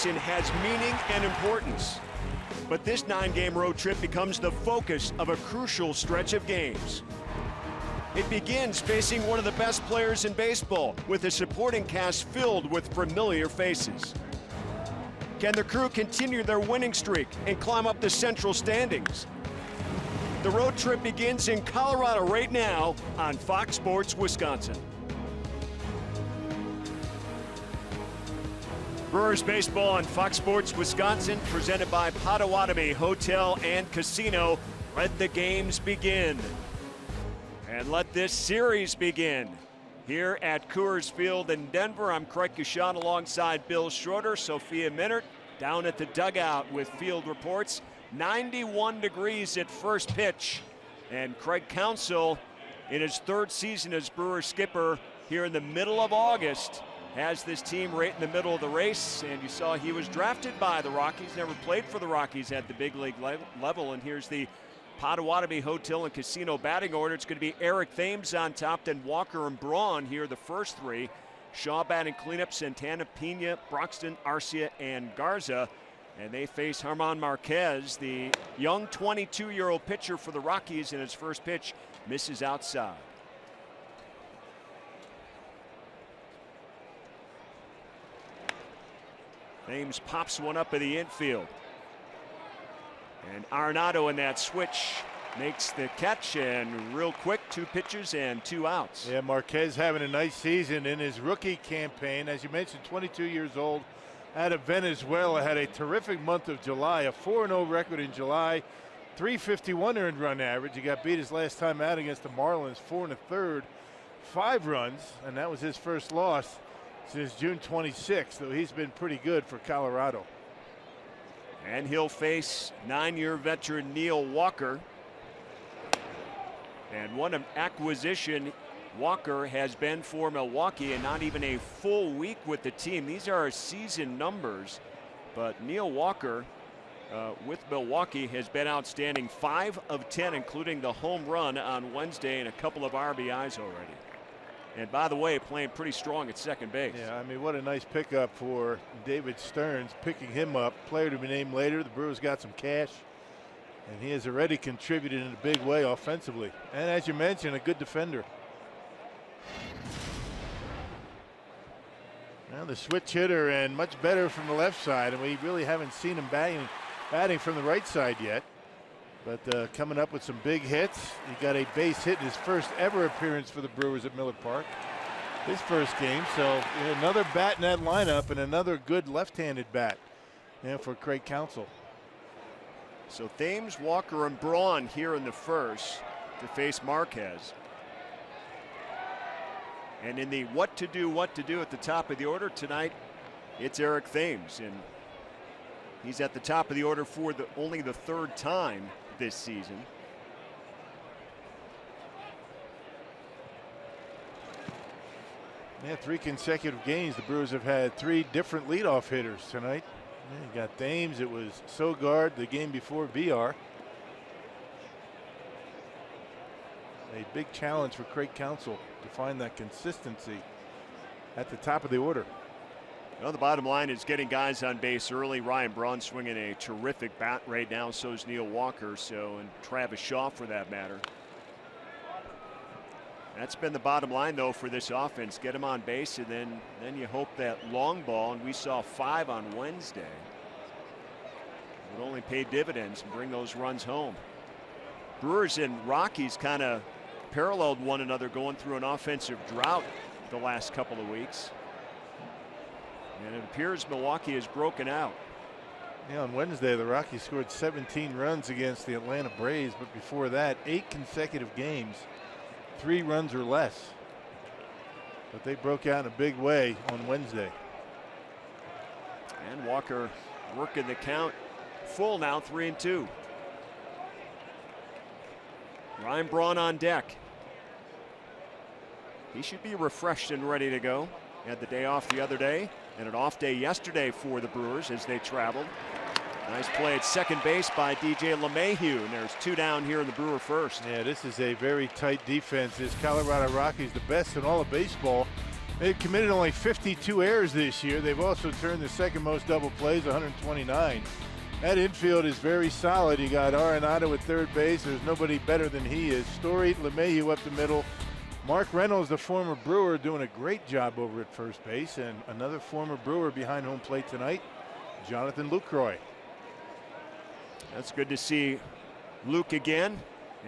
has meaning and importance. But this 9-game road trip becomes the focus of a crucial stretch of games. It begins facing one of the best players in baseball with a supporting cast filled with familiar faces. Can the Crew continue their winning streak and climb up the Central standings? The road trip begins in Colorado right now on Fox Sports Wisconsin. Brewers baseball on Fox Sports Wisconsin, presented by Potawatomi Hotel and Casino. Let the games begin. And let this series begin. Here at Coors Field in Denver, I'm Craig Kushon alongside Bill Schroeder, Sophia Minert down at the dugout with field reports. 91 degrees at first pitch. And Craig Counsell, in his third season as Brewers skipper here in the middle of August, has this team right in the middle of the race. And you saw he was drafted by the Rockies, never played for the Rockies at the big league level. And here's the Potawatomi Hotel and Casino batting order. It's going to be Eric Thames on top, then Walker and Braun here, the first three. Shaw batting cleanup, Santana, Pena, Broxton, Arcia, and Garza. And they face German Marquez, the young 22-year-old pitcher for the Rockies, in his first pitch misses outside. Thames pops one up in the infield. And Arenado in that switch makes the catch, and real quick, 2 pitches and 2 outs. Yeah, Marquez having a nice season in his rookie campaign. As you mentioned, 22 years old, out of Venezuela, had a terrific month of July, a 4-0 record in July, 351 earned run average. He got beat his last time out against the Marlins, 4 1/3, 5 runs, and that was his first loss since June 26th, so he's been pretty good for Colorado. And he'll face 9-year veteran Neil Walker. And what an acquisition Walker has been for Milwaukee, and not even a full week with the team. These are our season numbers, but Neil Walker with Milwaukee has been outstanding. 5 of 10, including the home run on Wednesday and a couple of RBIs already. And by the way, playing pretty strong at second base. Yeah, I mean, what a nice pickup for David Stearns, picking him up. Player to be named later. The Brewers got some cash, and he has already contributed in a big way offensively. And as you mentioned, a good defender. Now the switch hitter, and much better from the left side, and we really haven't seen him batting from the right side yet. But coming up with some big hits. He got a base hit in his first ever appearance for the Brewers at Miller Park, his first game. So another bat in that lineup, and another good left-handed bat for Craig Counsell. So Thames, Walker, and Braun here in the first to face Marquez. And in the what to do at the top of the order tonight, it's Eric Thames. And he's at the top of the order for only the 3rd time this season. Yeah, 3 consecutive games. The Brewers have had 3 different leadoff hitters tonight. Yeah, you got Thames. It was Sogard the game before VR. A big challenge for Craig Counsell to find that consistency at the top of the order. Well, the bottom line is getting guys on base early. Ryan Braun swinging a terrific bat right now. So is Neil Walker. And Travis Shaw, for that matter. That's been the bottom line, though, for this offense. Get him on base, and then you hope that long ball, and we saw 5 on Wednesday, would only pay dividends and bring those runs home. Brewers and Rockies kind of paralleled one another, going through an offensive drought the last couple of weeks. And it appears Milwaukee has broken out. Yeah, on Wednesday, the Rockies scored 17 runs against the Atlanta Braves, but before that, 8 consecutive games, 3 runs or less. But they broke out in a big way on Wednesday. And Walker working the count full now, 3-2. Ryan Braun on deck. He should be refreshed and ready to go. Had the day off the other day, and an off day yesterday for the Brewers as they traveled. Nice play at second base by DJ LeMahieu, and there's 2 down here in the Brewer first. Yeah, this is a very tight defense. This Colorado Rockies, the best in all of baseball They've committed only 52 errors this year. They've also turned the second most double plays, 129. That infield is very solid. You got Arenado at third base. There's nobody better than he is. Story, LeMahieu up the middle. Mark Reynolds, the former Brewer, doing a great job over at first base. And another former Brewer behind home plate tonight, Jonathan Lucroy. That's good to see Luke again.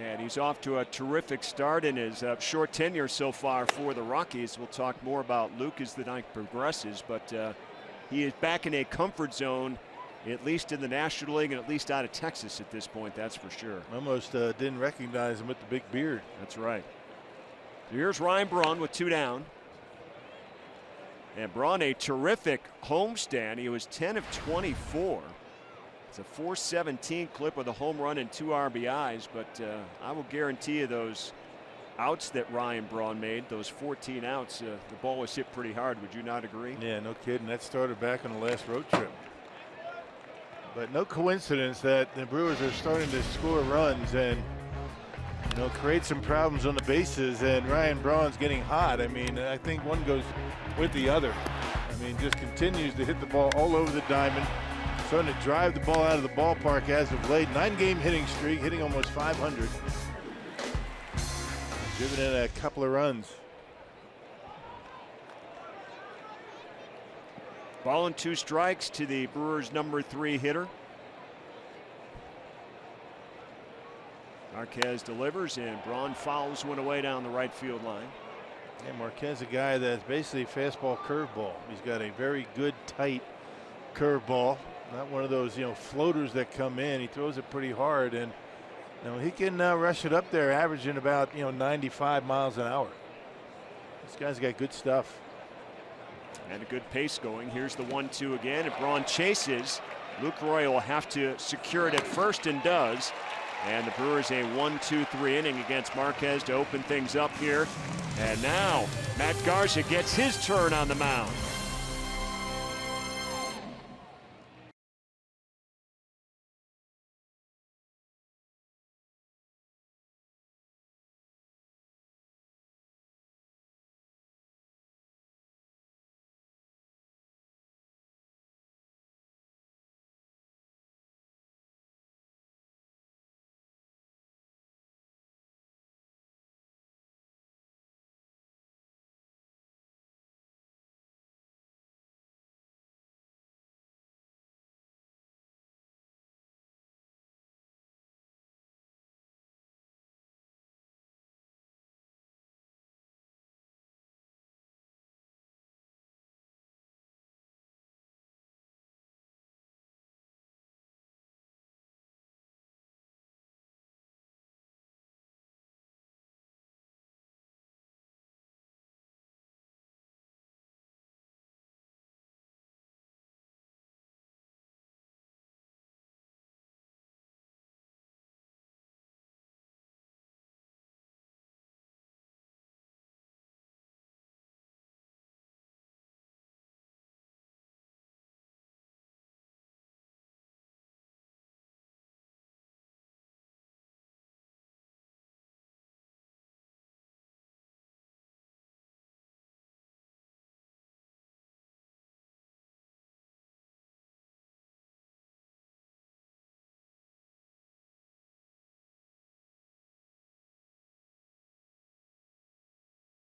And he's off to a terrific start in his short tenure so far for the Rockies. We'll talk more about Luke as the night progresses, but he is back in a comfort zone, at least in the National League and at least out of Texas at this point, that's for sure. Almost didn't recognize him with the big beard. That's right. So here's Ryan Braun with 2 down. And Braun, a terrific homestand. He was 10 of 24. It's a 417 clip with a home run and 2 RBIs, but I will guarantee you those outs that Ryan Braun made, those 14 outs, the ball was hit pretty hard. Would you not agree? Yeah, no kidding. That started back on the last road trip. But no coincidence that the Brewers are starting to score runs and, you know, create some problems on the bases, and Ryan Braun's getting hot. I mean, I think one goes with the other. I mean, just continues to hit the ball all over the diamond. Starting to drive the ball out of the ballpark as of late. 9-game hitting streak, hitting almost 500. Driven in a couple of runs. Ball and 2 strikes to the Brewers' number 3 hitter. Marquez delivers, and Braun fouls one away down the right field line. Yeah, Marquez, a guy that's basically fastball curveball. He's got a very good tight curveball. Not one of those, you know, floaters that come in. He throws it pretty hard, and, you know, he can rush it up there, averaging about, you know, 95 miles an hour. This guy's got good stuff. And a good pace going. Here's the 1-2 again, and Braun chases. Lucroy will have to secure it at first and does. And the Brewers a 1-2-3 inning against Marquez to open things up here. And now Matt Garza gets his turn on the mound.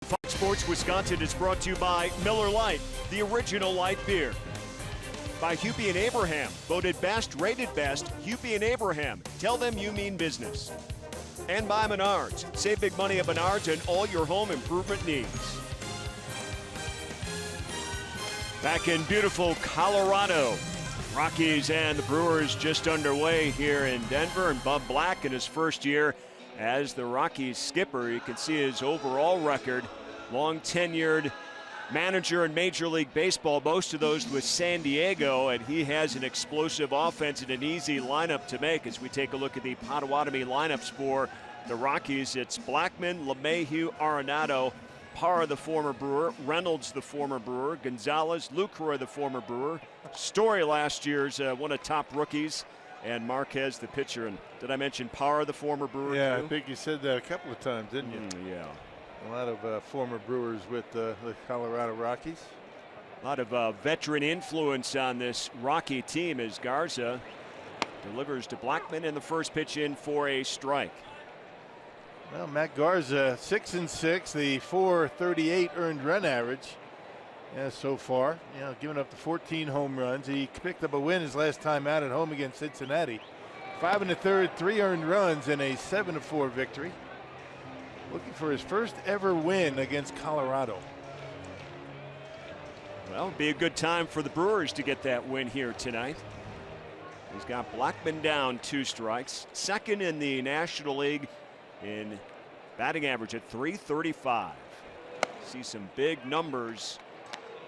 Fox Sports Wisconsin is brought to you by Miller Lite, the original light beer. By Hupy and Abraham, voted best, rated best, Hupy and Abraham. Tell them you mean business. And by Menards. Save big money at Menards and all your home improvement needs. Back in beautiful Colorado, Rockies and the Brewers just underway here in Denver, and Bub Black in his first year as the Rockies skipper. You can see his overall record, long tenured manager in Major League Baseball, most of those with San Diego, and he has an explosive offense and an easy lineup to make. As we take a look at the Potawatomi lineups for the Rockies, it's Blackmon, LeMahieu, Arenado, Parra, the former Brewer, Reynolds, the former Brewer, Gonzalez, Lucroy, the former Brewer, Story, last year's one of top rookies, and Marquez, the pitcher. And did I mention Parra, the former Brewer? Yeah, too? I think you said that a couple of times, didn't you? Yeah. A lot of former Brewers with the Colorado Rockies. A lot of veteran influence on this Rocky team as Garza delivers to Blackmon, and the first pitch in for a strike. Well, Matt Garza 6-6, the .438 earned run average. Yeah, so far, giving up the 14 home runs. He picked up a win his last time out at home against Cincinnati. 5 1/3, 3 earned runs, and a 7-4 victory. Looking for his first ever win against Colorado. Well, it'd be a good time for the Brewers to get that win here tonight. He's got Blackmon down 2 strikes, second in the National League in batting average at .335. See some big numbers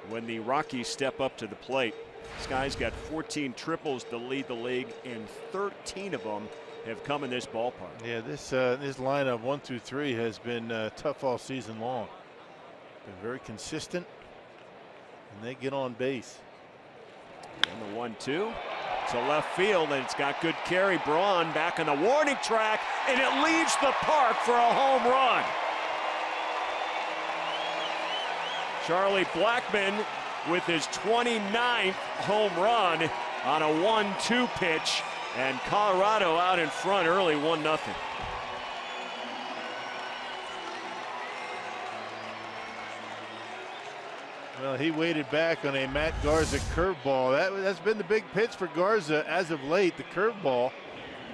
when the Rockies step up to the plate. This guy's got 14 triples to lead the league, and 13 of them have come in this ballpark. Yeah, this lineup 1, 2, 3 has been tough all season long. Been very consistent, and they get on base. And the 1-2 to left field, and it's got good carry. BRAUN back on the warning track, and it leaves the park for a home run. Charlie Blackmon with his 29th home run on a 1-2 pitch, and Colorado out in front early 1-0. Well, he waited back on a Matt Garza curveball. That's been the big pitch for Garza as of late, the curveball.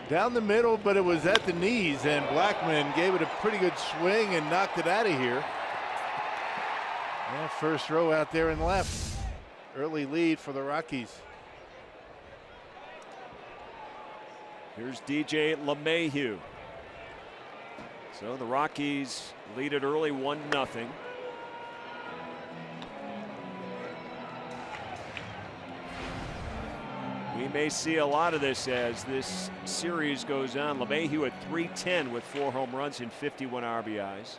Down the middle, but it was at the knees, and Blackmon gave it a pretty good swing and knocked it out of here. Yeah, first row out there in left. Early lead for the Rockies. Here's DJ LeMahieu. So the Rockies lead it early 1-0. We may see a lot of this as this series goes on. LeMahieu at .310 with 4 home runs and 51 RBIs.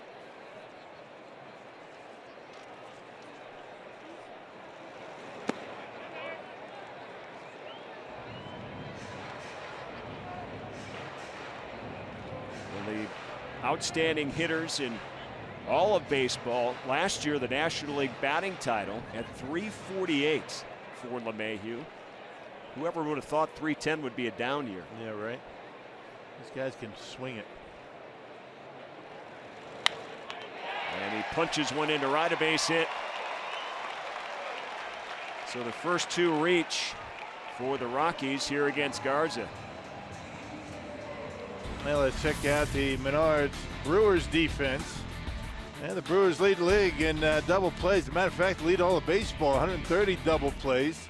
Outstanding hitters in all of baseball. Last year, the National League batting title at .348 for LeMahieu. Whoever would have thought .310 would be a down year. Yeah, right. These guys can swing it. And he punches one into right, a base hit. So the first 2 reach for the Rockies here against Garza. Well, let's check out the Menards Brewers defense. And the Brewers lead the league in double plays. As a matter of fact, lead all of baseball, 130 double plays.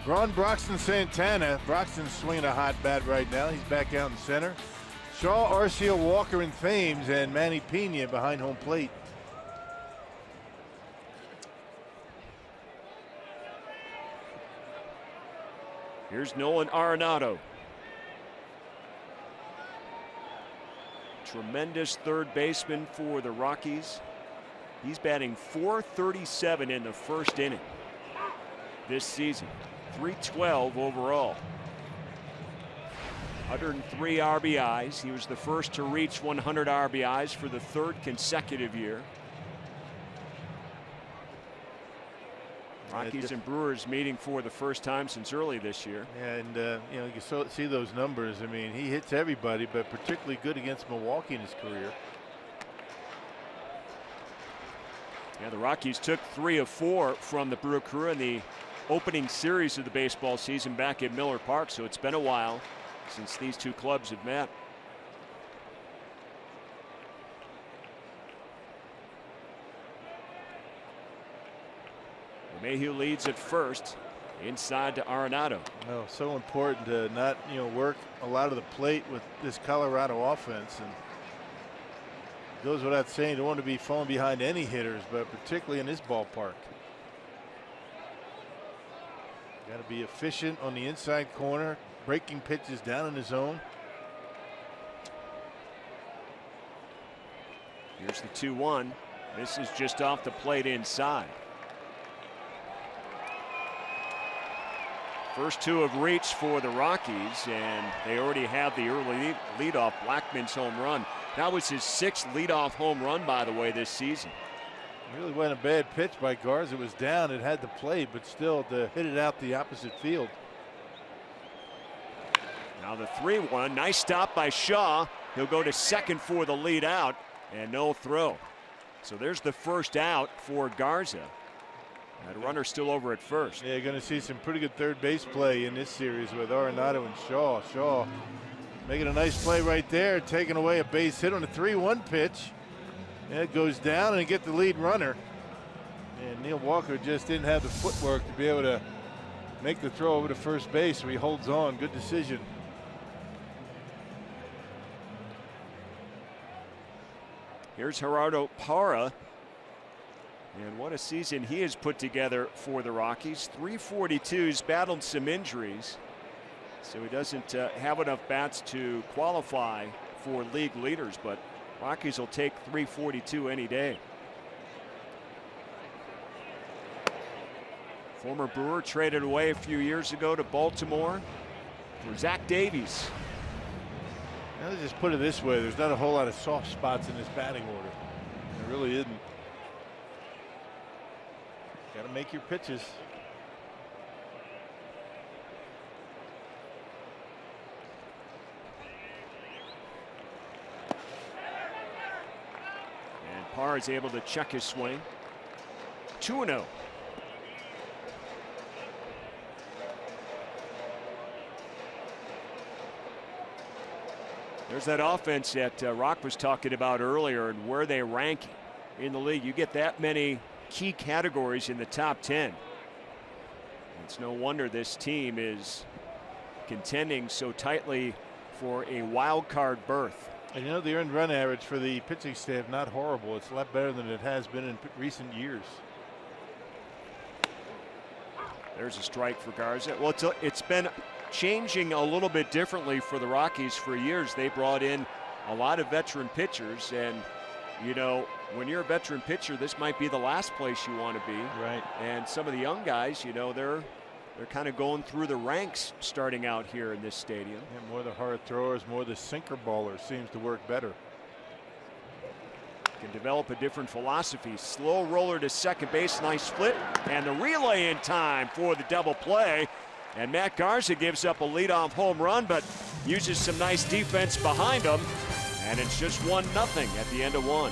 Ron Broxton Santana. Broxton's swinging a hot bat right now. He's back out in center. Shaw, Arcia, Walker, and Thames, and Manny Pena behind home plate. Here's Nolan Arenado. Tremendous third baseman for the Rockies. He's batting .437 in the first inning this season. .312 overall. 103 RBIs. He was the first to reach 100 RBIs for the 3rd consecutive year. Rockies and Brewers meeting for the first time since early this year. Yeah, and you can see those numbers. I mean, he hits everybody, but particularly good against Milwaukee in his career. Yeah, the Rockies took 3 of 4 from the Brewer crew in the opening series of the baseball season back at Miller Park, so it's been a while since these 2 clubs have met. Mayhew leads at first, inside to Arenado. Oh, so important to not work a lot of the plate with this Colorado offense, and it goes without saying you don't want to be falling behind any hitters, but particularly in this ballpark. Got to be efficient on the inside corner, breaking pitches down in the zone. Here's the 2-1. This is just off the plate inside. First 2 have reached for the Rockies, and they already have the early leadoff. Blackmon's home run. That was his 6th leadoff home run, by the way, this season. Really wasn't a bad pitch by Garza. It was down. It had the play, but still to hit it out the opposite field. Now the 3-1. Nice stop by Shaw. He'll go to second for the lead out, and no throw. So there's the first out for Garza. That runner still over at first. Yeah, you're going to see some pretty good third base play in this series with Arenado and Shaw. Shaw making a nice play right there, taking away a base hit on a 3-1 pitch. And it goes down and get the lead runner. And Neil Walker just didn't have the footwork to be able to make the throw over to first base, so he holds on. Good decision. Here's Gerardo Parra. And what a season he has put together for the Rockies. 342. He's battled some injuries, so he doesn't have enough bats to qualify for league leaders, but Rockies will take 342 any day. Former Brewer traded away a few years ago to Baltimore for Zach Davies. Now, let's just put it this way. There's not a whole lot of soft spots in this batting order. There really isn't. Got to make your pitches. And Parr is able to check his swing. 2-0. There's that offense that Rock was talking about earlier and where they rank in the league. You get that many key categories in the top 10. It's no wonder this team is contending so tightly for a wild card berth. And you know, the earned run average for the pitching staff not horrible. It's a lot better than it has been in recent years. There's a strike for Garza. Well, it's been changing a little bit differently for the Rockies for years. They brought in a lot of veteran pitchers, and you know, when you're a veteran pitcher, this might be the last place you want to be. Right. And some of the young guys, you know, they're kind of going through the ranks starting out here in this stadium. Yeah, more the hard throwers, more the sinker ballers seems to work better. Can develop a different philosophy. Slow roller to second base, nice split, and the relay in time for the double play. And Matt Garza gives up a leadoff home run, but uses some nice defense behind him, and it's just 1-0 at the end of 1.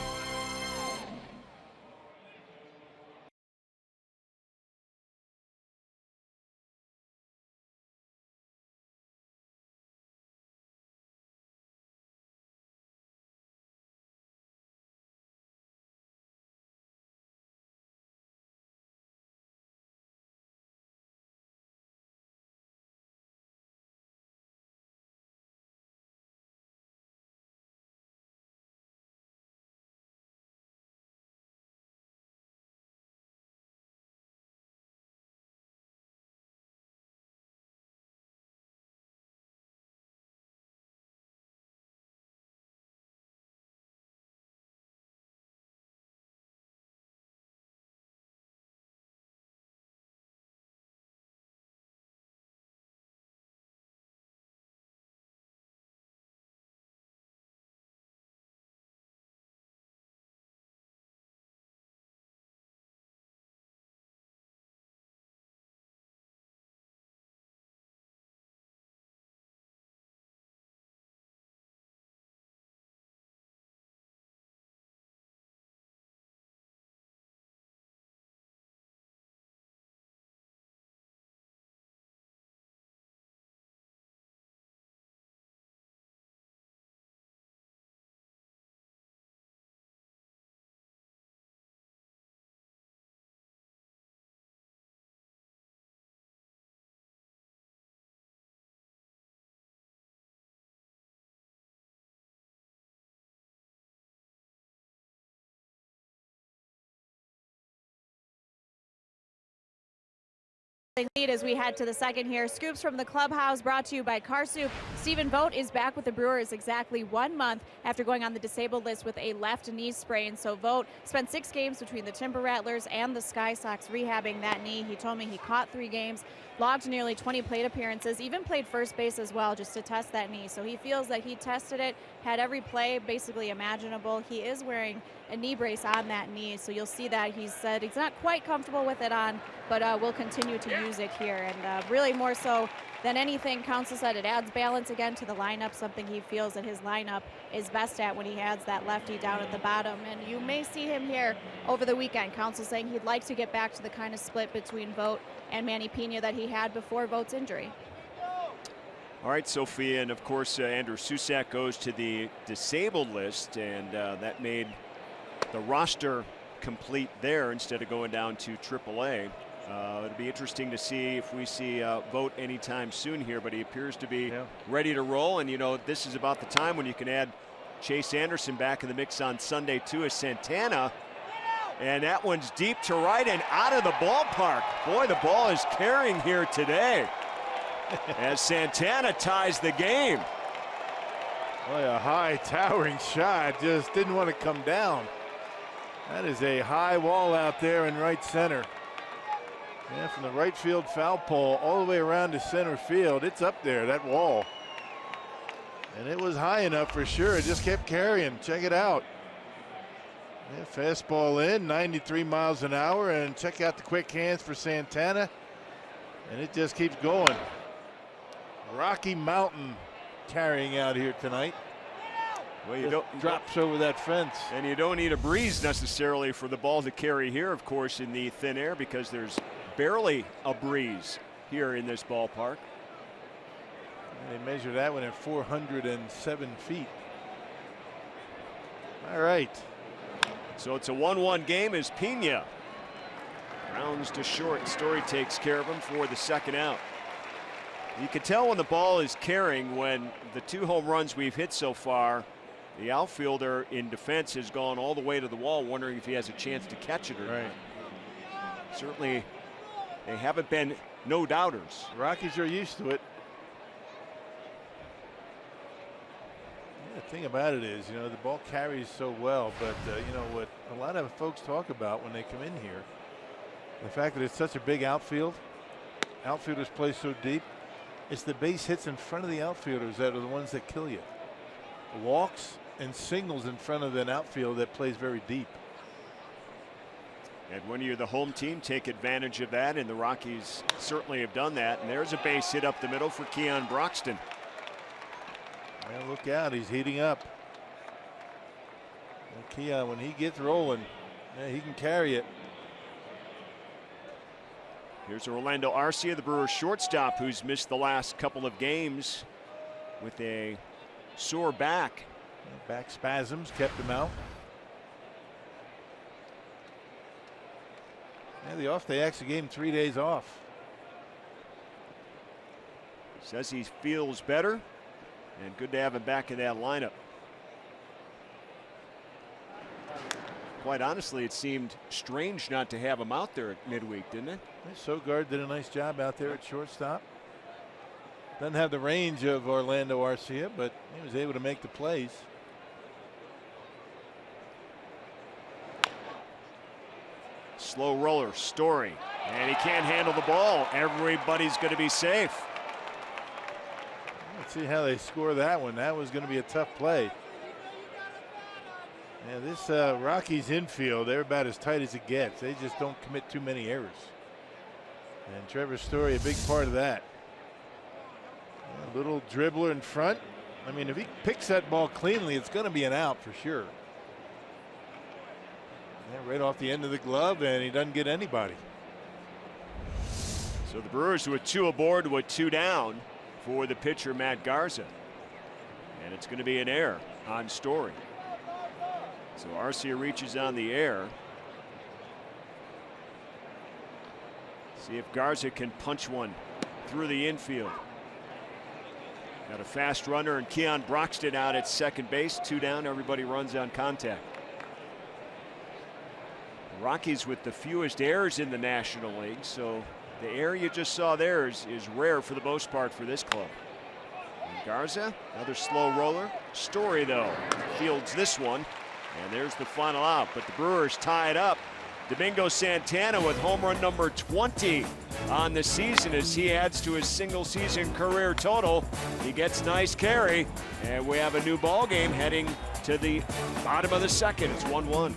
Lead as we head to the second here. Scoops from the clubhouse brought to you by Car Soup. Stephen Vogt is back with the Brewers exactly 1 month after going on the disabled list with a left knee sprain. So Vogt spent 6 games between the Timber Rattlers and the Sky Sox rehabbing that knee. He told me he caught 3 games, logged nearly 20 plate appearances, even played first base as well just to test that knee. So he feels that he tested it, had every play basically imaginable. He is wearing a knee brace on that knee, so you'll see that he said he's not quite comfortable with it on, but will continue to use it here. And really more so than anything, Counsell said it adds balance again to the lineup, something he feels that his lineup is best at when he has that lefty down at the bottom. And you may see him here over the weekend. Counsell saying he'd like to get back to the kind of split between Vogt and Manny Pena that he had before Vogt's injury. All right, Sophia, and of course Andrew Susac goes to the disabled list, and that made the roster complete there instead of going down to AAA. It'll be interesting to see if we see Vogt anytime soon here, but he appears to be ready to roll. And you know, this is about the time when you can add Chase Anderson back in the mix on Sunday too, as Santana, and that one's deep to right and out of the ballpark. Boy, the ball is carrying here today as Santana ties the game. Boy, a high towering shot, just didn't want to come down. That is a high wall out there in right center. Yeah, from the right field foul pole all the way around to center field. It's up there, that wall. And it was high enough for sure. It just kept carrying. Check it out. Yeah, fastball in, 93 miles an hour. And check out the quick hands for Santana. And it just keeps going. Rocky Mountain carrying out here tonight. Well, you don't drops over that fence. And you don't need a breeze necessarily for the ball to carry here, of course, in the thin air, because there's barely a breeze here in this ballpark. And they measure that one at 407 feet. All right. So it's a 1-1 game as Pena rounds to short. Story takes care of him for the second out. You can tell when the ball is carrying when the 2 home runs we've hit so far, the outfielder in defense has gone all the way to the wall, wondering if he has a chance to catch it or not. Certainly, they haven't been no doubters. Rockies are used to it. Yeah, the thing about it is, you know, the ball carries so well, but you know what a lot of folks talk about when they come in here, the fact that it's such a big outfield, outfielders play so deep, it's the base hits in front of the outfielders that are the ones that kill you. Walks and singles in front of an outfield that plays very deep. And when you're the home team, take advantage of that, and the Rockies certainly have done that. And there's a base hit up the middle for Keon Broxton. Well, look out, he's heating up. And Keon, when he gets rolling, yeah, he can carry it. Here's Orlando Arcia, the Brewers shortstop, who's missed the last couple of games with a sore back. Back spasms kept him out. Yeah, the off day actually gave him 3 days off. Says he feels better, and good to have him back in that lineup. Quite honestly, it seemed strange not to have him out there at midweek, didn't it? Sogard did a nice job out there at shortstop. Doesn't have the range of Orlando Arcia, but he was able to make the plays. Slow roller, Story, and he can't handle the ball. Everybody's going to be safe. Let's see how they score that one. That was going to be a tough play. Yeah, this Rockies infield, they're about as tight as it gets. They just don't commit too many errors. And Trevor Story, a big part of that. A little dribbler in front. I mean, if he picks that ball cleanly, it's going to be an out for sure. Yeah, right off the end of the glove, and he doesn't get anybody. So the Brewers with 2 aboard with 2 down for the pitcher Matt Garza. And it's going to be an error on Story. So Arcia reaches on the air. See if Garza can punch one through the infield. Got a fast runner and Keon Broxton out at second base. 2 down. Everybody runs on contact. The Rockies with the fewest errors in the National League, so The air you just saw there is rare for the most part for this club. And Garza, another slow roller. Story, though, fields this one. And there's the final out. But the Brewers tie it up. Domingo Santana with home run number 20 on the season as he adds to his single season career total. He gets nice carry, and we have a new ball game heading to the bottom of the second. It's 1-1.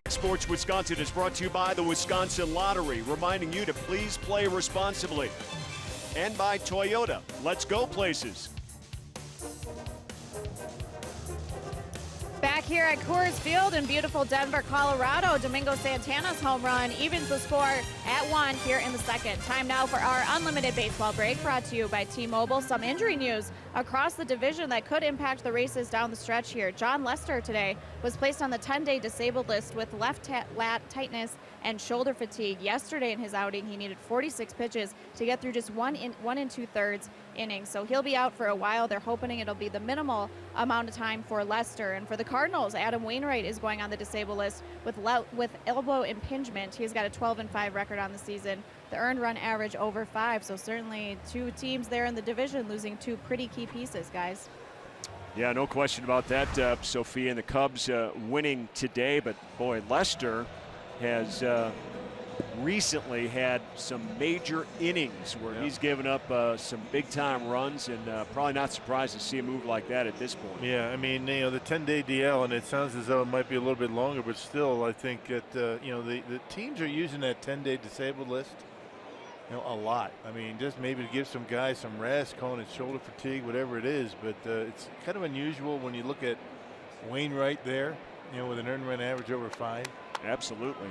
Fox Sports Wisconsin is brought to you by the Wisconsin Lottery, reminding you to please play responsibly. And by Toyota. Let's go places. Back here at Coors Field in beautiful Denver, Colorado, Domingo Santana's home run evens the score at 1 here in the second. Time now for our unlimited baseball break, brought to you by T-Mobile. Some injury news across the division that could impact the races down the stretch here. John Lester today was placed on the 10-day disabled list with left lat tightness and shoulder fatigue. Yesterday in his outing, he needed 46 pitches to get through just 1 2/3 innings. So he'll be out for a while. They're hoping it'll be the minimal amount of time for Lester. And for the Cardinals, Adam Wainwright is going on the disabled list with elbow impingement. He's got a 12-5 record on the season. The earned run average over 5. So certainly two teams there in the division losing two pretty key pieces, guys. Yeah, no question about that, Sophia. And the Cubs winning today. But boy, Lester has recently had some major innings where he's given up some big-time runs, and probably not surprised to see a move like that at this point. Yeah, I mean, you know, the 10-day DL, and it sounds as though it might be a little bit longer, but still, I think that you know, the teams are using that 10-day disabled list, you know, a lot. I mean, just maybe to give some guys some rest, calling it shoulder fatigue, whatever it is. But it's kind of unusual when you look at Wainwright there, you know, with an earned run average over 5. Absolutely.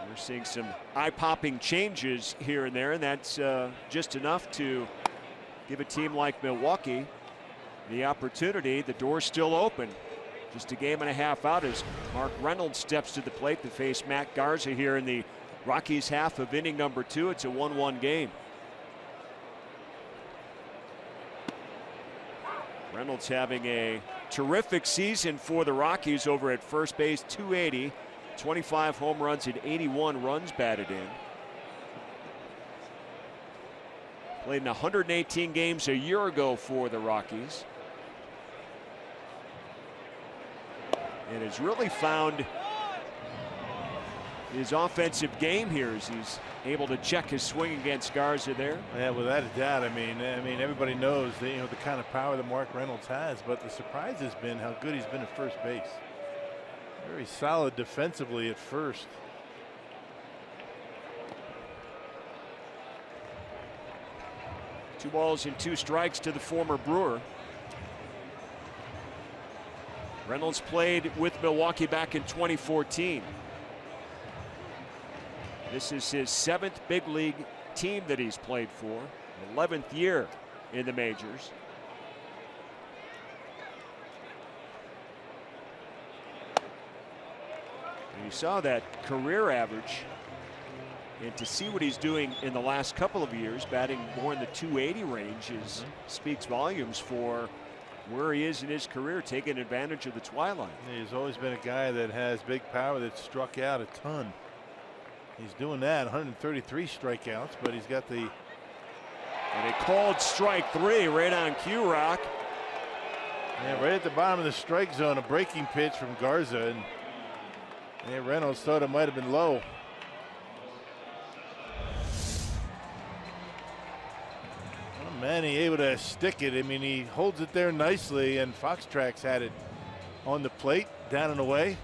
We're seeing some eye-popping changes here and there, and that's just enough to give a team like Milwaukee the opportunity. The door's still open. Just a game and a half out as Mark Reynolds steps to the plate to face Matt Garza here in the Rockies half of inning number 2. It's a 1-1 game. Reynolds having a terrific season for the Rockies over at first base, 280. 25 home runs and 81 runs batted in. Played in 118 games a year ago for the Rockies. And has really found his offensive game here as he's able to check his swing against Garza there. Yeah, without a doubt. I mean, everybody knows that, you know, the kind of power that Mark Reynolds has, but the surprise has been how good he's been at first base. Very solid defensively at first. Two balls and 2 strikes to the former Brewer. Reynolds played with Milwaukee back in 2014. This is his 7th big league team that he's played for, 11th year in the majors. And you saw that career average, and to see what he's doing in the last couple of years, batting more in the 280 range, speaks volumes for where he is in his career, taking advantage of the twilight. He's always been a guy that has big power, that struck out a ton. He's doing that, 133 strikeouts, but he's got the... And a called strike 3 right on cue, Rock. Yeah, right at the bottom of the strike zone, a breaking pitch from Garza, and Reynolds thought it might have been low. Oh, man, he able to stick it. I mean, he holds it there nicely, and Fox Tracks had it on the plate, down and away.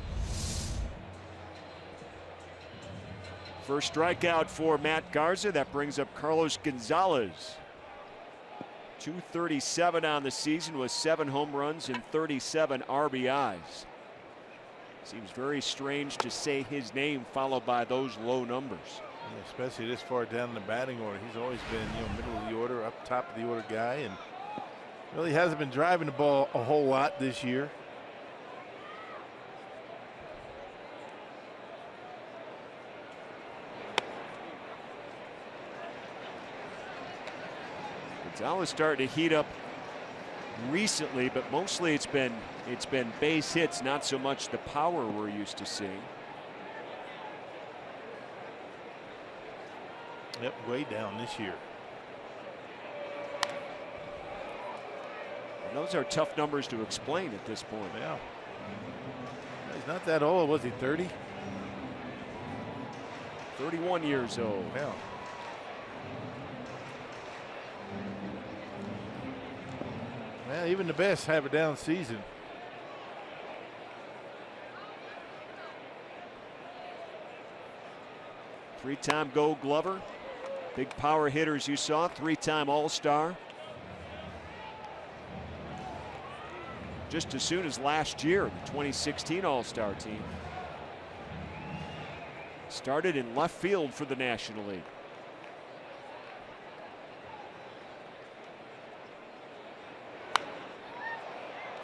First strikeout for Matt Garza. That brings up Carlos Gonzalez. 237 on the season with 7 home runs and 37 RBIs. Seems very strange to say his name followed by those low numbers. Yeah, especially this far down in the batting order. He's always been, middle of the order, up top of the order guy, and really hasn't been driving the ball a whole lot this year. Gonzalez starting to heat up recently, but mostly it's been base hits, not so much the power we're used to seeing. Yep, way down this year. And those are tough numbers to explain at this point. Yeah. He's not that old, was he? 30? 31 years old. Yeah. Well, even the best have a down season. Three-time Gold Glover. Big power hitters you saw. 3-time All-Star. Just as soon as last year, the 2016 All-Star team. Started in left field for the National League.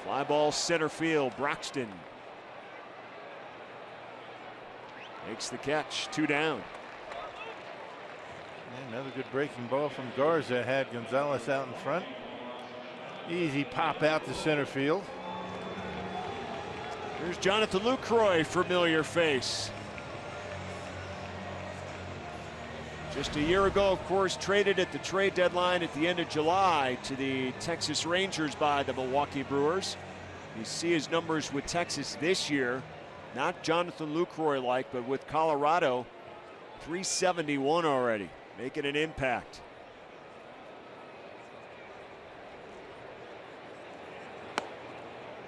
Fly ball center field. Broxton makes the catch. 2 down. Another good breaking ball from Garza had Gonzalez out in front. Easy pop out to center field. Here's Jonathan Lucroy, familiar face. Just a year ago, of course, traded at the trade deadline at the end of July to the Texas Rangers by the Milwaukee Brewers. You see his numbers with Texas this year, not Jonathan Lucroy-like, but with Colorado, 371 already, making an impact.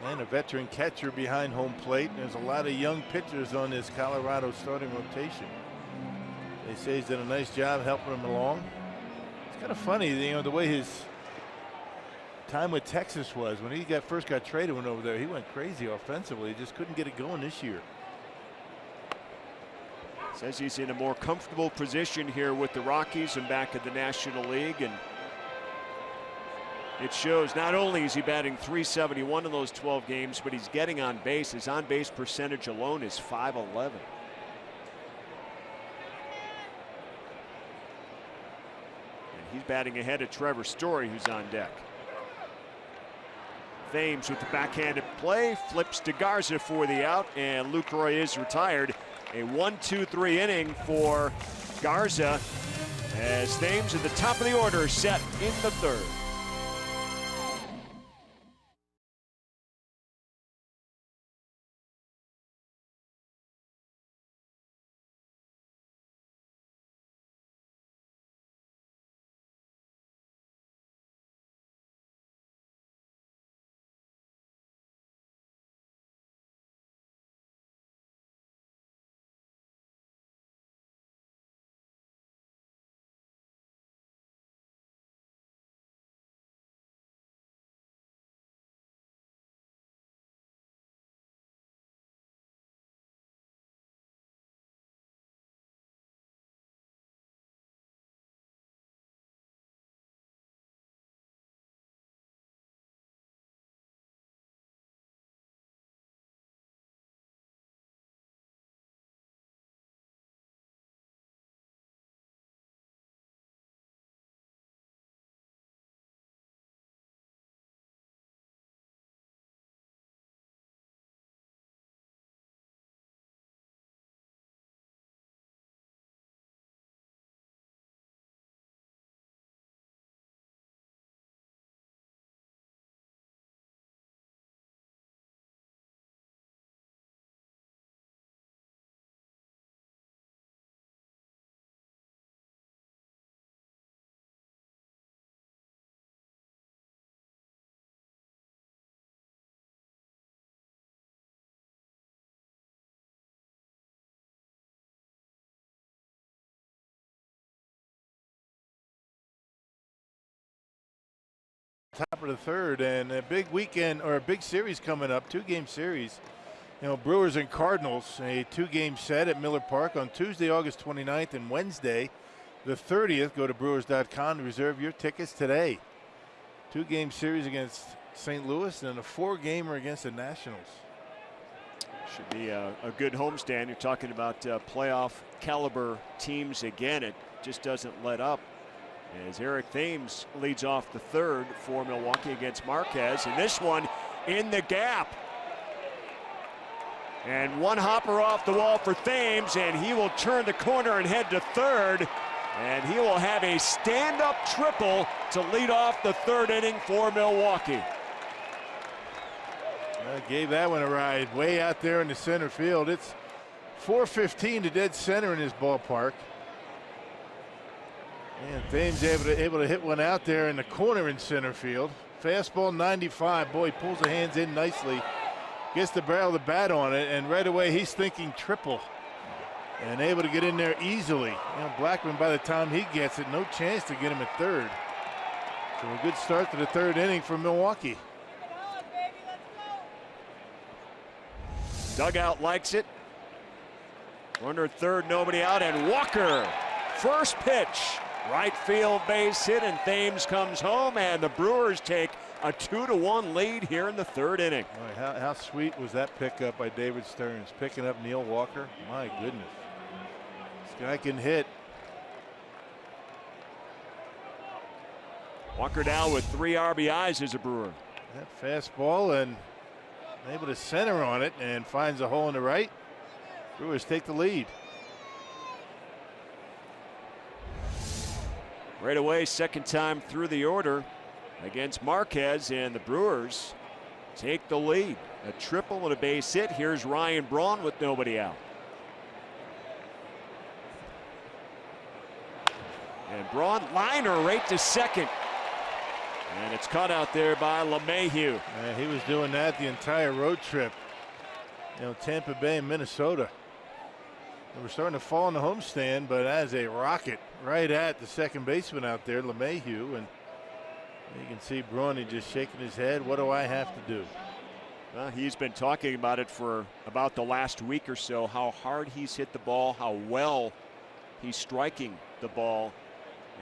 And a veteran catcher behind home plate. There's a lot of young pitchers on this Colorado starting rotation. They say he's done a nice job helping them along. It's kind of funny, the way his time with Texas was. When he first got traded, went over there, he went crazy offensively. He just couldn't get it going this year. Says he's in a more comfortable position here with the Rockies and back at the National League, and it shows. Not only is he batting .371 in those 12 games, but he's getting on base. His on-base percentage alone is .511. He's batting ahead of Trevor Story, who's on deck. Thames with the backhanded play, flips to Garza for the out, and Lucroy is retired. A 1-2-3 inning for Garza as Thames at the top of the order set in the 3rd. top of the third, and a big weekend or a big series coming up, 2-game series. You know, Brewers and Cardinals, a 2-game set at Miller Park on Tuesday, August 29th, and Wednesday, the 30th. Go to Brewers.com to reserve your tickets today. 2-game series against St. Louis and a 4-gamer against the Nationals. Should be a good homestand. You're talking about playoff caliber teams again. It just doesn't let up as Eric Thames leads off the third for Milwaukee against Marquez, and this one in the gap. And one hopper off the wall for Thames, and he will turn the corner and head to third. And he will have a stand-up triple to lead off the third inning for Milwaukee. Gave that one a ride way out there in the center field. It's 4:15 to dead center in his ballpark. And Thames able to hit one out there in the corner in center field. Fastball 95. Boy, he pulls the hands in nicely. Gets the barrel of the bat on it, and right away he's thinking triple. And able to get in there easily. You know, BLACKMON, by the time he gets it, no chance to get him at third. So a good start to the third inning for Milwaukee. Dugout likes it. Runner at third, nobody out, and Walker, first pitch, right field base hit, and Thames comes home, and the Brewers take a 2-1 lead here in the third inning. Boy, how sweet was that pickup by David Stearns, picking up Neil Walker? My goodness. This guy can hit. Walker now with 3 RBIs as a Brewer. That fastball, and able to center on it and finds a hole in the right. Brewers take the lead. Right away, second time through the order against Marquez, and the Brewers take the lead. A triple and a base hit. Here's Ryan Braun with nobody out. And Braun liner right to second. And it's caught out there by LeMahieu. He was doing that the entire road trip. You know, Tampa Bay and Minnesota. They were starting to fall in the homestand, but as a rocket right at the second baseman out there, LeMahieu, and you can see Braun just shaking his head. What do I have to do? Well, he's been talking about it for about the last week or so, how hard he's hit the ball, how well he's striking the ball,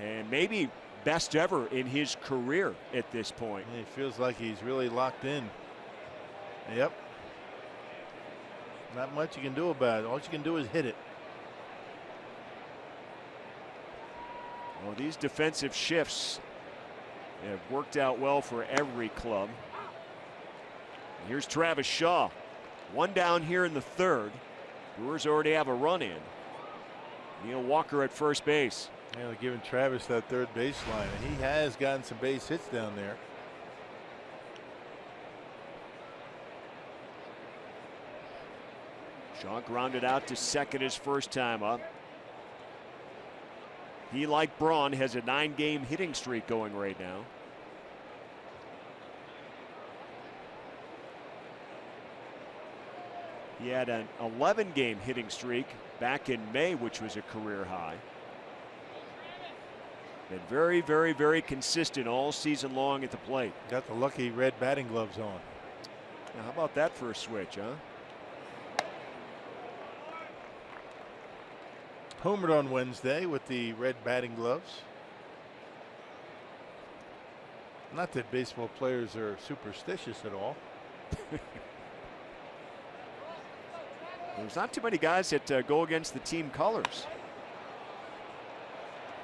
and maybe best ever in his career at this point. He feels like he's really locked in. Yep. Not much you can do about it. All you can do is hit it. Well, these defensive shifts have worked out well for every club. And here's Travis Shaw. One down here in the third. Brewers already have a run in. Neil Walker at first base. Yeah, they're giving Travis that third baseline, and he has gotten some base hits down there. Shaw grounded out to second his first time up. He, like Braun, has a 9-game hitting streak going right now. He had an 11-game hitting streak back in May, which was a career high. Been very, very, very consistent all season long at the plate. Got the lucky red batting gloves on. Now, how about that for a switch, huh? Homered on Wednesday with the red batting gloves. Not that baseball players are superstitious at all. There's not too many guys that go against the team colors.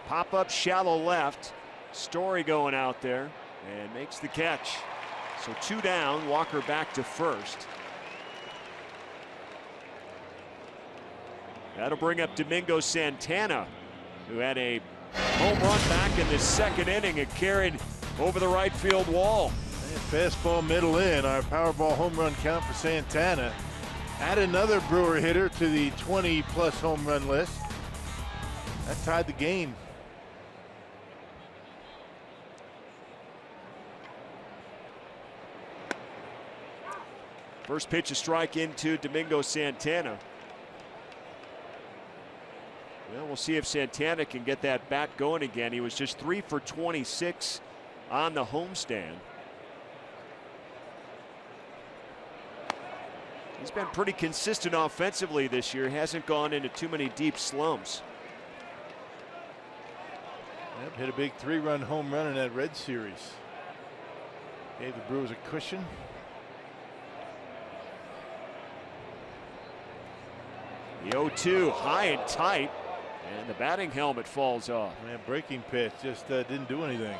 Pop up shallow left. Story going out there and makes the catch. So 2 down. Walker back to first. That'll bring up Domingo Santana, who had a home run back in the second inning. It carried over the right field wall. And fastball middle in. Our Powerball home run count for Santana. Add another Brewer hitter to the 20+ home run list. That tied the game. First pitch, a strike into Domingo Santana. Well, we'll see if Santana can get that bat going again. He was just 3 for 26 on the homestand. He's been pretty consistent offensively this year. Hasn't gone into too many deep slumps. Yep, hit a big 3-run home run in that Red Series. Gave the Brewers a cushion. The 0-2 high and tight, and the batting helmet falls off. Man, breaking pitch just didn't do anything.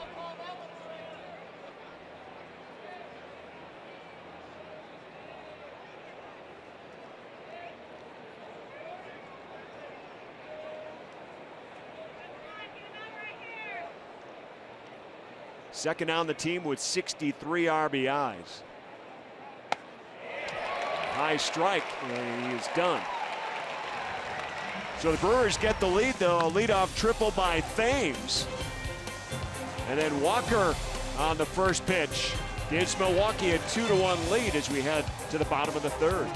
Second on the team with 63 RBIs. High strike, and he is done. So the Brewers get the lead, though. A leadoff triple by Thames. And then Walker on the first pitch gives Milwaukee a 2-1 lead as we head to the bottom of the third.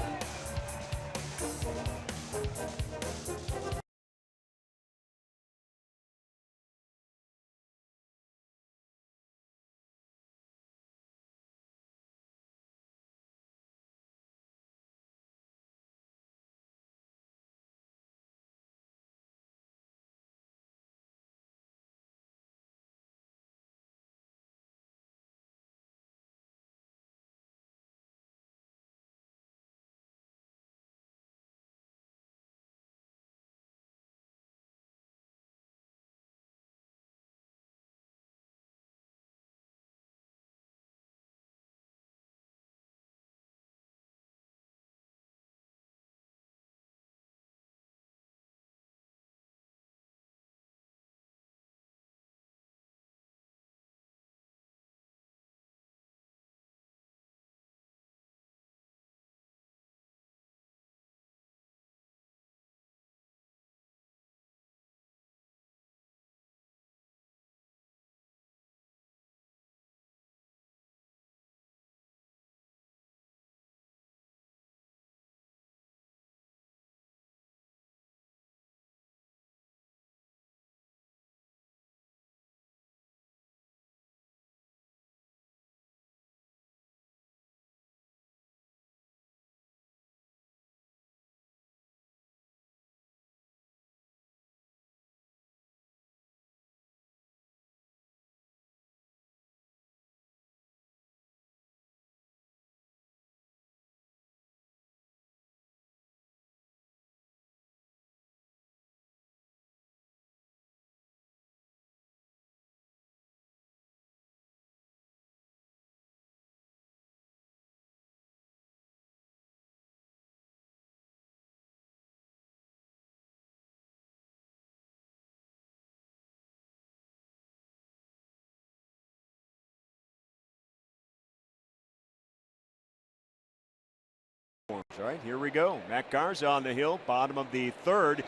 All right, here we go. Matt Garza on the hill, bottom of the third.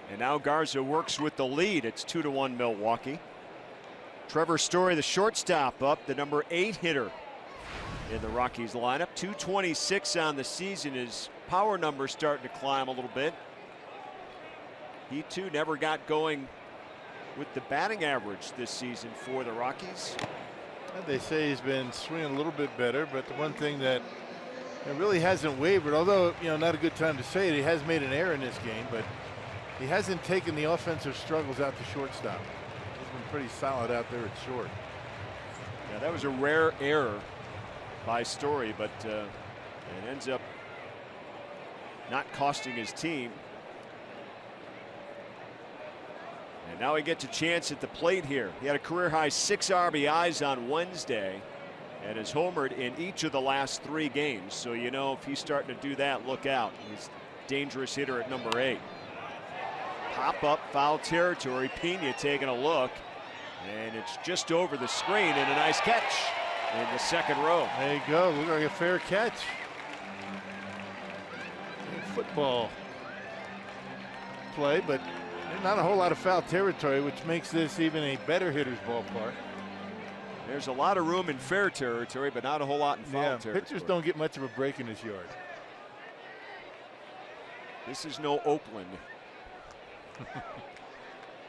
And now Garza works with the lead. It's 2-1 Milwaukee. Trevor Story, the shortstop, up, the number 8 hitter in the Rockies lineup. 226 on the season. His power numbers starting to climb a little bit. He too never got going with the batting average this season for the Rockies. They say he's been swinging a little bit better, but the one thing that really hasn't wavered, although not a good time to say it, he has made an error in this game, but he hasn't taken the offensive struggles out to shortstop. He's been pretty solid out there at short. Yeah, that was a rare error by Story, but it ends up not costing his team. And now he gets a chance at the plate here. He had a career high 6 RBIs on Wednesday and has homered in each of the last 3 games. So if he's starting to do that, look out. He's a dangerous hitter at number 8. Pop up, foul territory. Pena taking a look, and it's just over the screen, and a nice catch in the second row. There you go. Looked like a fair catch. Football play, but not a whole lot of foul territory, which makes this even a better hitter's ballpark. There's a lot of room in fair territory, but not a whole lot in foul territory. Pitchers don't get much of a break in this yard. This is no Oakland.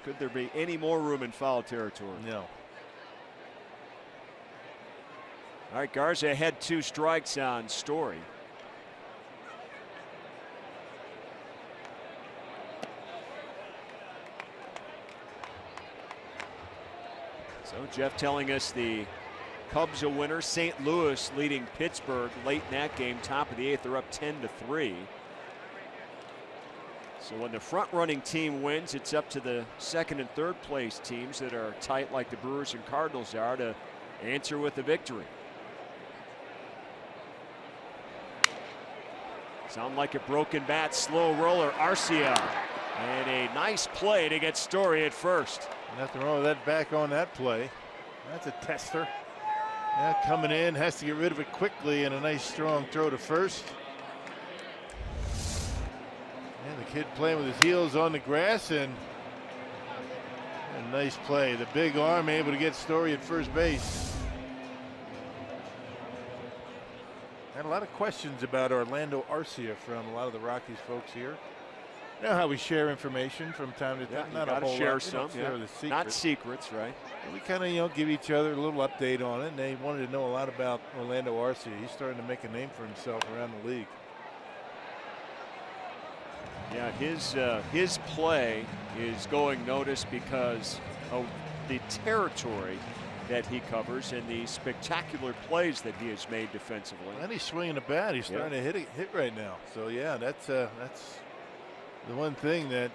Could there be any more room in foul territory? No. All right, Garza had 2 strikes on Story. So Jeff telling us the Cubs a winner. St. Louis leading Pittsburgh late in that game. Top of the 8th, they're up 10-3. So when the front running team wins, it's up to the 2nd and 3rd place teams that are tight like the Brewers and Cardinals are to answer with a victory. Sound like a broken bat, slow roller, Arcia. And a nice play to get Story at first. Nothing wrong with that back on that play. That's a tester. Yeah, coming in, has to get rid of it quickly, and a nice strong throw to first. And the kid playing with his heels on the grass, and a nice play. The big arm able to get Story at first base. Had a lot of questions about Orlando Arcia from a lot of the Rockies folks here. You know how we share information from time to time. Yeah, not a whole share lot. Some, yeah. Not secrets, right? We kind of, give each other a little update on it, and they wanted to know a lot about Orlando Arcia. He's starting to make a name for himself around the league. Yeah, his play is going noticed because of the territory that he covers and the spectacular plays that he has made defensively. And he's swinging the bat. He's starting to hit right now. So yeah, that's the one thing that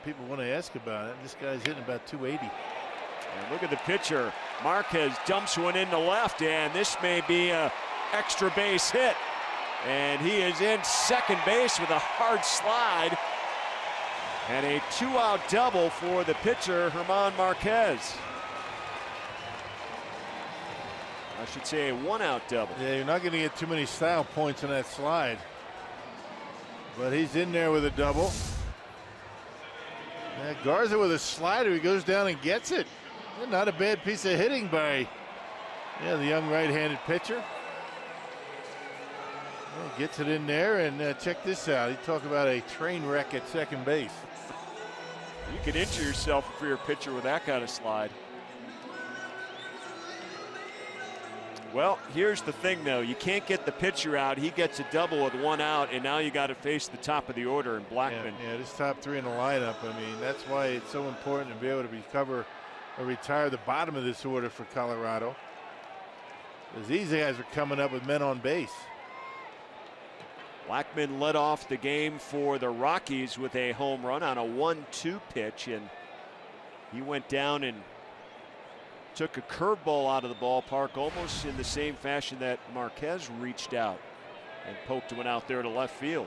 people want to ask about it. This guy's hitting about 280. And look at the pitcher. Marquez dumps one into left, and this may be a extra base hit. And he is in second base with a hard slide. And a 2-out double for the pitcher, German Marquez. I should say a 1-out double. Yeah, you're not going to get too many style points on that slide. But he's in there with a double. Yeah, Garza with a slider. He goes down and gets it. Not a bad piece of hitting by the young right-handed pitcher. Well, gets it in there, and check this out. You talk about a train wreck at second base. You could injure yourself for your pitcher with that kind of slide. Well, here's the thing, though. You can't get the pitcher out. He gets a double with 1 out, and now you got to face the top of the order in Blackmon. Yeah, this top 3 in the lineup. I mean, that's why it's so important to be able to recover or retire the bottom of this order for Colorado. As these guys are coming up with men on base. Blackmon led off the game for the Rockies with a home run on a 1-2 pitch, and he went down and took a curveball out of the ballpark almost in the same fashion that Marquez reached out and poked one out there to left field.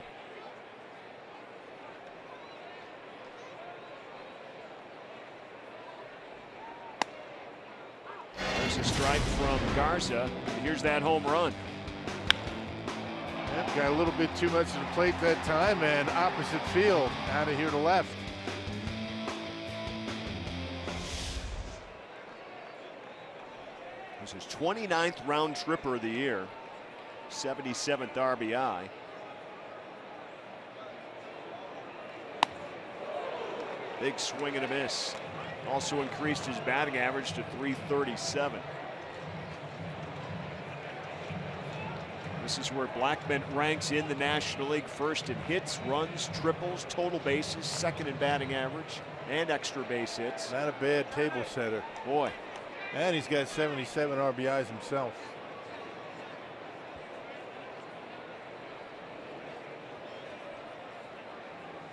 There's a strike from Garza. Here's that home run. Yep, got a little bit too much to the plate that time, and opposite field out of here to left. This is 29th round tripper of the year, 77th RBI. Big swing and a miss. Also increased his batting average to .337. This is where Blackmon ranks in the National League, first in hits, runs, triples, total bases, second in batting average, and extra base hits. Not a bad table setter. Boy. And he's got 77 RBIs himself.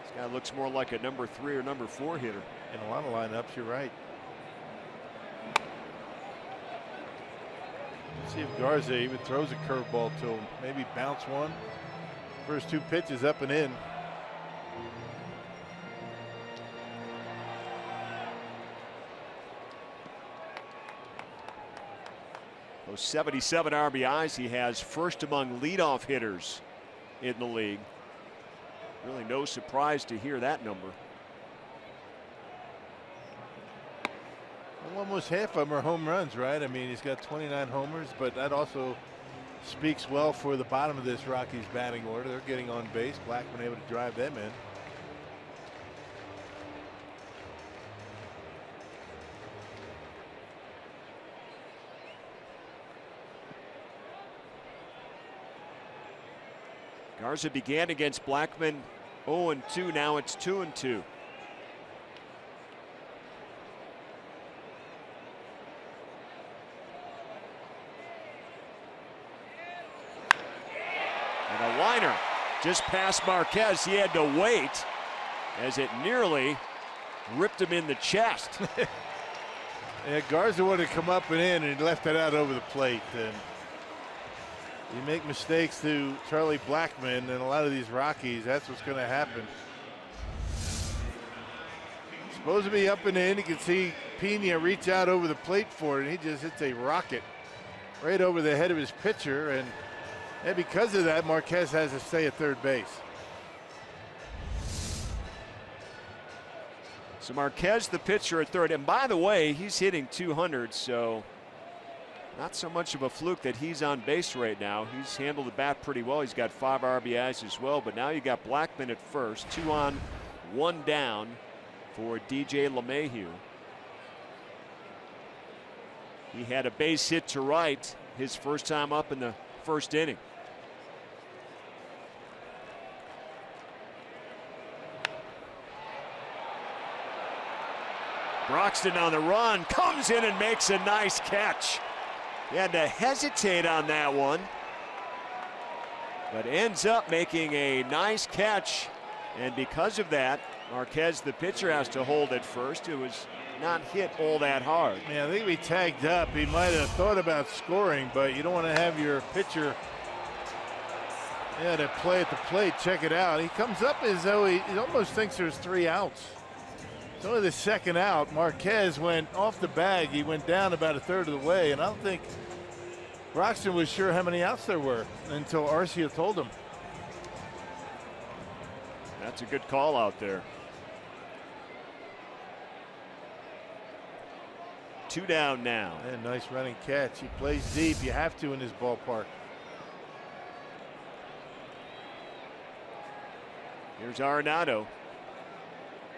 This guy looks more like a number 3 or number 4 hitter. In a lot of lineups, you're right. Let's see if Garza even throws a curveball to him. Maybe bounce one. First 2 pitches up and in. Those 77 RBIs he has, first among leadoff hitters in the league. Really no surprise to hear that number. Well, almost half of them are home runs, right? I mean, he's got 29 homers, but that also speaks well for the bottom of this Rockies batting order. They're getting on base. Blackmon able to drive them in. Garza began against Blackmon 0-2. Now it's 2-2. And a liner just past Marquez. He had to wait as it nearly ripped him in the chest. Yeah, Garza would have come up and in and left it out over the plate. And you make mistakes to Charlie Blackmon and a lot of these Rockies, that's what's going to happen. Supposed to be up and in. You can see Pena reach out over the plate for it, and he just hits a rocket right over the head of his pitcher. And because of that, Marquez has to stay at third base. So Marquez, the pitcher, at third. And by the way, he's hitting 200, so not so much of a fluke that he's on base right now. He's handled the bat pretty well. He's got 5 RBIs as well. But now you got Blackmon at first. 2 on, 1 down for DJ LeMahieu. He had a base hit to right his first time up in the first inning. Broxton on the run, comes in and makes a nice catch. He had to hesitate on that one, but ends up making a nice catch. And because of that, Marquez, the pitcher, has to hold at first. It was not hit all that hard. Yeah, I think if he tagged up, he might have thought about scoring, but you don't want to have your pitcher to play at the plate. Check it out. He comes up as though he almost thinks there's 3 outs. It's only the second out. Marquez went off the bag. He went down about a third of the way, and I don't think Broxton was sure how many outs there were until Arcia told him. That's a good call out there. 2 down now. And nice running catch. He plays deep. You have to in this ballpark. Here's Arenado.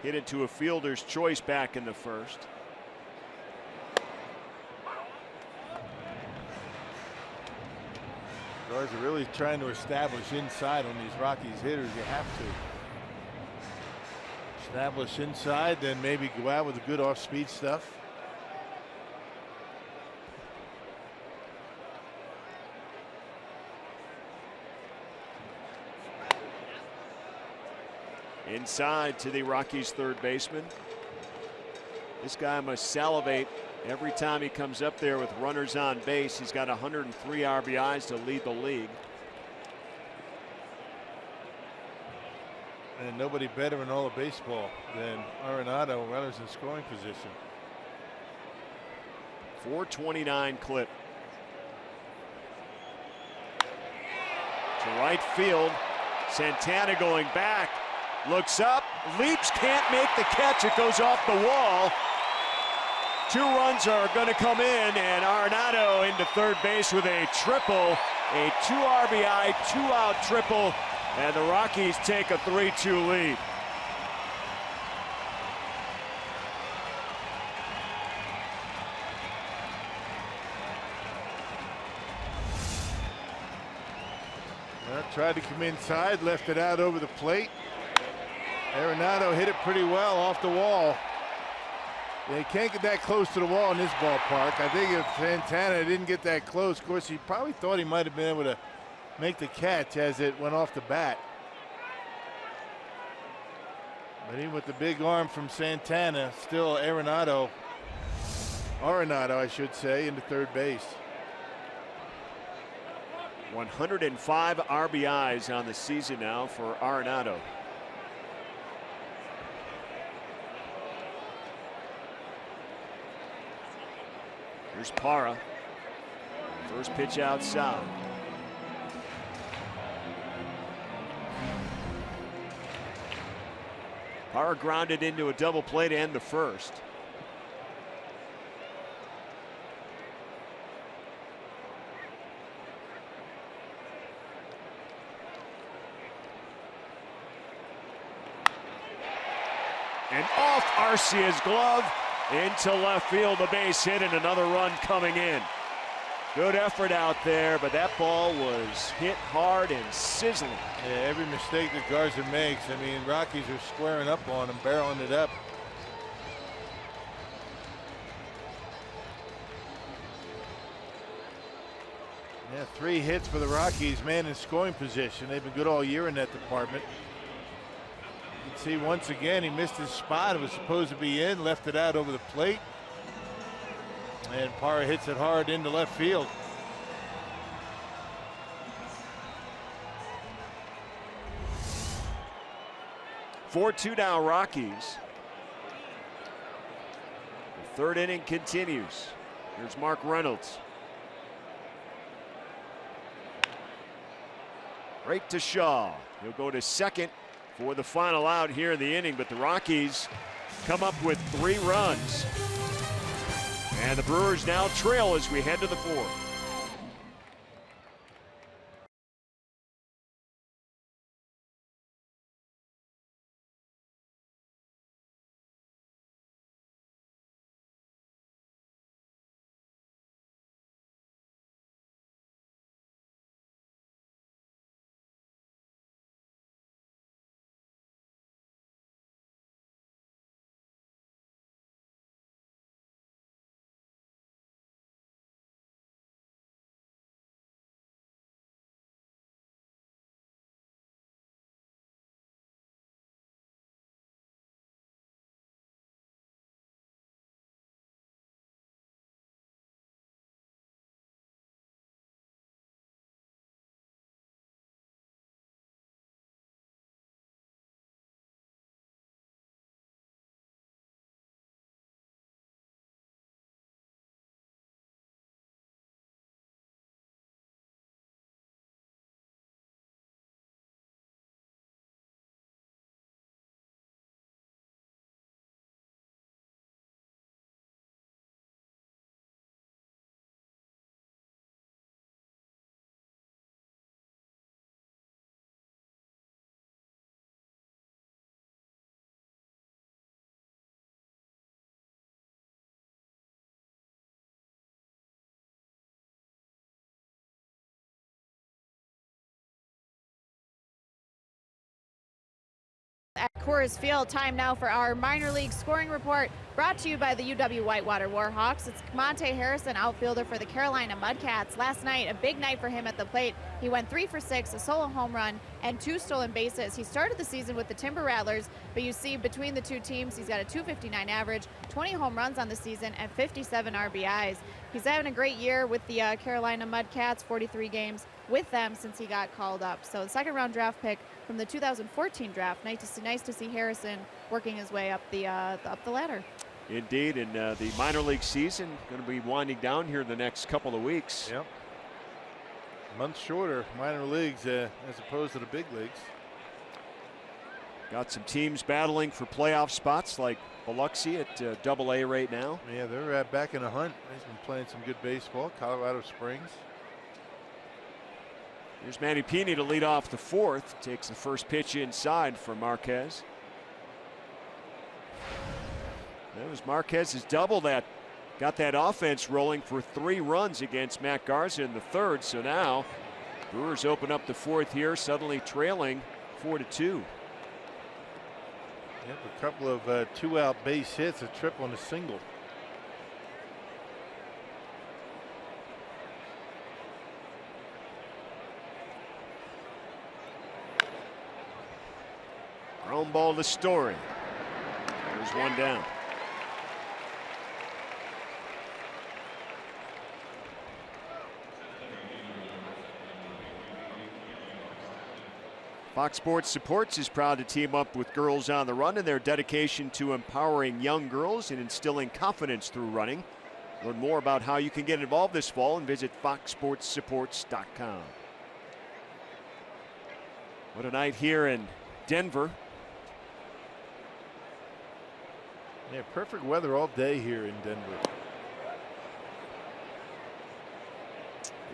Hit into a fielder's choice back in the first. Garza really trying to establish inside on these Rockies hitters. You have to establish inside, then maybe go out with the good off-speed stuff. Inside to the Rockies' third baseman. This guy must salivate every time he comes up there with runners on base. He's got 103 RBIs to lead the league. And nobody better in all of baseball than Arenado, runners in scoring position. 429 clip. To right field. Santana going back. Looks up, leaps, can't make the catch. It goes off the wall. 2 runs are going to come in, and Arenado into third base with a triple, a 2 RBI, 2-out triple, and the Rockies take a 3-2 lead. Tried to come inside, left it out over the plate. Arenado hit it pretty well off the wall. They can't get that close to the wall in this ballpark. I think if Santana didn't get that close, of course, he probably thought he might have been able to make the catch as it went off the bat. But even with the big arm from Santana, still Arenado, I should say, into third base. 105 RBIs on the season now for Arenado. Here's Parra. First pitch outside. Parra grounded into a double play to end the first. And off Arcia's glove into left field, a base hit and another run coming in. Good effort out there, but that ball was hit hard and sizzling. Yeah, every mistake that Garza makes, I mean, Rockies are squaring up on him, barreling it up. Yeah, 3 hits for the Rockies, man in scoring position. They've been good all year in that department. You can see once again he missed his spot. It was supposed to be in, left it out over the plate. And Parra hits it hard into left field. Four-2 now, Rockies. The 3rd inning continues. Here's Mark Reynolds. Right to Shaw. He'll go to second for the final out here in the inning, but the Rockies come up with 3 runs. And the Brewers now trail as we head to the 4th. At Coors Field, time now for our minor league scoring report, brought to you by the UW Whitewater Warhawks. It's Monte Harrison, outfielder for the Carolina Mudcats. Last night, a big night for him at the plate. He went 3 for 6, a solo home run, and 2 stolen bases. He started the season with the Timber Rattlers, but you see between the 2 teams, he's got a .259 average, 20 home runs on the season, and 57 RBIs. He's having a great year with the Carolina Mudcats, 43 games with them since he got called up. So the 2nd round draft pick from the 2014 draft. Nice to see Harrison working his way up the ladder. Indeed, and the minor league season going to be winding down here in the next couple of weeks. Yep. A month shorter, minor leagues as opposed to the big leagues. Got some teams battling for playoff spots like Biloxi at AA right now. Yeah, they're back in the hunt. They've been playing some good baseball. Colorado Springs. Here's Manny Pini to lead off the 4th. Takes the first pitch inside for Marquez. That was Marquez's double that got that offense rolling for 3 runs against Matt Garza in the 3rd. So now Brewers open up the 4th here, suddenly trailing 4-2. Yep, a couple of 2-out base hits, a triple and a single. Ground ball to Story. There's one down. Fox Sports Supports is proud to team up with Girls on the Run in their dedication to empowering young girls and instilling confidence through running. Learn more about how you can get involved this fall and visit foxsportssupports.com. What a night here in Denver. Yeah, perfect weather all day here in Denver.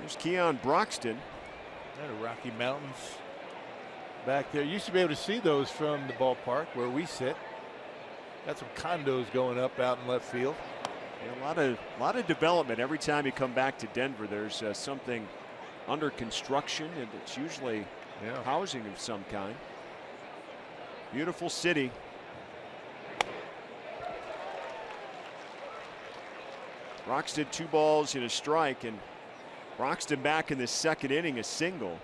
There's Keon Broxton. The Rocky Mountains back there. Used to be able to see those from the ballpark where we sit. Got some condos going up out in left field. A lot of development every time you come back to Denver. There's something under construction, and it's usually housing of some kind. Beautiful city. Broxton 2 balls and a strike, and Broxton back in the second inning, a single.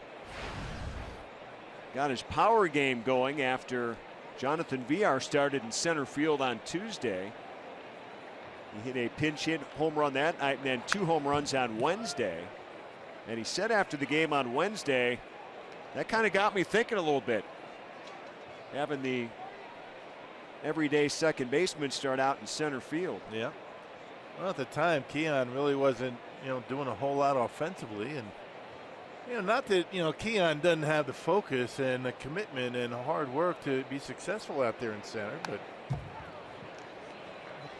Got his power game going after Jonathan Villar started in center field on Tuesday. He hit a pinch hit home run that night, and then 2 home runs on Wednesday. And he said after the game on Wednesday, that kind of got me thinking a little bit. Having the everyday second baseman start out in center field. Yeah. Well, at the time, Keon really wasn't, doing a whole lot offensively, and not that Keon doesn't have the focus and the commitment and hard work to be successful out there in center, but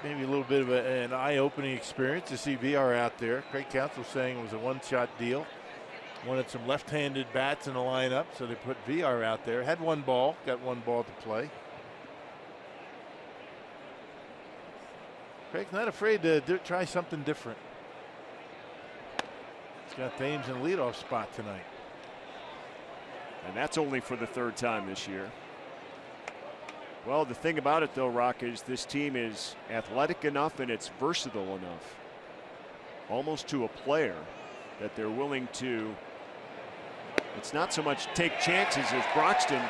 maybe a little bit of an eye-opening experience to see VR out there. Craig Counsell saying it was a one-shot deal. Wanted some left-handed bats in the lineup, so they put VR out there. Had 1 ball, got 1 ball to play. Craig's not afraid to try something different. He's got Thames in the leadoff spot tonight. And that's only for the 3rd time this year. Well, the thing about it, though, Rock, is this team is athletic enough and it's versatile enough, almost to a player, that they're willing to, it's not so much take chances as Broxton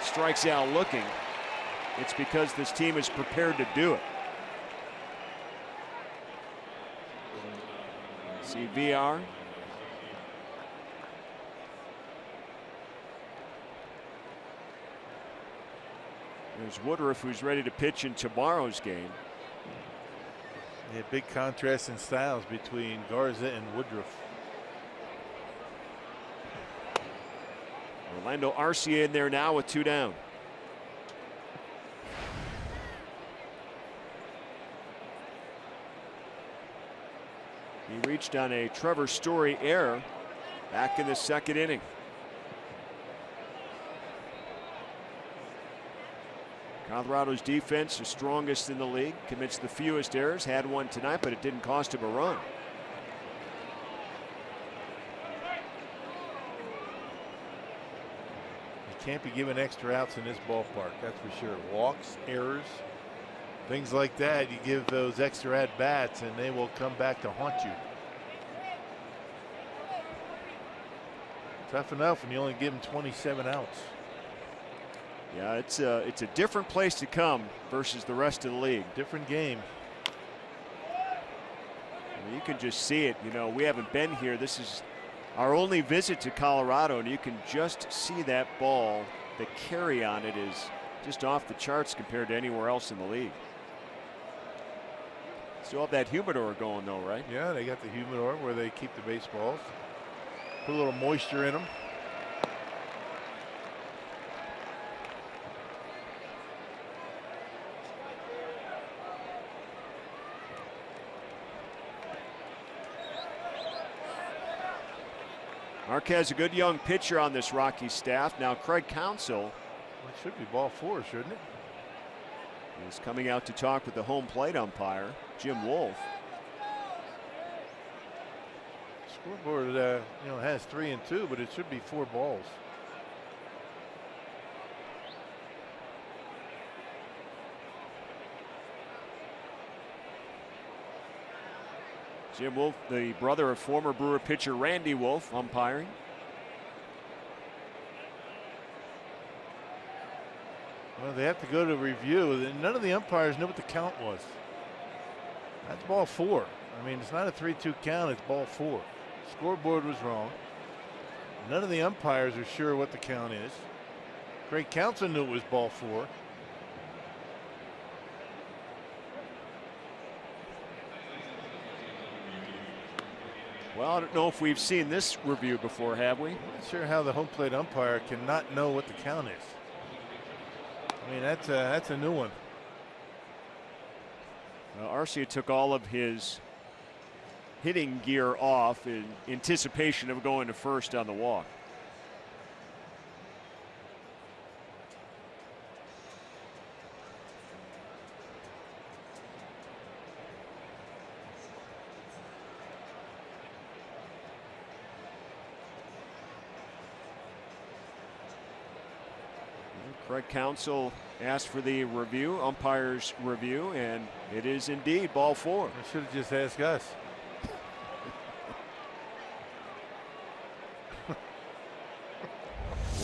strikes out looking. It's because this team is prepared to do it. See VR. There's Woodruff, who's ready to pitch in tomorrow's game. Yeah, big contrast in styles between Garza and Woodruff. Orlando Arcia in there now with 2 down. He reached on a Trevor Story error back in the 2nd inning. Colorado's defense, the strongest in the league, commits the fewest errors, had 1 tonight, but it didn't cost him a run. You can't be giving extra outs in this ballpark, that's for sure. Walks, errors, things like that. You give those extra at bats and they will come back to haunt you. Tough enough when you only give them 27 outs. Yeah, it's a different place to come versus the rest of the league. Different game. You can just see it. We haven't been here. This is our only visit to Colorado, and you can just see that ball. The carry on it is just off the charts compared to anywhere else in the league. Still have that humidor going, though, right? Yeah, they got the humidor where they keep the baseballs. Put a little moisture in them. Marquez, a good young pitcher on this Rockies staff. Now Craig Counsell. Well, it should be ball 4, shouldn't it? Is coming out to talk with the home plate umpire, Jim Wolf. Scoreboard, has 3 and 2, but it should be 4 balls. Jim Wolf, the brother of former Brewer pitcher Randy Wolf, umpiring. Well, they have to go to review. None of the umpires knew what the count was. That's ball 4. I mean, it's not a 3-2 count, it's ball 4. Scoreboard was wrong. None of the umpires are sure what the count is. Craig Counsell knew it was ball 4. Well, I don't know if we've seen this review before, have we? I'm not sure how the home plate umpire cannot know what the count is. I mean, that's a new one. Well, Arcia took all of his hitting gear off in anticipation of going to first on the walk. Craig Counsell asked for the review, umpire's review, and it is indeed ball 4. I should have just asked us.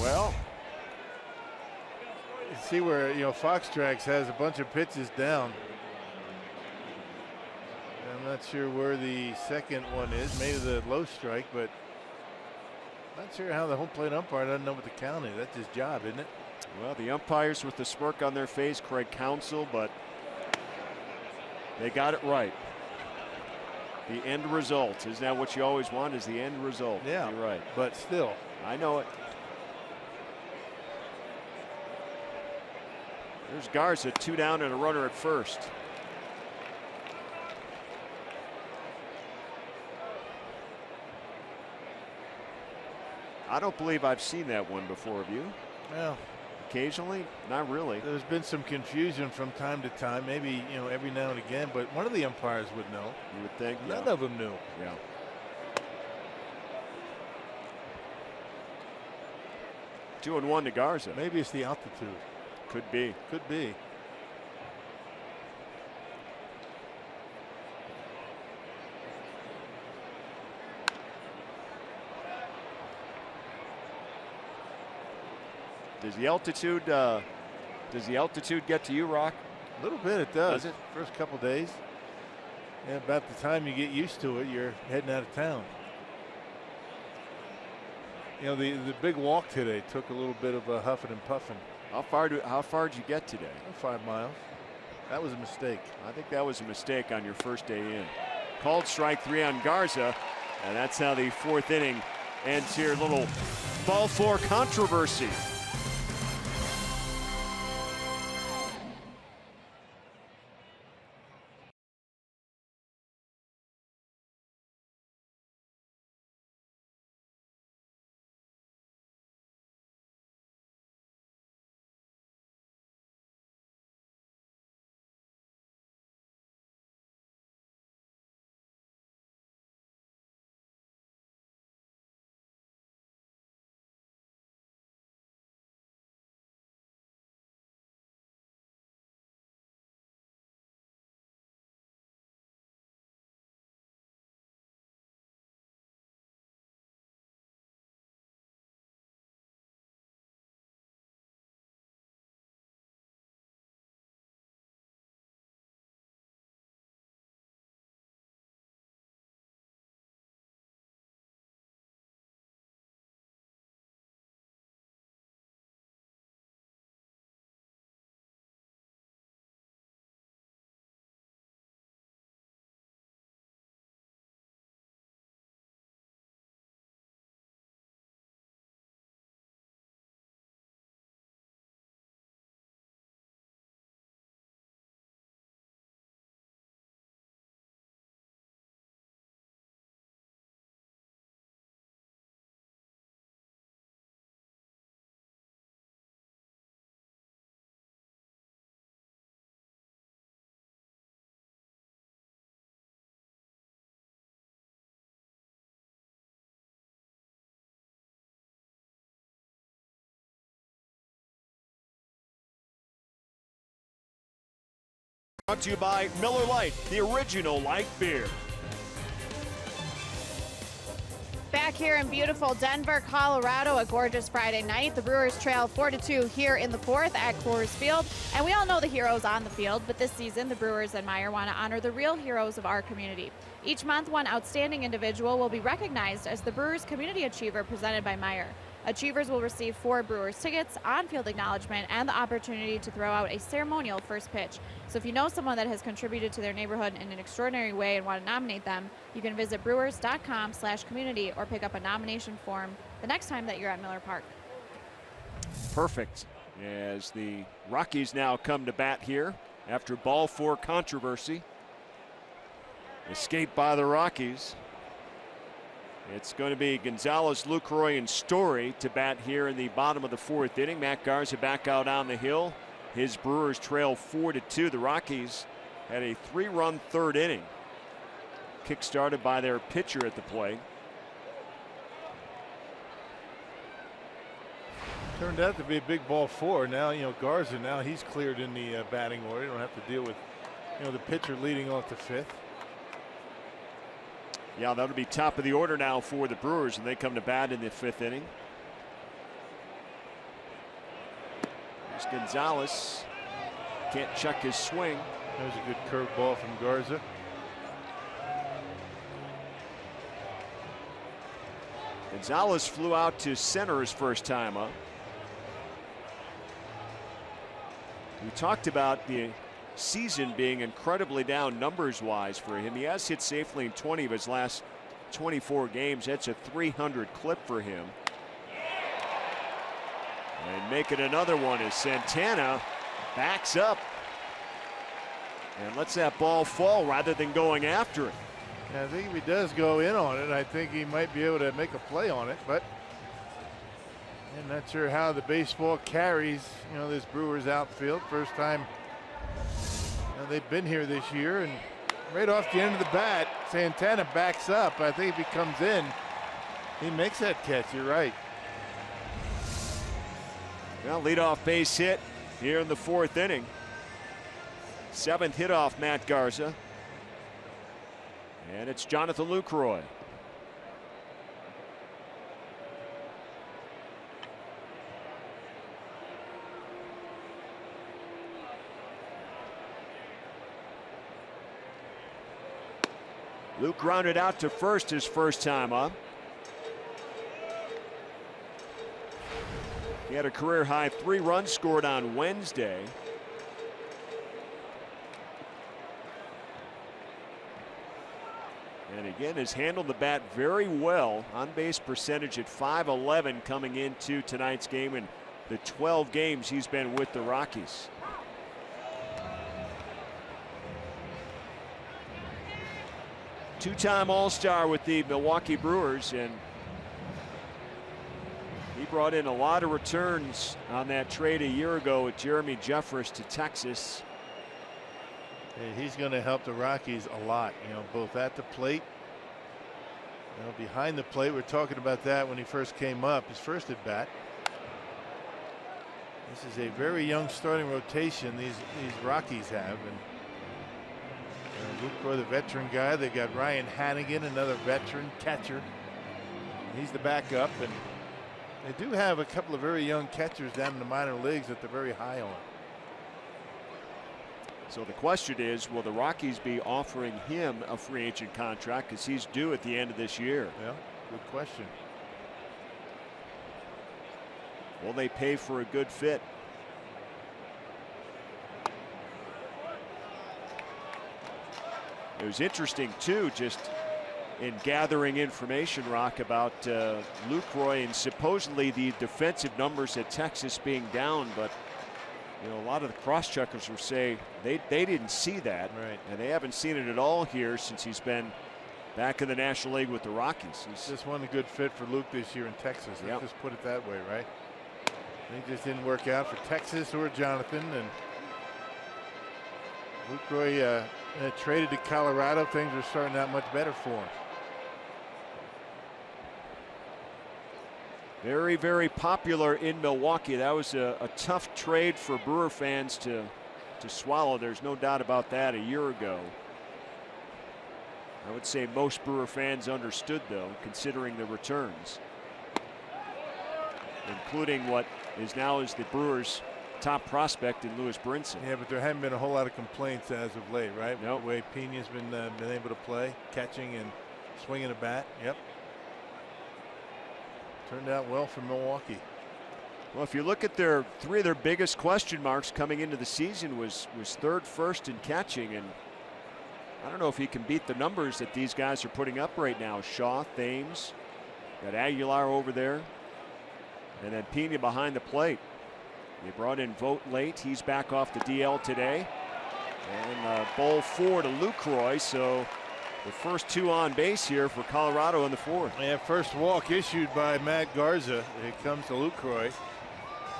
Well, you see where, Fox Tracks has a bunch of pitches down. I'm not sure where the second one is, maybe the low strike, but not sure how the home plate umpire doesn't know what the count is. That's his job, isn't it? well, the umpires with the smirk on their face, Craig Counsell, but they got it right. The end result. Isn't that what you always want, is the end result? Yeah, you're right. But still. I know it. There's Garza, 2 down and a runner at first. I don't believe I've seen that one before. Have you? Well, occasionally, not really. There's been some confusion from time to time, maybe every now and again, but one of the umpires would know. You would think. None of them knew. Yeah. Two and 1 to Garza. Maybe it's the altitude. Could be. Could be. Does the altitude get to you, Rock? A little bit it does. Does it? First couple days. And about the time you get used to it, you're heading out of town. The big walk today took a little bit of a huffing and puffing. How far did you get today? 5 miles. That was a mistake. I think that was a mistake on your first day in. Called strike 3 on Garza, and that's how the 4th inning ends here. Little ball 4 controversy. Brought to you by Miller Lite, the original light beer. Back here in beautiful Denver, Colorado, a gorgeous Friday night. The Brewers trail 4-2 here in the 4th at Coors Field. And we all know the heroes on the field, but this season the Brewers and Meyer want to honor the real heroes of our community. Each month, one outstanding individual will be recognized as the Brewers Community Achiever presented by Meyer. Achievers will receive 4 Brewers tickets, on-field acknowledgement, and the opportunity to throw out a ceremonial first pitch. So if you know someone that has contributed to their neighborhood in an extraordinary way and want to nominate them, you can visit brewers.com/community or pick up a nomination form the next time that you're at Miller Park. Perfect. As the Rockies now come to bat here after ball 4 controversy. Escaped by the Rockies. It's going to be Gonzalez, Lucroy, and Story to bat here in the bottom of the 4th inning. Matt Garza back out on the hill. His Brewers trail 4-2. The Rockies had a 3-run 3rd inning. Kick started by their pitcher at the plate. Turned out to be a big ball 4. Now, you know, Garza, now he's cleared in the batting order. You don't have to deal with, you know, the pitcher leading off the 5th. Yeah, that'll be top of the order now for the Brewers, and they come to bat in the 5th inning. There's Gonzalez. Can't chuck his swing. There's a good curveball from Garza. Gonzalez flew out to center his first time up. We talked about the season being incredibly down numbers-wise for him. He has hit safely in 20 of his last 24 games. That's a 300 clip for him. And make it another one as Santana backs up and lets that ball fall rather than going after it. Yeah, I think if he does go in on it, I think he might be able to make a play on it, but I'm not sure how the baseball carries, you know, this Brewers outfield. First time, you know, they've been here this year, and right off the end of the bat, Santana backs up. I think if he comes in, he makes that catch. You're right. Well, leadoff base hit here in the 4th inning. 7th hit off Matt Garza. And it's Jonathan Lucroy. Luke grounded out to first his first time up. He had a career high 3 runs scored on Wednesday. And again has handled the bat very well. On base percentage at .511 coming into tonight's game in the 12 games he's been with the Rockies. Two-time All-Star with the Milwaukee Brewers, and he brought in a lot of returns on that trade a year ago with Jeremy Jeffress to Texas. Yeah, he's going to help the Rockies a lot, you know, both at the plate, you know, behind the plate. We're talking about that when he first came up, his first at bat. This is a very young starting rotation these Rockies have, and Lucroy, the veteran guy. They got Ryan Hannigan, another veteran catcher. He's the backup, and they do have a couple of very young catchers down in the minor leagues that they're very high on. So the question is, will the Rockies be offering him a free agent contract because he's due at the end of this year? Yeah, good question. Will they pay for a good fit? It was interesting too, just in gathering information, Rock, about Lucroy and supposedly the defensive numbers at Texas being down, but you know, a lot of the cross-checkers will say they didn't see that, right, and they haven't seen it at all here since he's been back in the National League with the Rockies. He's just wasn't a good fit for Luke this year in Texas. Let's just put it that way, right? It just didn't work out for Texas or Jonathan, and Lucroy traded to Colorado. Things are starting out much better for him. Very, very popular in Milwaukee. That was a tough trade for Brewer fans to swallow. There's no doubt about that a year ago. I would say most Brewer fans understood, though, considering the returns, including what is now is the Brewers' top prospect in Lewis Brinson. Yeah, but there haven't been a whole lot of complaints as of late, right? Nope. The way Pena's been able to play, catching and swinging a bat. Yep. Turned out well for Milwaukee. Well, if you look at three of their biggest question marks coming into the season was third, first, and catching, and I don't know if he can beat the numbers that these guys are putting up right now. Shaw, Thames, got Aguilar over there, and then Pena behind the plate. They brought in Vogt late. He's back off the DL today, and bowl 4 to Lucroy. So the first 2 on base here for Colorado in the 4th. Yeah, first walk issued by Matt Garza. It comes to Lucroy.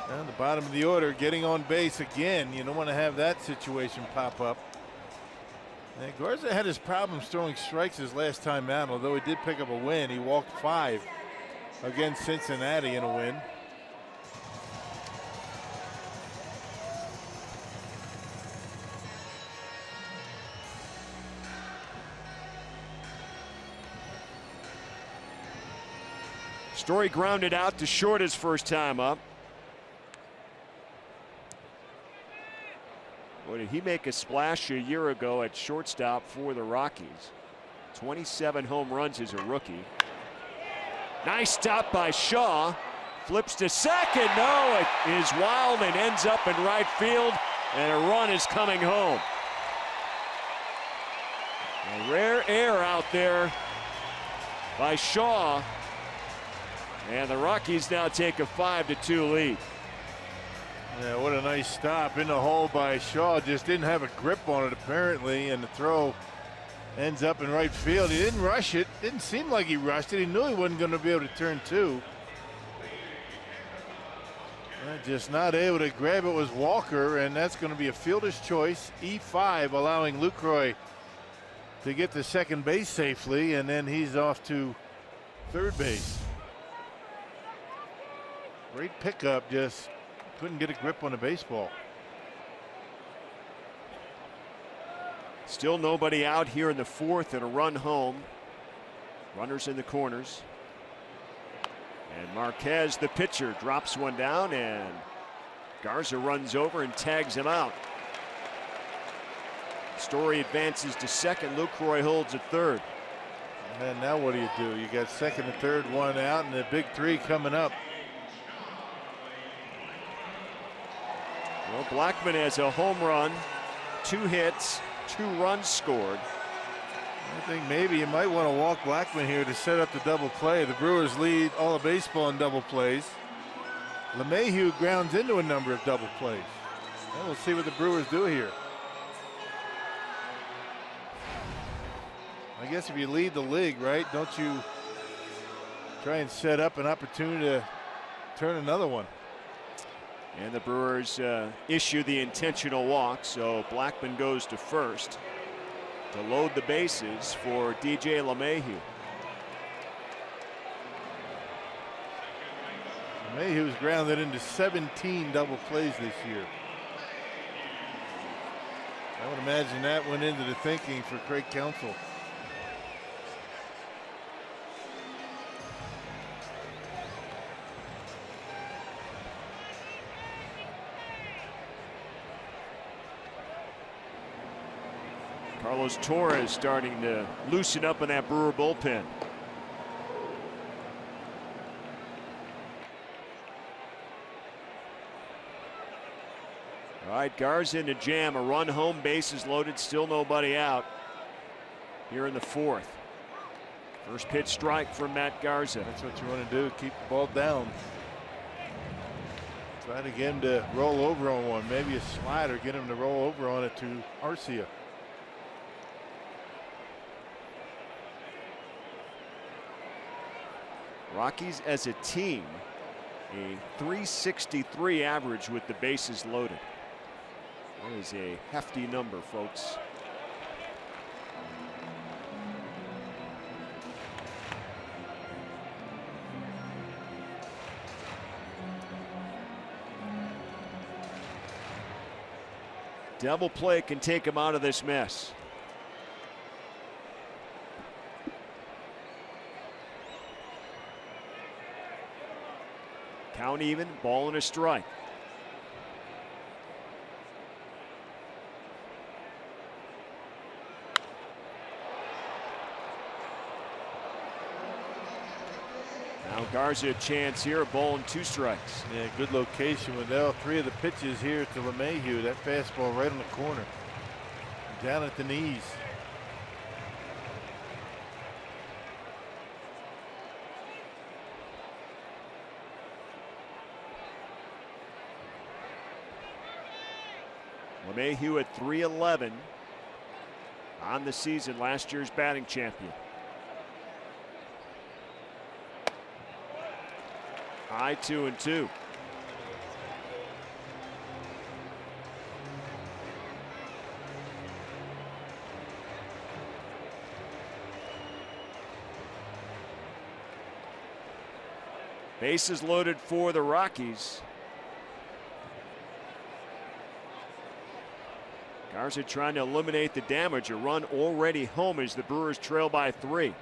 Down the bottom of the order, getting on base again. You don't want to have that situation pop up. And Garza had his problems throwing strikes his last time out, although he did pick up a win. He walked 5 against Cincinnati in a win. Story grounded out to short his first time up. Boy, did he make a splash a year ago at shortstop for the Rockies. 27 home runs as a rookie. Nice stop by Shaw. Flips to second. No, it is wild and ends up in right field, and a run is coming home. A rare error out there by Shaw, and the Rockies now take a 5-2 lead. Yeah, what a nice stop in the hole by Shaw. Just didn't have a grip on it apparently, and the throw ends up in right field. He didn't rush it. Didn't seem like he rushed it. He knew he wasn't going to be able to turn two. Just not able to grab it was Walker, and that's going to be a fielder's choice. E5, allowing Lucroy to get to second base safely, and then he's off to third base. Great pickup, just couldn't get a grip on the baseball. Still nobody out here in the fourth and a run home. Runners in the corners. And Marquez, the pitcher, drops one down, and Garza runs over and tags him out. Story advances to second. Lucroy holds at third. And now what do? You got second and third, one out, and the big three coming up. Well, Blackmon has a home run, 2 hits, 2 runs scored. I think maybe you might want to walk Blackmon here to set up the double play. The Brewers lead all of baseball in double plays. LeMahieu grounds into a number of double plays. And we'll see what the Brewers do here. I guess if you lead the league, right, don't you try and set up an opportunity to turn another one? And the Brewers issue the intentional walk, so Blackmon goes to first to load the bases for DJ LeMahieu. LeMahieu's grounded into 17 double plays this year. I would imagine that went into the thinking for Craig Counsell. Carlos Torres starting to loosen up in that Brewer bullpen. All right, Garza in the jam, a run home, bases loaded, still nobody out here in the fourth. First pitch strike from Matt Garza. That's what you want to do, keep the ball down. Try to get him to roll over on one, maybe a slider, get him to roll over on it to Arcia. Rockies as a team, a .363 average with the bases loaded. That is a hefty number, folks. Double play can take him out of this mess. Count even, ball and a strike. Now Garza a chance here, a ball and 2 strikes. Yeah, good location with all 3 of the pitches here to LeMahieu. That fastball right on the corner, down at the knees. LeMahieu at .311 on the season, last year's batting champion. High 2-2. Bases loaded for the Rockies. Garza trying to eliminate the damage. A run already home as the Brewers trail by 3.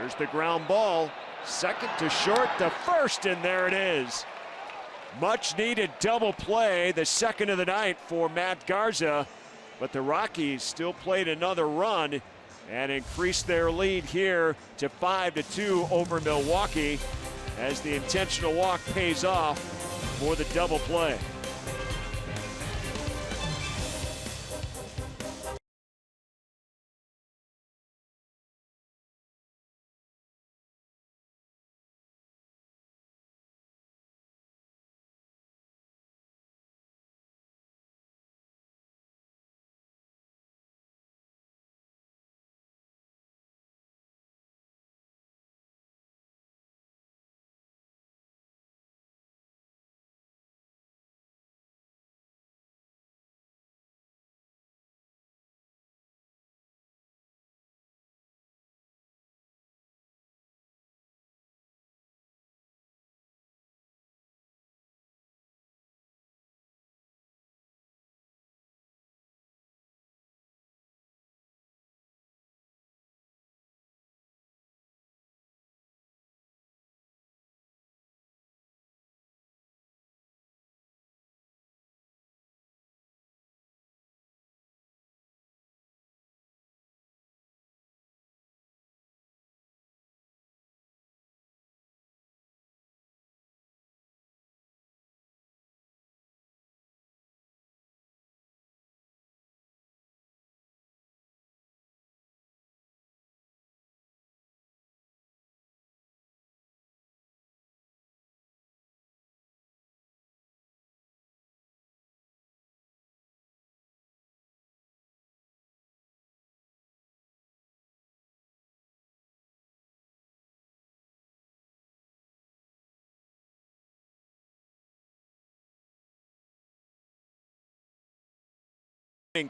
There's the ground ball. Second to short, to first, and there it is. Much needed double play, the second of the night for Matt Garza. But the Rockies still played another run and increased their lead here to 5-2 over Milwaukee as the intentional walk pays off for the double play.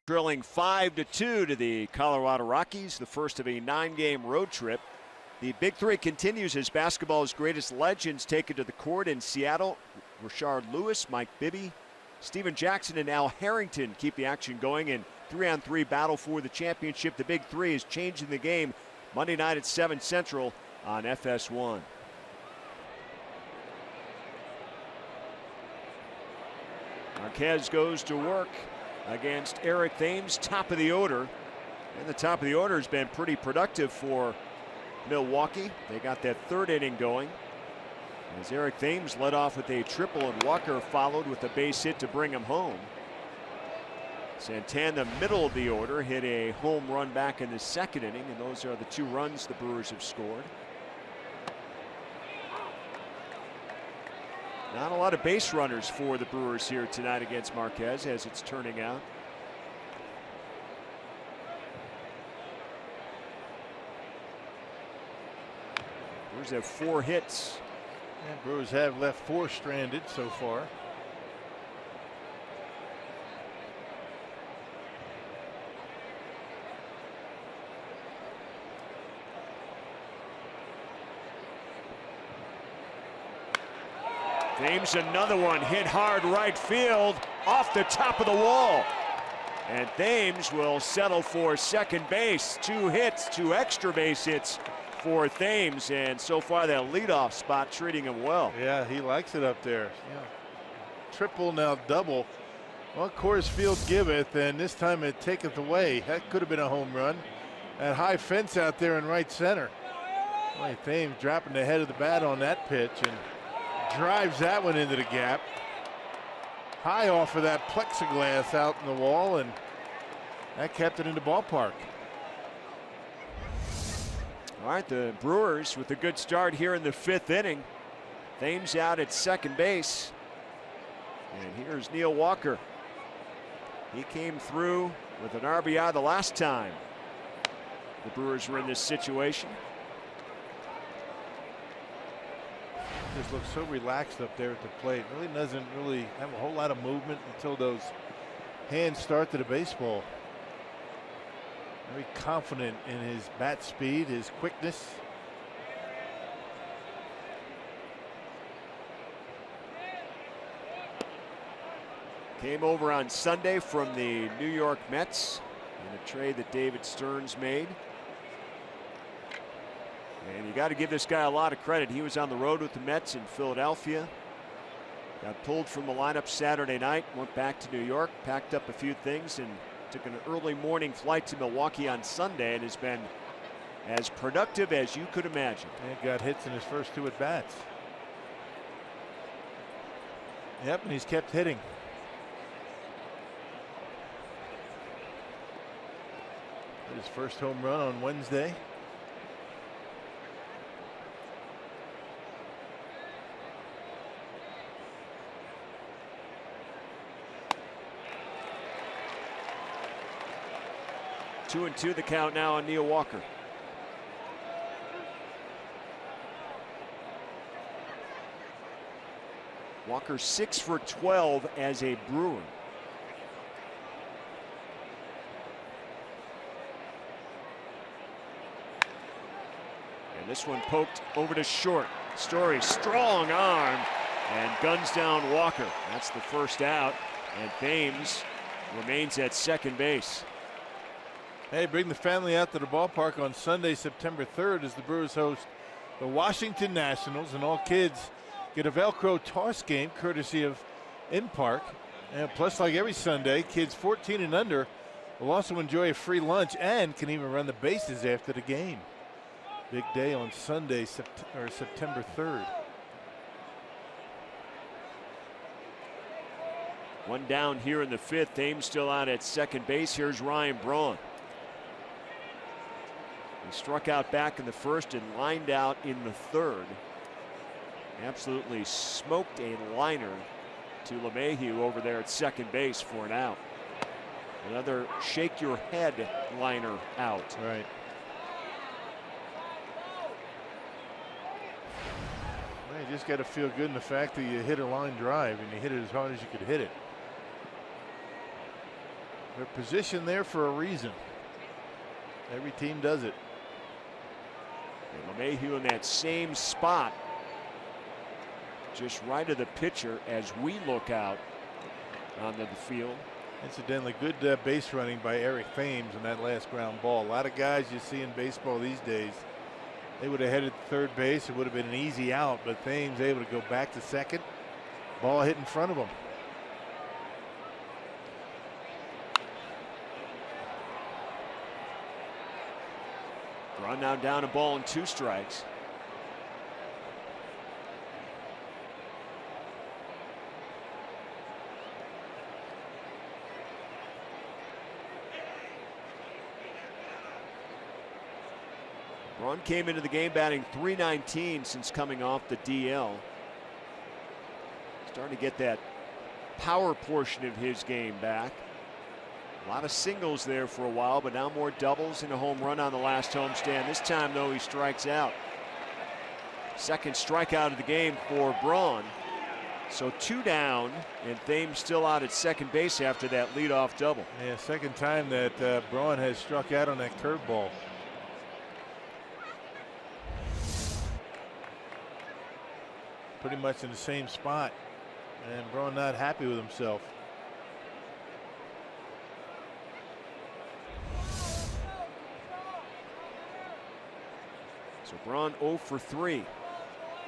Drilling 5-2 to the Colorado Rockies, the first of a 9-game road trip. The Big Three continues as basketball's greatest legends take it to the court in Seattle. Rashard Lewis, Mike Bibby, Steven Jackson, and Al Harrington keep the action going in 3-on-3 battle for the championship. The Big Three is changing the game Monday night at 7 Central on FS1. Marquez goes to work against Eric Thames, top of the order. And the top of the order has been pretty productive for Milwaukee. They got that third inning going as Eric Thames led off with a triple and Walker followed with a base hit to bring him home. Santana, middle of the order, hit a home run back in the second inning, and those are the 2 runs the Brewers have scored. Not a lot of base runners for the Brewers here tonight against Marquez, as it's turning out. Brewers have 4 hits. And Brewers have left 4 stranded so far. Thames, another one hit hard right field off the top of the wall. And Thames will settle for second base. 2 hits, 2 extra base hits for Thames. And so far that leadoff spot treating him well. Yeah, he likes it up there. Yeah. Triple, now double. Well, Coors Field giveth, and this time it taketh away. That could have been a home run. That high fence out there in right center. Boy, Thames dropping the head of the bat on that pitch and drives that one into the gap. High off of that plexiglass out in the wall, and that kept it in the ballpark. All right, the Brewers with a good start here in the 5th inning. Thames out at second base. And here's Neil Walker. He came through with an RBI the last time the Brewers were in this situation. Just looks so relaxed up there at the plate. Really doesn't really have a whole lot of movement until those hands start to the baseball. Very confident in his bat speed, his quickness. Came over on Sunday from the New York Mets in a trade that David Stearns made. And you got to give this guy a lot of credit. He was on the road with the Mets in Philadelphia. Got pulled from the lineup Saturday night, went back to New York, packed up a few things, and took an early morning flight to Milwaukee on Sunday, and has been as productive as you could imagine. And got hits in his first 2 at bats. Yep, and he's kept hitting. His first home run on Wednesday. Two and two the count now on Neil Walker. Walker 6 for 12 as a Brewer. And this one poked over to short. Story, strong arm, and guns down Walker. That's the first out, and Thames remains at second base. Hey, bring the family out to the ballpark on Sunday, September 3rd, as the Brewers host the Washington Nationals, and all kids get a Velcro toss game courtesy of In Park. And plus, like every Sunday, kids 14 and under will also enjoy a free lunch and can even run the bases after the game. Big day on Sunday, September 3rd. One down here in the 5th. Thames still out at second base. Here's Ryan Braun. He struck out back in the 1st and lined out in the 3rd. Absolutely smoked a liner to LeMahieu over there at second base for an out. Another shake your head liner out. Right. Well, you just got to feel good in the fact that you hit a line drive and you hit it as hard as you could hit it. They're positioned there for a reason. Every team does it. And LeMahieu in that same spot, just right of the pitcher as we look out onto the field. Incidentally, good base running by Eric Thames on that last ground ball. A lot of guys you see in baseball these days, they would have headed to third base. It would have been an easy out, but Thames able to go back to second. Ball hit in front of him. Braun now down a ball and 2 strikes. Braun came into the game batting .319 since coming off the DL. Starting to get that power portion of his game back. A lot of singles there for a while, but now more doubles and a home run on the last homestand. This time, though, he strikes out. Second strikeout of the game for Braun. So 2 down, and Thames still out at second base after that leadoff double. Yeah, second time that Braun has struck out on that curveball. Pretty much in the same spot, and Braun not happy with himself. So Braun 0 for 3.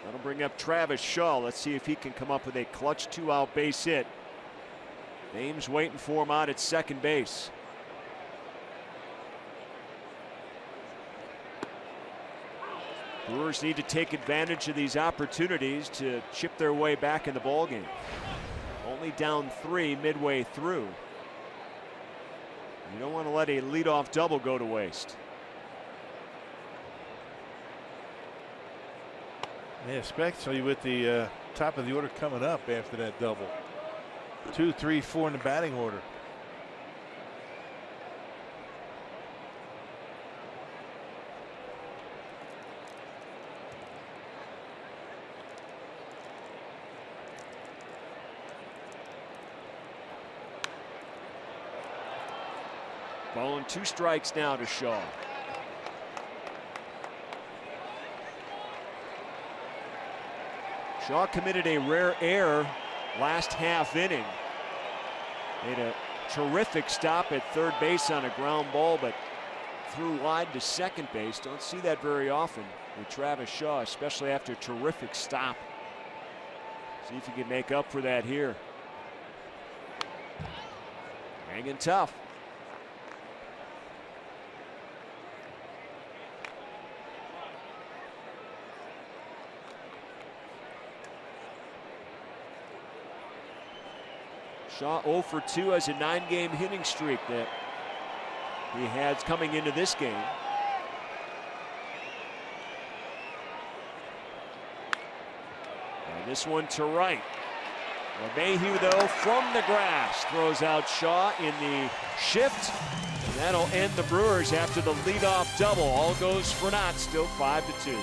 That'll bring up Travis Shaw. Let's see if he can come up with a clutch 2-out base hit. Thames waiting for him out at second base. Brewers need to take advantage of these opportunities to chip their way back in the ballgame. Only down 3 midway through. You don't want to let a leadoff double go to waste. Yeah, especially with the top of the order coming up after that double. 2, 3, 4 in the batting order. Ball and 2 strikes now to Shaw. Shaw committed a rare error last half inning. Made a terrific stop at third base on a ground ball, but threw wide to second base. Don't see that very often with Travis Shaw, especially after a terrific stop. See if he can make up for that here. Hanging tough. Shaw 0 for 2 has a 9-game hitting streak that he has coming into this game. And this one to right. Mayhew, though, from the grass throws out Shaw in the shift. And that'll end the Brewers after the leadoff double. All goes for naught, still 5-2.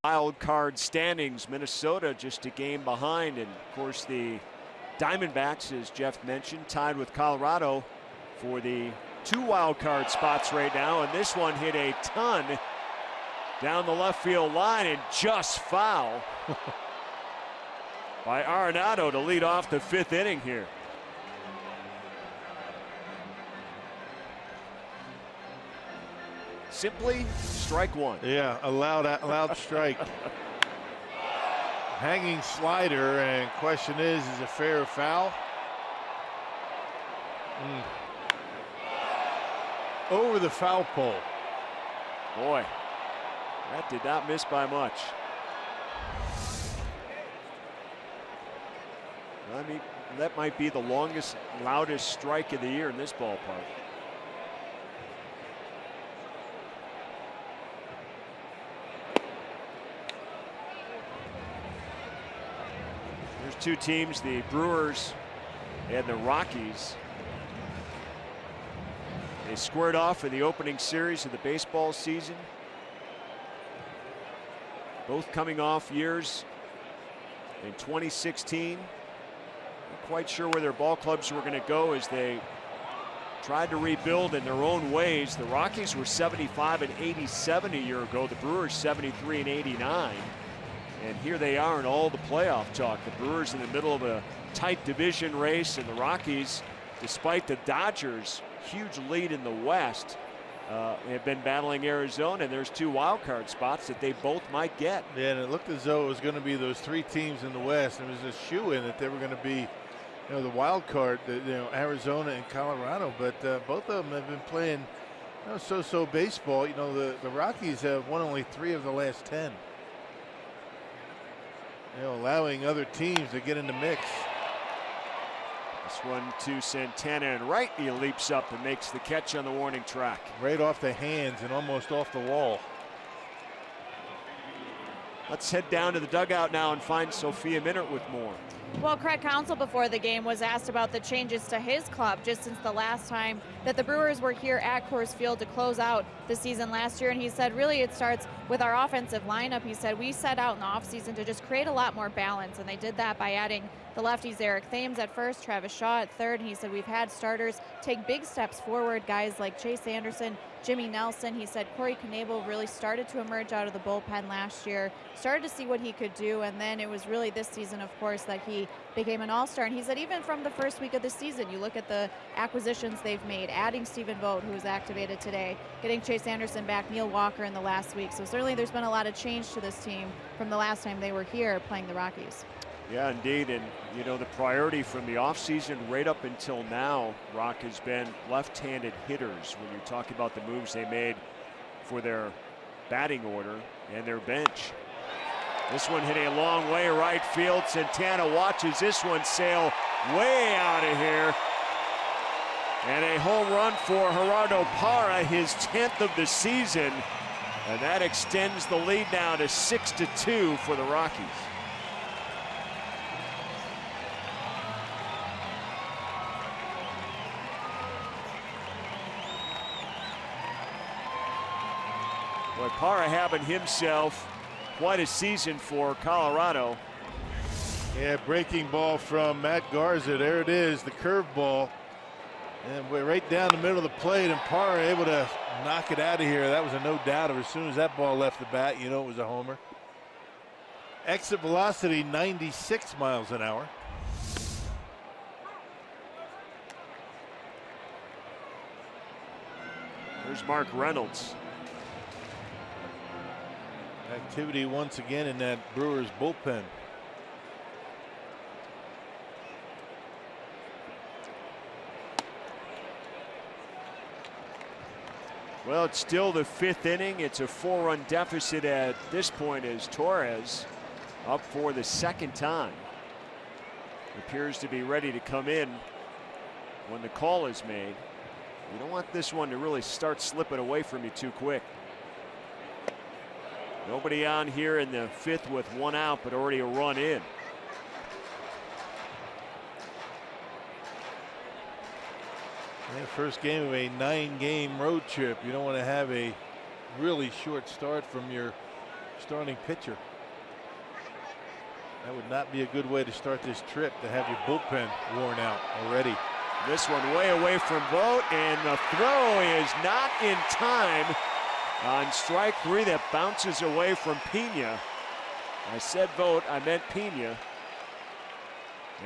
Wild card standings, Minnesota just a game behind, and of course the Diamondbacks, as Jeff mentioned, tied with Colorado for the 2 wild card spots right now, and this one hit a ton down the left field line and just foul by Arenado to lead off the 5th inning here. Simply strike one. Yeah, a loud strike. Hanging slider, and question is it fair or foul? Over the foul pole. Boy, that did not miss by much. I mean, that might be the longest, loudest strike of the year in this ballpark. There's 2 teams, the Brewers and the Rockies. They squared off in the opening series of the baseball season. Both coming off years in 2016. Not quite sure where their ball clubs were going to go as they tried to rebuild in their own ways. The Rockies were 75 and 87 a year ago. The Brewers 73 and 89. And here they are in all the playoff talk. The Brewers in the middle of a tight division race, and the Rockies, despite the Dodgers' huge lead in the West, have been battling Arizona, and there's 2 wild card spots that they both might get. Yeah, and it looked as though it was going to be those 3 teams in the West. It was a shoe-in that they were going to be, the wild card, Arizona and Colorado. But both of them have been playing, so-so baseball. The Rockies have won only 3 of the last 10. allowing other teams to get in the mix. This one to Santana, and right, he leaps up and makes the catch on the warning track. Right off the hands and almost off the wall. Let's head down to the dugout now and find Sophia Minert with more. Well, Craig Counsell before the game was asked about the changes to his club just since the last time that the Brewers were here at Coors Field to close out the season last year. And he said, really, it starts with our offensive lineup. He said, we set out in the offseason to just create a lot more balance, and they did that by adding the lefties Eric Thames at first, Travis Shaw at third. And he said, we've had starters take big steps forward, guys like Chase Anderson, Jimmy Nelson. He said Corey Knebel really started to emerge out of the bullpen last year, started to see what he could do, and then it was really this season, of course, that he became an all-star. And he said even from the first week of the season, you look at the acquisitions they've made, adding Stephen Vogt, who was activated today, getting Chase Anderson back, Neil Walker in the last week. So certainly there's been a lot of change to this team from the last time they were here playing the Rockies. Yeah, indeed. And, you know, the priority from the offseason right up until now, Rock, has been left-handed hitters when you're talking about the moves they made for their batting order and their bench. This one hit a long way right field. Santana watches this one sail way out of here. And a home run for Gerardo Parra, his 10th of the season. And that extends the lead now to 6-2 for the Rockies. Boy, Parra having himself quite a season for Colorado. Yeah, breaking ball from Matt Garza. There it is, the curveball. And we're right down the middle of the plate, and Parra able to knock it out of here. That was a no doubter. As soon as that ball left the bat, you know it was a homer. Exit velocity 96 miles an hour. There's Mark Reynolds. Activity once again in that Brewers bullpen. Well, it's still the 5th inning. It's a 4-run deficit at this point as Torres, up for the 2nd time, appears to be ready to come in when the call is made. You don't want this one to really start slipping away from you too quick. Nobody on here in the 5th with 1 out, but already a run in. Yeah, first game of a 9-game road trip. You don't want to have a really short start from your starting pitcher. That would not be a good way to start this trip, to have your bullpen worn out already. This one way away from Vogt, and the throw is not in time on strike 3. That bounces away from Pena. I said Vogt, I meant Pena.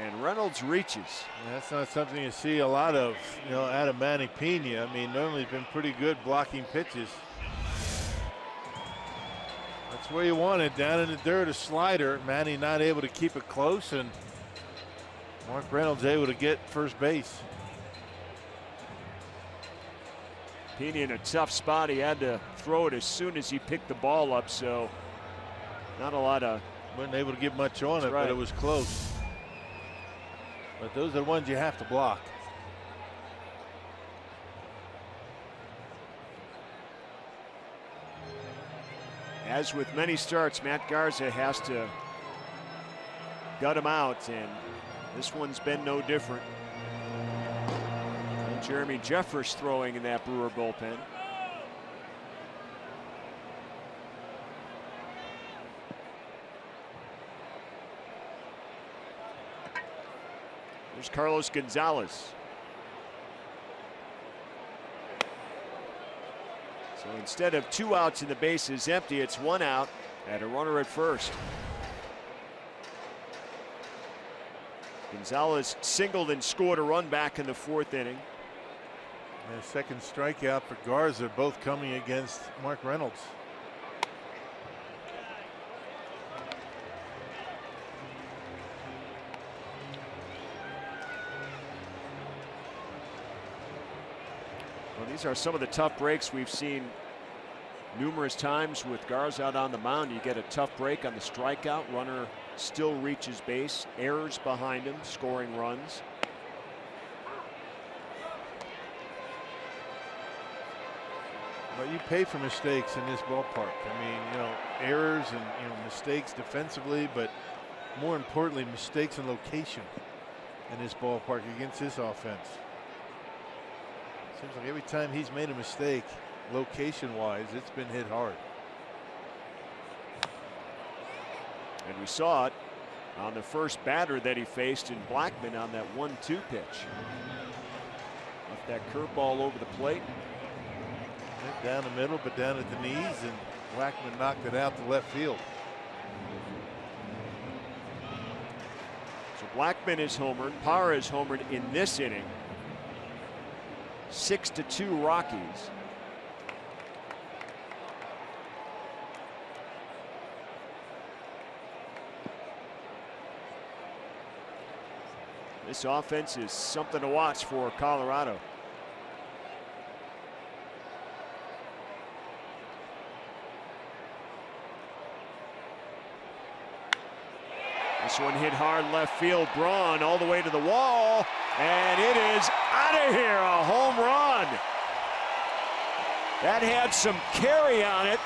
And Reynolds reaches. Yeah, that's not something you see a lot of, you know, out of Manny Pena. I mean, normally he's been pretty good blocking pitches. That's where you want it, down in the dirt, a slider. Manny not able to keep it close, and Mark Reynolds able to get first base. Pena in a tough spot. He had to throw it as soon as he picked the ball up, so not a lot of. Wasn't able to get much on it, right. but it was close. But those are the ones you have to block. As with many starts, Matt Garza has to gut him out, and this one's been no different. And Jeremy Jeffress throwing in that Brewer bullpen. There's Carlos Gonzalez. So instead of 2 outs and the base is empty, it's 1 out and a runner at first. Gonzalez singled and scored a run back in the 4th inning. And a second strikeout for Garza, both coming against Mark Reynolds. Well, these are some of the tough breaks we've seen numerous times with Garza out on the mound. You get a tough break on the strikeout, runner still reaches base. Errors behind him, scoring runs. But you pay for mistakes in this ballpark. I mean, you know, errors and, you know, mistakes defensively, but more importantly, mistakes in location in this ballpark against this offense. Seems like every time he's made a mistake, location-wise, it's been hit hard. And we saw it on the first batter that he faced in BLACKMON on that 1-2 pitch. Left that curveball over the plate. Down the middle, but down at the knees, and BLACKMON knocked it out to left field. So BLACKMON is homered. Parra is homered in this inning. 6-2 Rockies. This offense is something to watch for Colorado. This one hit hard left field. BRAUN all the way to the wall, and it is out of here. A home run. That had some carry on it,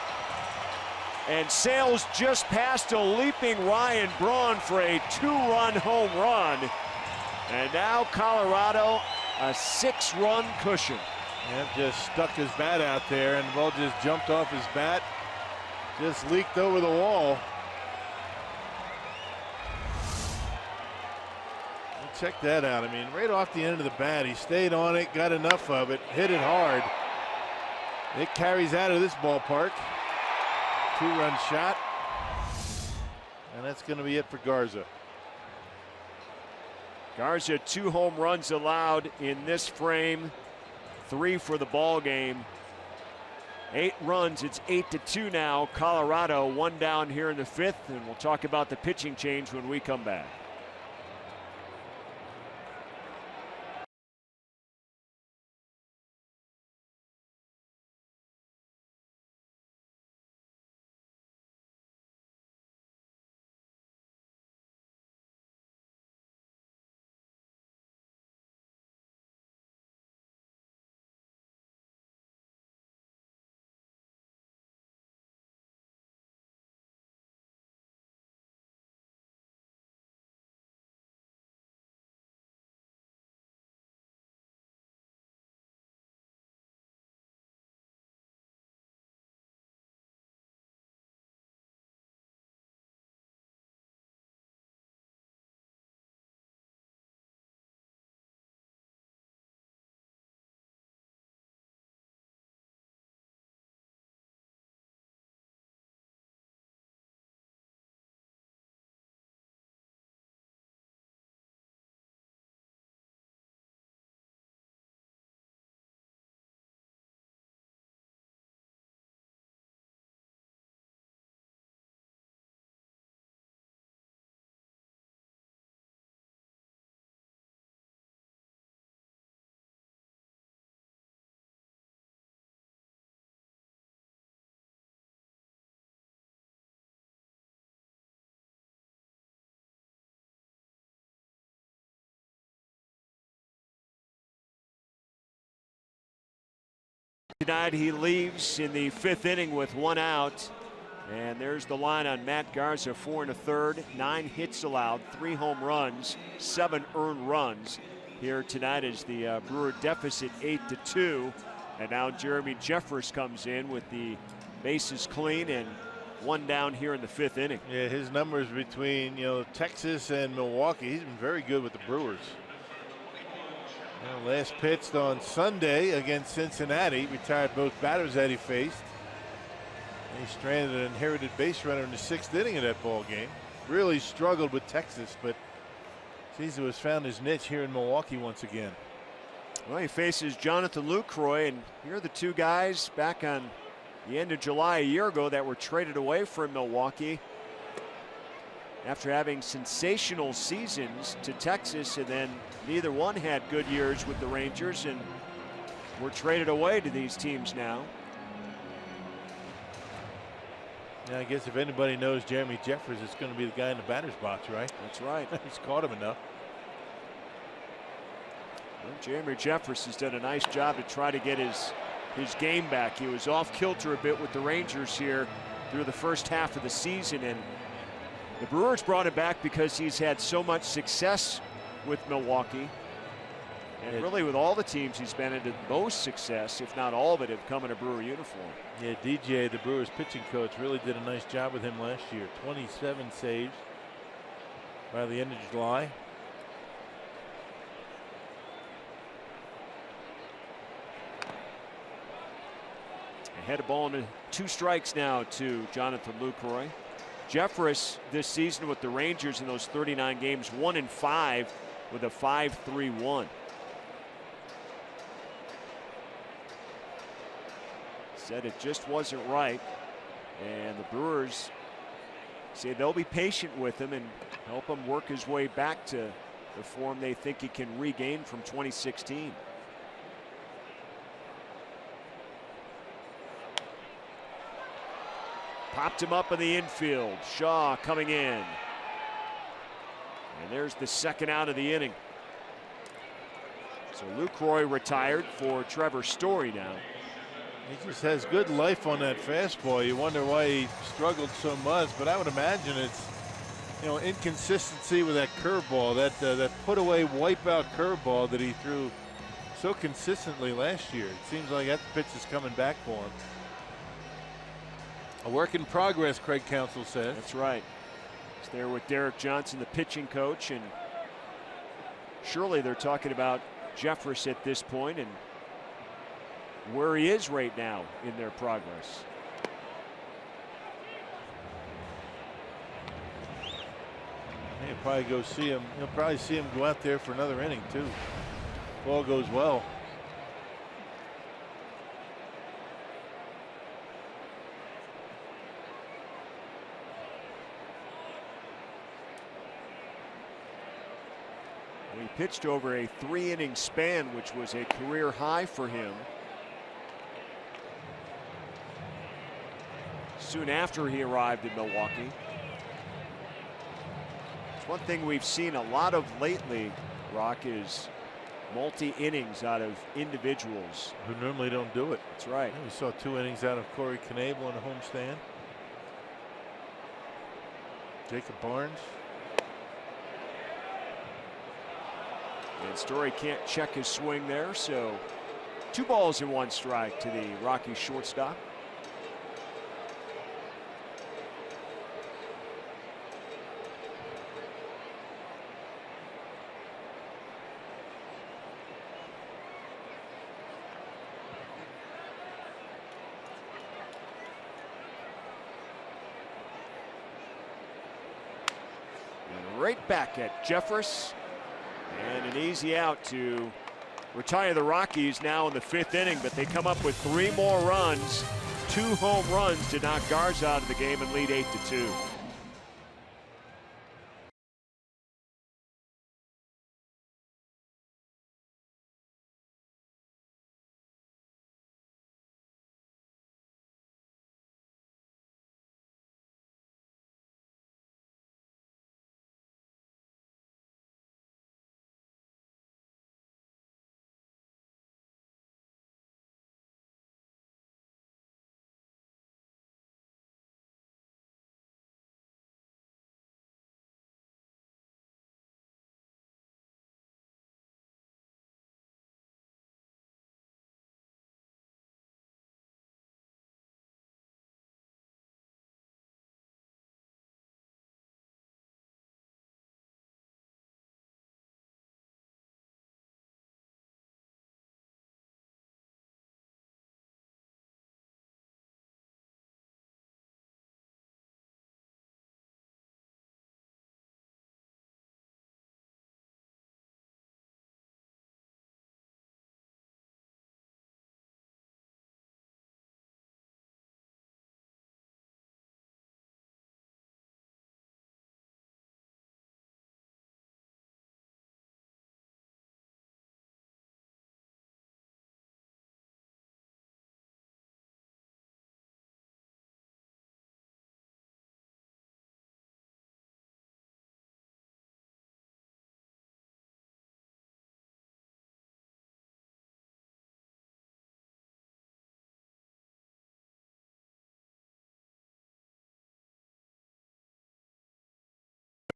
and sails just past a leaping Ryan Braun for a 2-run home run. And now Colorado a 6-run cushion. Yep, just stuck his bat out there, and the ball just jumped off his bat, just leaked over the wall. Check that out. I mean, right off the end of the bat, he stayed on it, got enough of it, hit it hard. It carries out of this ballpark. 2-run shot. And that's going to be it for Garza. Garza, 2 home runs allowed in this frame, 3 for the ball game. 8 runs, it's 8-2 now. Colorado 1 down here in the 5th, and we'll talk about the pitching change when we come back. Tonight he leaves in the 5th inning with 1 out. And there's the line on Matt Garza, 4 1/3, 9 hits allowed, 3 home runs, 7 earned runs. Here tonight is the Brewer deficit 8-2. And now Jeremy Jeffress comes in with the bases clean and 1 down here in the 5th inning. Yeah, his numbers between, you know, Texas and Milwaukee, he's been very good with the Brewers. Well, last pitched on Sunday against Cincinnati, retired both batters that he faced. And he stranded an inherited base runner in the 6th inning of that ball game. Really struggled with Texas, but seems to have found his niche here in Milwaukee once again. Well, he faces Jonathan Lucroy, and here are the 2 guys back on the end of July a year ago that were traded away from Milwaukee after having sensational seasons to Texas, and then neither one had good years with the Rangers and were traded away to these teams now. Yeah, I guess if anybody knows Jeremy Jeffress, it's going to be the guy in the batter's box, right? That's right. He's caught him enough. Well, Jeremy Jeffress has done a nice job to try to get his game back. He was off kilter a bit with the Rangers here through the first half of the season, and the Brewers brought him back because he's had so much success with Milwaukee. And really with all the teams he's been into, most success, if not all of it, have come in a Brewer uniform. Yeah, DJ, the Brewers pitching coach, really did a nice job with him last year. 27 saves by the end of July. Ahead of ball into 2 strikes now to Jonathan Lucroy. Jeffress this season with the Rangers in those 39 games, 1-5 with a 5.31. Said it just wasn't right, and the Brewers say they'll be patient with him and help him work his way back to the form they think he can regain from 2016. Popped him up in the infield. Shaw coming in. And there's the second out of the inning. So Lucroy retired for Trevor Story now. He just has good life on that fastball. You wonder why he struggled so much, but I would imagine it's, you know, inconsistency with that curveball, that put away wipeout curveball that he threw so consistently last year. It seems like that pitch is coming back for him. A work in progress, Craig Counsell says. That's right. He's there with Derek Johnson, the pitching coach, and surely they're talking about Jeffress at this point and where he is right now in their progress. He'll probably go see him. He'll probably see him go out there for another inning too. If all goes well. He pitched over a 3-inning span, which was a career high for him. Soon after he arrived in Milwaukee. It's one thing we've seen a lot of lately, Rock, is multi-innings out of individuals who normally don't do it. That's right. We saw 2 innings out of Corey Knebel on a homestand. Jacob Barnes. And Story can't check his swing there, so 2 balls and 1 strike to the Rockies shortstop. And right back at Jeffress. And an easy out to retire the Rockies now in the 5th inning, but they come up with 3 more runs, 2 home runs to knock Garza out of the game and lead 8-2.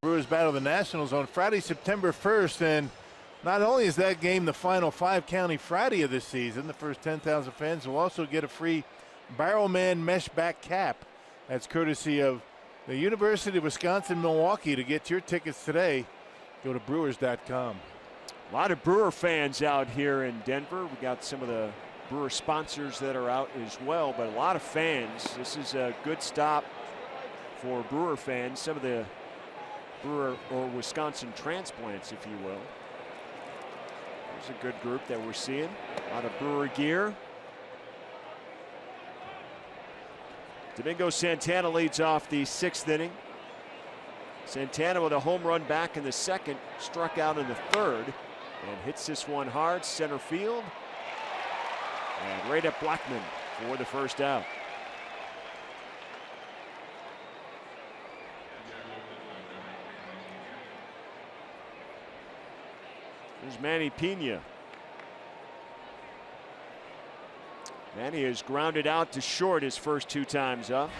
Brewers battle the Nationals on Friday, September 1st, and not only is that game the final 5-county Friday of the season, the first 10,000 fans will also get a free Barrowman mesh back cap. That's courtesy of the University of Wisconsin-Milwaukee. To get your tickets today, go to Brewers.com. A lot of Brewer fans out here in Denver. We got some of the Brewer sponsors that are out as well, but a lot of fans. This is a good stop for Brewer fans. Some of the Brewer or Wisconsin transplants, if you will. There's a good group that we're seeing. A lot of Brewer gear. Domingo Santana leads off the 6th inning. Santana with a home run back in the 2nd, struck out in the 3rd, and hits this one hard center field. And right at BLACKMON for the first out. There's Manny Pena. Manny is grounded out to short his first 2 times up.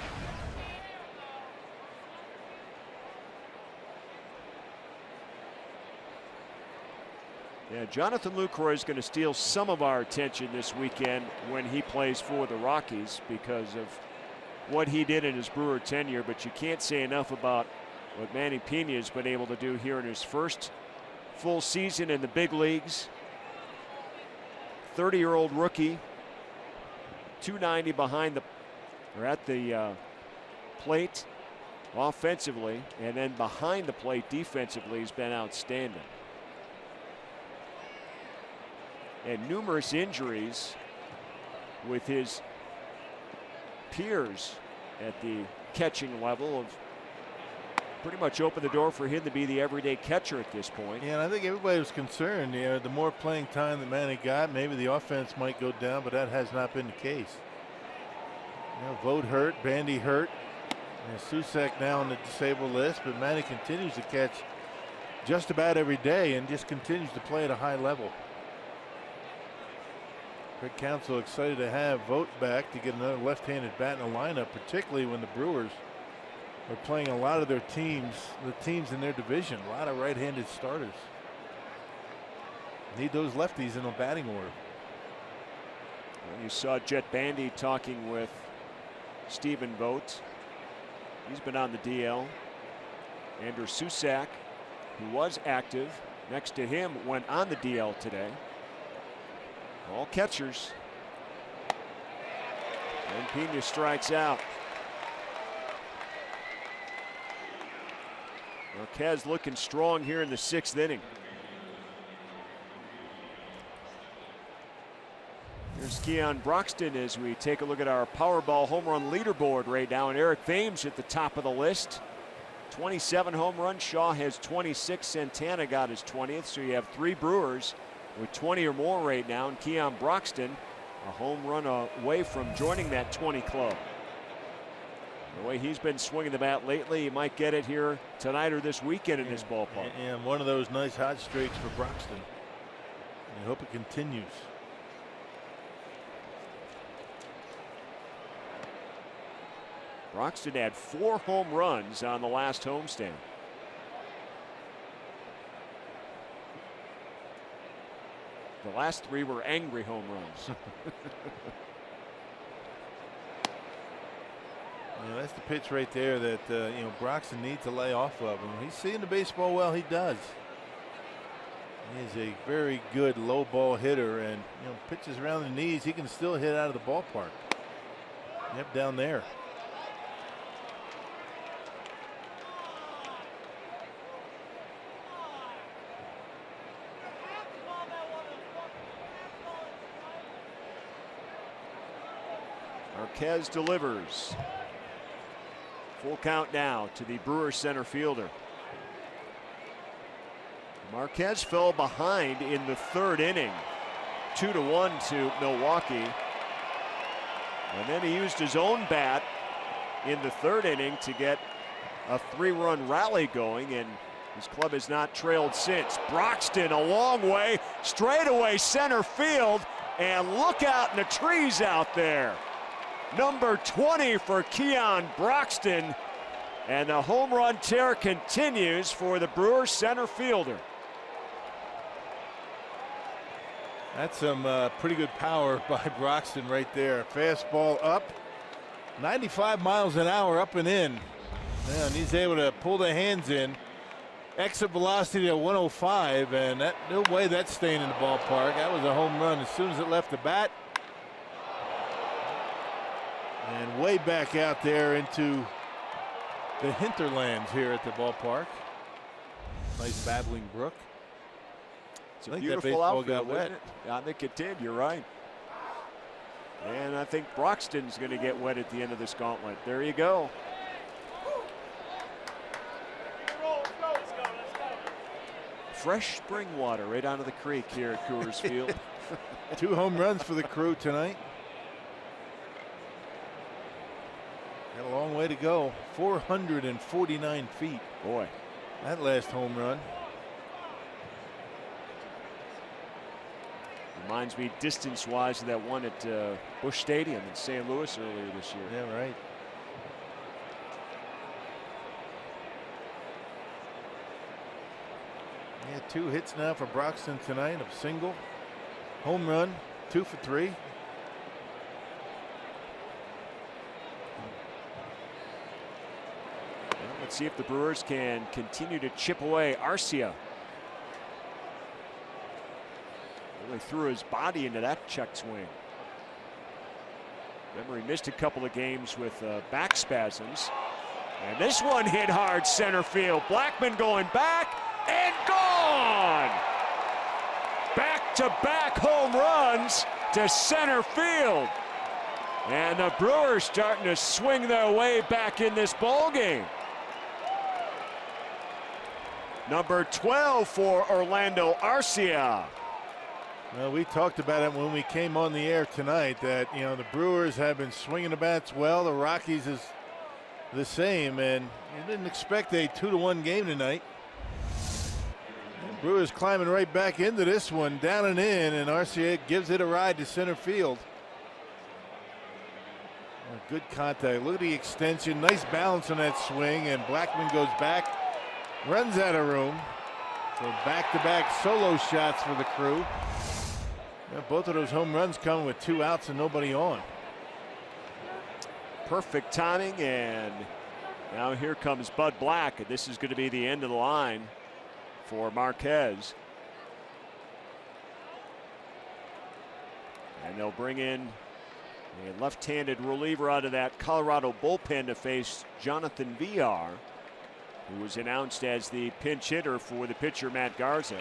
Yeah, Jonathan Lucroy is going to steal some of our attention this weekend when he plays for the Rockies because of what he did in his Brewer tenure, but you can't say enough about what Manny Pena has been able to do here in his first full season in the big leagues. 30-year-old rookie, 290 behind the or at the plate offensively, and then behind the plate defensively has been outstanding. And numerous injuries with his peers at the catching level have pretty much opened the door for him to be the everyday catcher at this point. Yeah, and I think everybody was concerned, you know, the more playing time that Manny got, maybe the offense might go down, but that has not been the case. You know, Vogt hurt, Bandy hurt, and Susac now on the disabled list, but Manny continues to catch just about every day and just continues to play at a high level. Craig Counsell excited to have Vogt back to get another left-handed bat in the lineup, particularly when the Brewers are playing a lot of their teams, the teams in their division, a lot of right-handed starters. Need those lefties in the batting order. Well, you saw Jet Bandy talking with Stephen Vogt. He's been on the DL. Andrew Susac, who was active next to him, went on the DL today. All catchers. And Pena strikes out. Marquez looking strong here in the 6th inning. Here's Keon Broxton as we take a look at our Powerball home run leaderboard right now. And Eric Thames at the top of the list. 27 home runs. Shaw has 26. Santana got his 20th. So you have 3 Brewers with 20 or more right now. And Keon Broxton a home run away from joining that 20 club. The way he's been swinging the bat lately, he might get it here tonight or this weekend in this ballpark. And one of those nice hot streaks for Broxton. I hope it continues. Broxton had 4 home runs on the last homestand. The last 3 were angry home runs. You know, that's the pitch right there that you know, Broxton needs to lay off of. And he's seeing the baseball well. He does. He is a very good low ball hitter, and you know, pitches around the knees. He can still hit out of the ballpark. Yep, down there. Marquez delivers. Full count now to the Brewers center fielder. Marquez fell behind in the 3rd inning, 2-1 to Milwaukee. And then he used his own bat in the 3rd inning to get a 3-run rally going, and his club has not trailed since. Broxton a long way, straightaway center field, and look out in the trees out there. Number 20 for Keon Broxton, And the home run tear continues for the Brewers center fielder. That's some pretty good power by Broxton right there. Fastball up, 95 miles an hour up and in. Yeah, and he's able to pull the hands in. Exit velocity at 105, and that, no way that's staying in the ballpark. That was a home run as soon as it left the bat. And way back out there into the hinterlands here at the ballpark. Nice babbling brook. It's a beautiful outfield, got wet. I think it did. You're right. And I think Broxton's going to get wet at the end of this gauntlet. There you go. Fresh spring water right out of the creek here at Coors Field. 2 home runs for the Crew tonight. Got a long way to go. 449 feet. Boy, that last home run. Reminds me distance-wise of that one at Busch Stadium in St. Louis earlier this year. Yeah, right. Yeah, 2 hits now for Broxton tonight. A single, home run, 2 for 3. Well, let's see if the Brewers can continue to chip away. Arcia really threw his body into that check swing. Remember, he missed a couple of games with back spasms. And this one hit hard center field. Blackmon going back and gone. Back-to-back home runs to center field. And the Brewers starting to swing their way back in this ball game. Number 12 for Orlando Arcia. Well, we talked about it when we came on the air tonight that, you know, the Brewers have been swinging the bats well. The Rockies is the same, and you didn't expect a 2-1 game tonight. The Brewers climbing right back into this one, down and in, and Arcia gives it a ride to center field. Good contact. Look at the extension. Nice balance on that swing, and Blackmon goes back, runs out of room. So back-to-back solo shots for the Crew. Yeah, both of those home runs come with 2 outs and nobody on. Perfect timing, and now here comes Bud Black. This is going to be the end of the line for Marquez. And they'll bring in a left-handed reliever out of that Colorado bullpen to face Jonathan Villar, who was announced as the pinch hitter for the pitcher Matt Garza.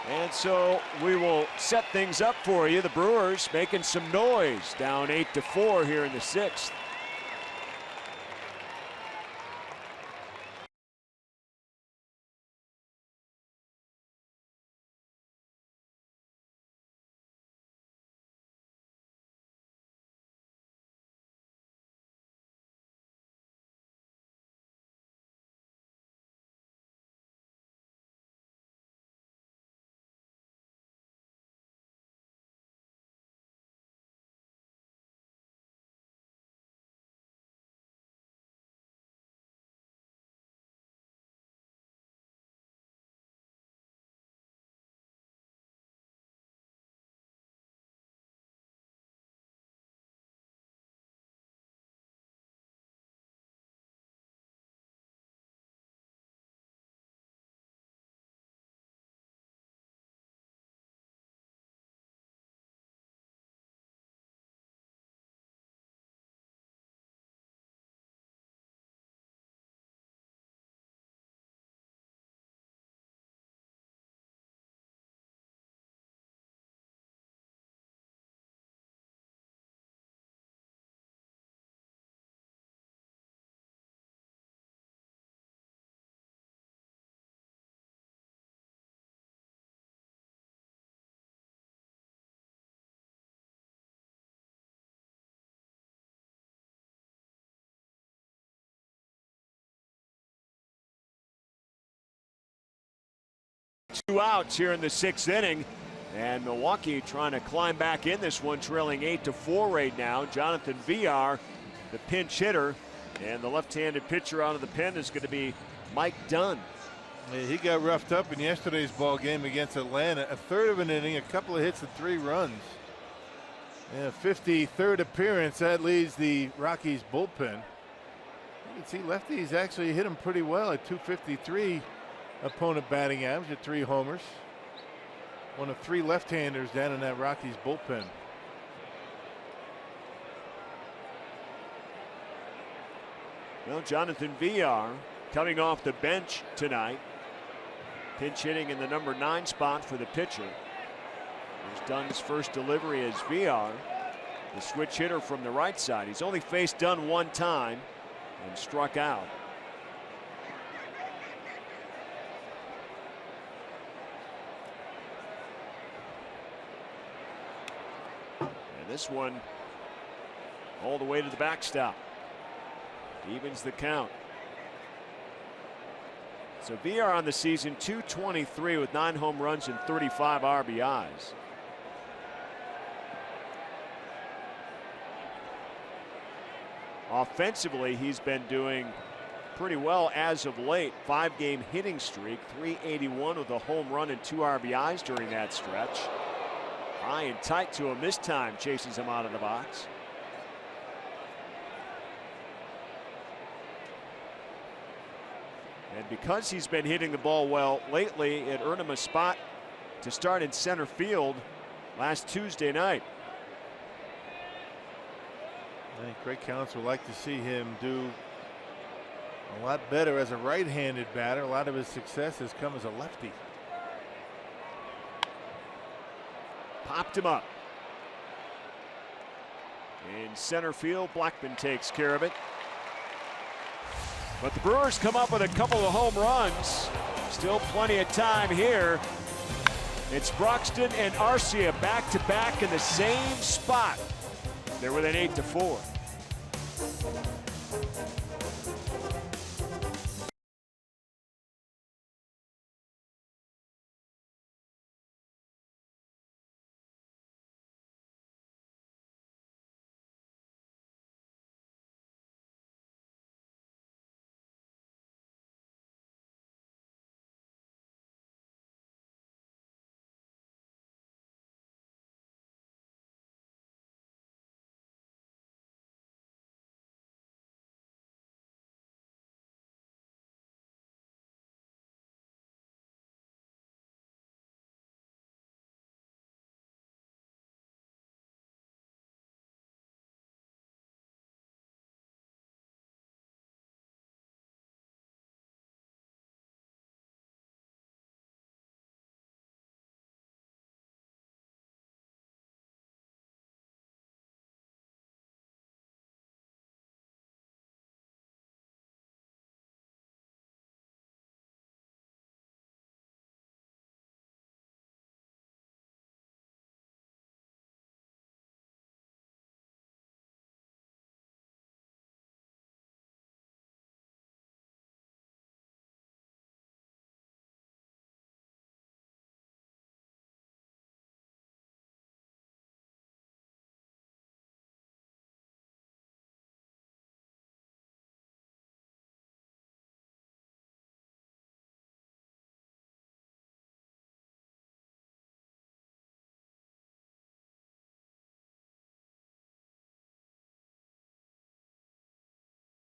And so we will set things up for you. The Brewers making some noise, down 8-4 here in the 6th. Two outs here in the 6th inning, and Milwaukee trying to climb back in this one, trailing 8-4 right now. Jonathan Villar, the pinch hitter, And the left-handed pitcher out of the pen is going to be Mike Dunn. Yeah, he got roughed up in yesterday's ball game against Atlanta. A third of an inning, a couple of hits and 3 runs. Yeah, 53rd appearance. That leads the Rockies bullpen. You can see lefties actually hit him pretty well at 253 opponent batting average at 3 homers. One of 3 left-handers down in that Rockies bullpen. Well, Jonathan Villar coming off the bench tonight. Pinch hitting in the number 9 spot for the pitcher. He's done his first delivery as Villar, the switch hitter from the right side. He's only faced Dunn 1 time and struck out. And this one all the way to the backstop. Evens the count. So Villar on the season, 223 with 9 home runs and 35 RBIs. Offensively, he's been doing pretty well as of late. 5-game hitting streak, 381 with a home run and 2 RBIs during that stretch. High and tight to him this time, chases him out of the box. And because he's been hitting the ball well lately, it earned him a spot to start in center field last Tuesday night. I think Craig Counts would like to see him do a lot better as a right-handed batter. A lot of his success has come as a lefty. Popped him up. In center field, Blackmon takes care of it. But the Brewers come up with a couple of home runs. Still plenty of time here. It's Broxton and Arcia back-to-back in the same spot. They're within 8-4.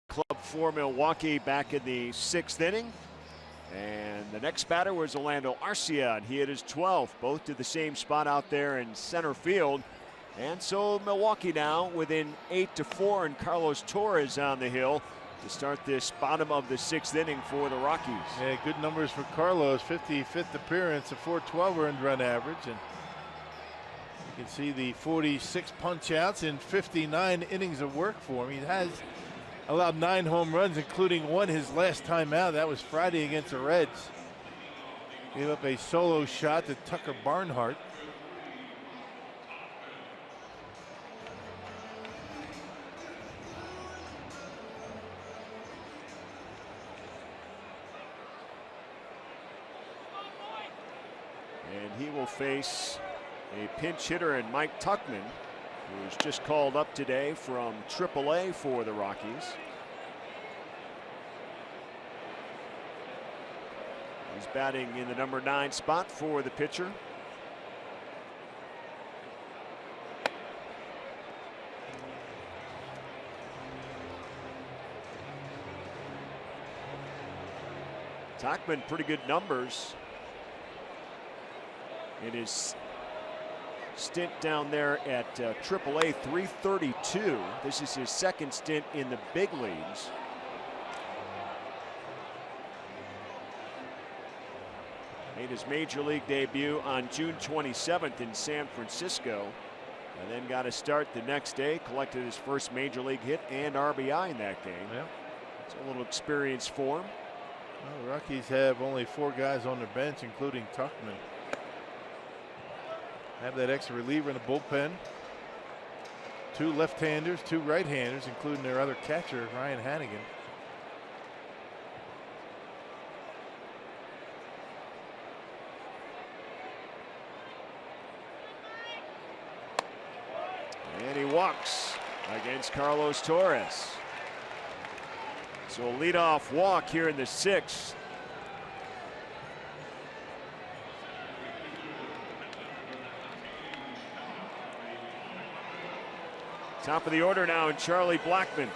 Club for Milwaukee back in the 6th inning. And the next batter was Orlando Arcia, and he hit his 12th. Both to the same spot out there in center field. And so Milwaukee now within 8-4, and Carlos Torres on the hill to start this bottom of the 6th inning for the Rockies. Yeah, good numbers for Carlos. 55th appearance, a 412 earned run average. And you can see the 46 punch outs in 59 innings of work for him. He has allowed 9 home runs, including 1 his last time out. That was Friday against the Reds. Gave up a solo shot to Tucker Barnhart. And he will face a pinch hitter in Mike Tuckman, who was just called up today from AAA for the Rockies. batting in the number 9 spot for the pitcher. Tauchman, pretty good numbers in his stint down there at AAA, 332. This is his second stint in the big leagues. Made his major league debut on June 27th in San Francisco, and then got a start the next day, collected his first major league hit and RBI in that game. Yeah. It's a little experience for him. Well, the Rockies have only 4 guys on their bench, including Tauchman. Have that extra reliever in the bullpen. 2 left-handers, 2 right-handers, including their other catcher, Ryan Hannigan. And he walks against Carlos Torres. So a leadoff walk here in the 6th. Top of the order now, and Charlie Blackmon.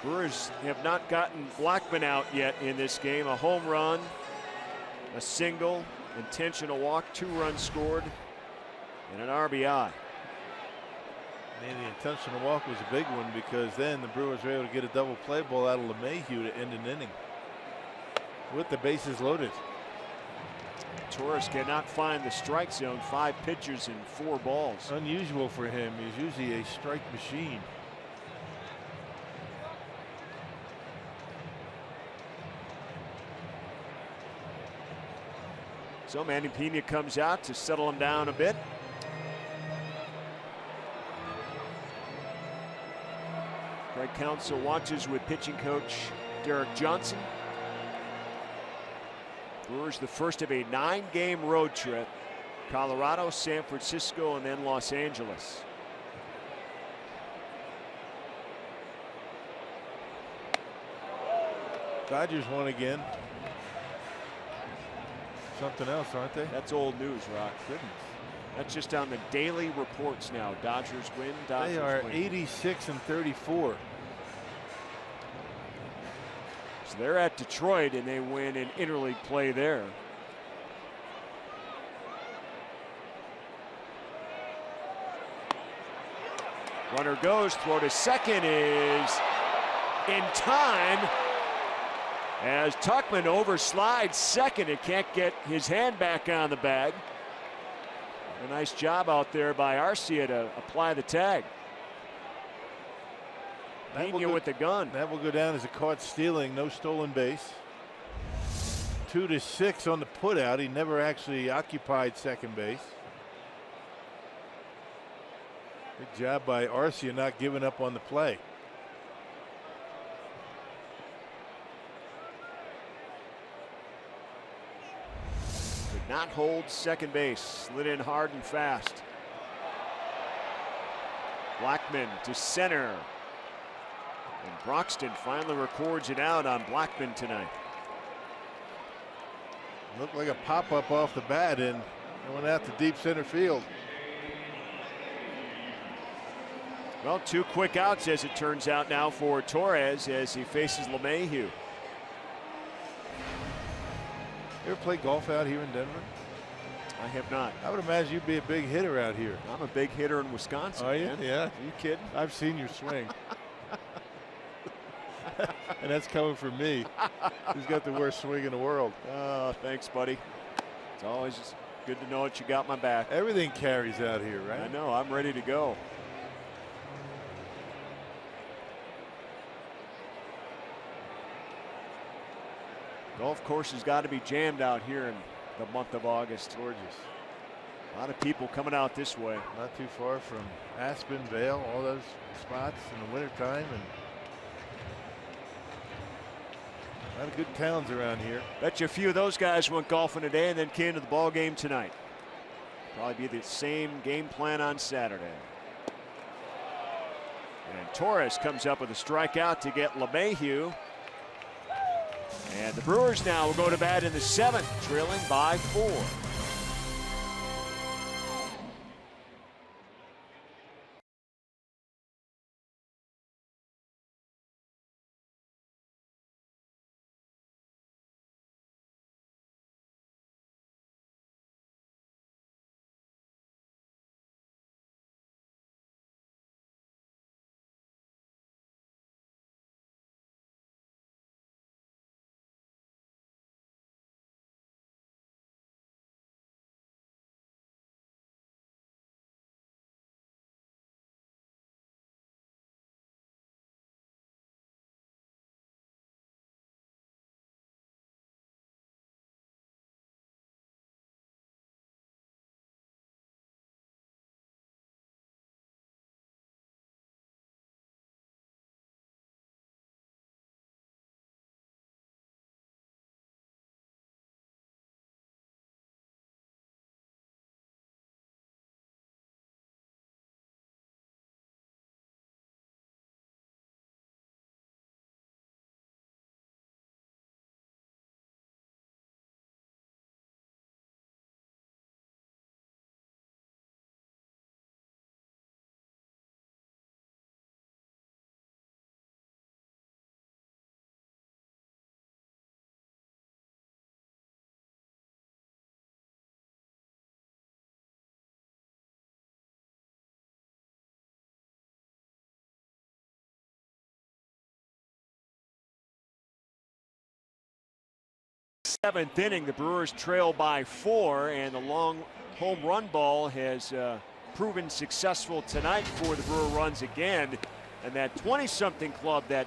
Brewers have not gotten Blackmon out yet in this game. A home run, a single, intentional walk, 2 runs scored, and an RBI. And the intentional walk was a big one, because then the Brewers were able to get a double play ball out of LeMahieu to end an inning with the bases loaded. Torres cannot find the strike zone. 5 pitches and 4 balls. Unusual for him. He's usually a strike machine. So Manny Pena comes out to settle him down a bit. Craig Counsell watches with pitching coach Derek Johnson. Brewers the first of a 9-game road trip. Colorado, San Francisco, and then Los Angeles. Dodgers won again. Something else, aren't they? That's old news, Rock. Goodness. That's just on the daily reports now. Dodgers win. Dodgers They are win. 86 and 34. So they're at Detroit, and they win in interleague play there. Runner goes, throw to second is in time as Tauchman overslides second and can't get his hand back on the bag. A nice job out there by Arcia to apply the tag. Pena with the gun. That will go down as a caught stealing, no stolen base. 2-6 on the putout. He never actually occupied second base. Good job by Arcia not giving up on the play. Could not hold second base. Slid in hard and fast. Blackmon to center. And Broxton finally records it out on Blackmon tonight. Looked like a pop-up off the bat and it went out to deep center field. Well, 2 quick outs as it turns out now for Torres as he faces LeMahieu. You ever play golf out here in Denver? I have not. I would imagine you'd be a big hitter out here. I'm a big hitter in Wisconsin. Are you? Man. Yeah. Are you kidding? I've seen your swing. And that's coming from me. He's got the worst swing in the world. Oh, thanks, buddy. It's always just good to know that you got my back. Everything carries out here, right? I know. I'm ready to go. Golf course has got to be jammed out here in the month of August. Gorgeous. A lot of people coming out this way. Not too far from Aspen, Vail, all those spots in the wintertime. And a lot of good towns around here. Bet you a few of those guys went golfing today and then came to the ball game tonight. Probably be the same game plan on Saturday. And Torres comes up with a strikeout to get LeMahieu. And the Brewers now will go to bat in the 7th, trailing by 4. Seventh inning, the Brewers trail by 4, and the long home run ball has proven successful tonight for the Brewer runs again. And that 20-something club that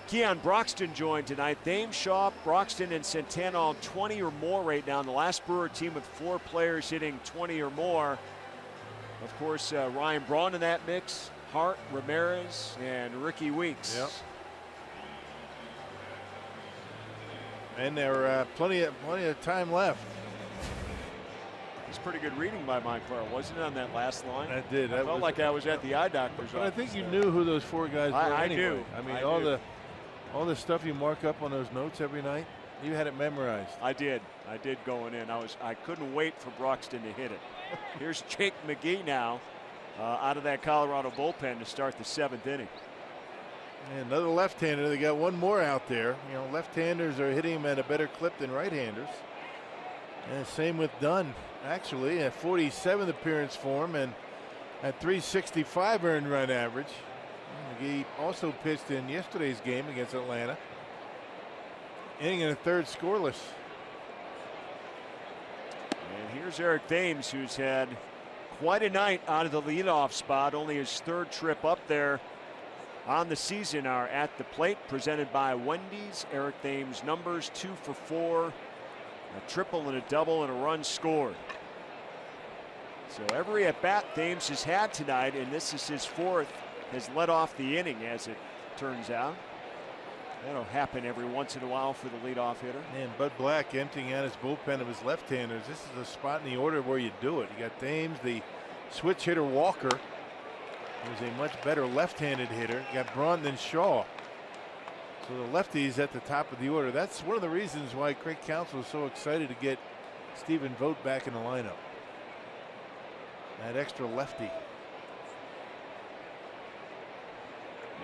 Keon Broxton joined tonight, Thames, Shaw, Broxton, and Santana all 20 or more right now. And the last Brewer team with 4 players hitting 20 or more. Of course, Ryan Braun in that mix, Hart, Ramirez, and Ricky Weeks. Yep. And there are plenty of time left. It's pretty good reading by my part, wasn't it, on that last line? I did. I felt like I was at the eye doctor's But office. I think you knew who those 4 guys were I anyway. do. I mean, I all the stuff you mark up on those notes every night, you had it memorized. I did going in. I couldn't wait for Broxton to hit it. Here's Jake McGee now out of that Colorado bullpen to start the 7th inning. And another left-hander. They got one more out there. You know, left-handers are hitting him at a better clip than right-handers. And same with Dunn, actually, a 47th appearance for him and at 365 earned run average. McGee also pitched in yesterday's game against Atlanta. Inning in a 3rd scoreless. And here's Eric Thames, who's had quite a night out of the leadoff spot. Only his 3rd trip up there on the season are at the plate, presented by Wendy's. Eric Thames numbers 2 for 4, a triple and a double and a run scored. So every at bat Thames has had tonight, and this is his 4th, has led off the inning, as it turns out. That'll happen every once in a while for the leadoff hitter. And Bud Black emptying out his bullpen of his left-handers. This is the spot in the order where you do it. You got Thames, the switch hitter Walker, who's a much better left-handed hitter. You got Braun and Shaw. So the lefties at the top of the order. That's one of the reasons why Craig Counsell is so excited to get Stephen Vogt back in the lineup. That extra lefty.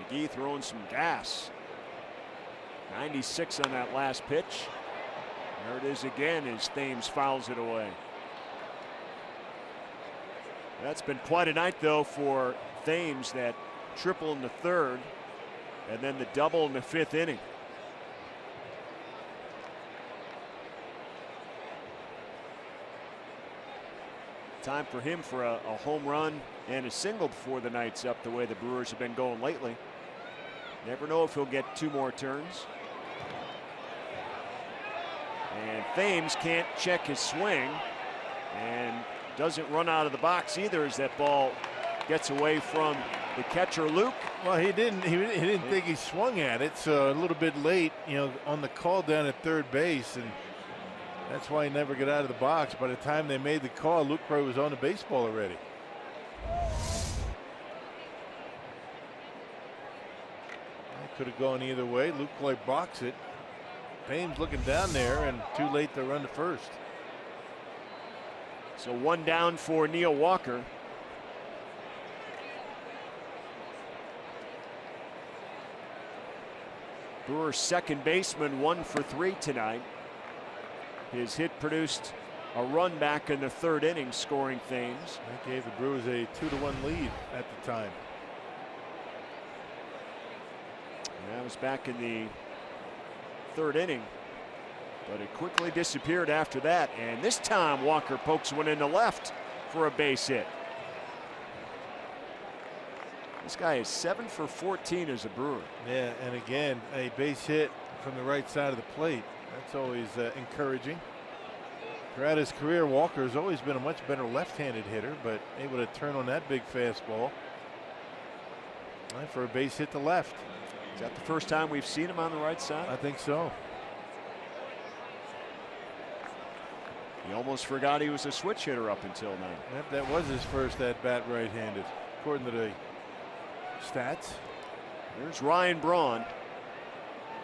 McGee throwing some gas. 96 on that last pitch. There it is again as Thames fouls it away. That's been quite a night, though, for Thames. That triple in the 3rd and then the double in the 5th inning. Time for him for a home run and a single before the night's up, the way the Brewers have been going lately. Never know if he'll get 2 more turns. And Thames can't check his swing and doesn't run out of the box either as that ball gets away from the catcher Luke. Well, he didn't think he swung at it, so a little bit late, you know, on the call down at 3rd base, and that's why he never got out of the box. By the time they made the call, Luke probably was on the baseball already. Could have gone either way. Luke Clay blocks it. Payne's looking down there, and too late to run to first. So one down for Neil Walker. Brewers second baseman 1 for 3 tonight. His hit produced a run back in the third inning, scoring Thames. That gave the Brewers a 2-1 lead at the time. And that was back in the third inning, but it quickly disappeared after that. And this time Walker pokes one in the left for a base hit. This guy is 7 for 14 as a Brewer. Yeah, and again, a base hit from the right side of the plate. That's always encouraging. Throughout his career, Walker has always been a much better left-handed hitter, but able to turn on that big fastball. For a base hit to left. Is that the first time we've seen him on the right side? I think so. He almost forgot he was a switch hitter up until now. Yep, that was his first at-bat right-handed, according to the stats. There's Ryan Braun.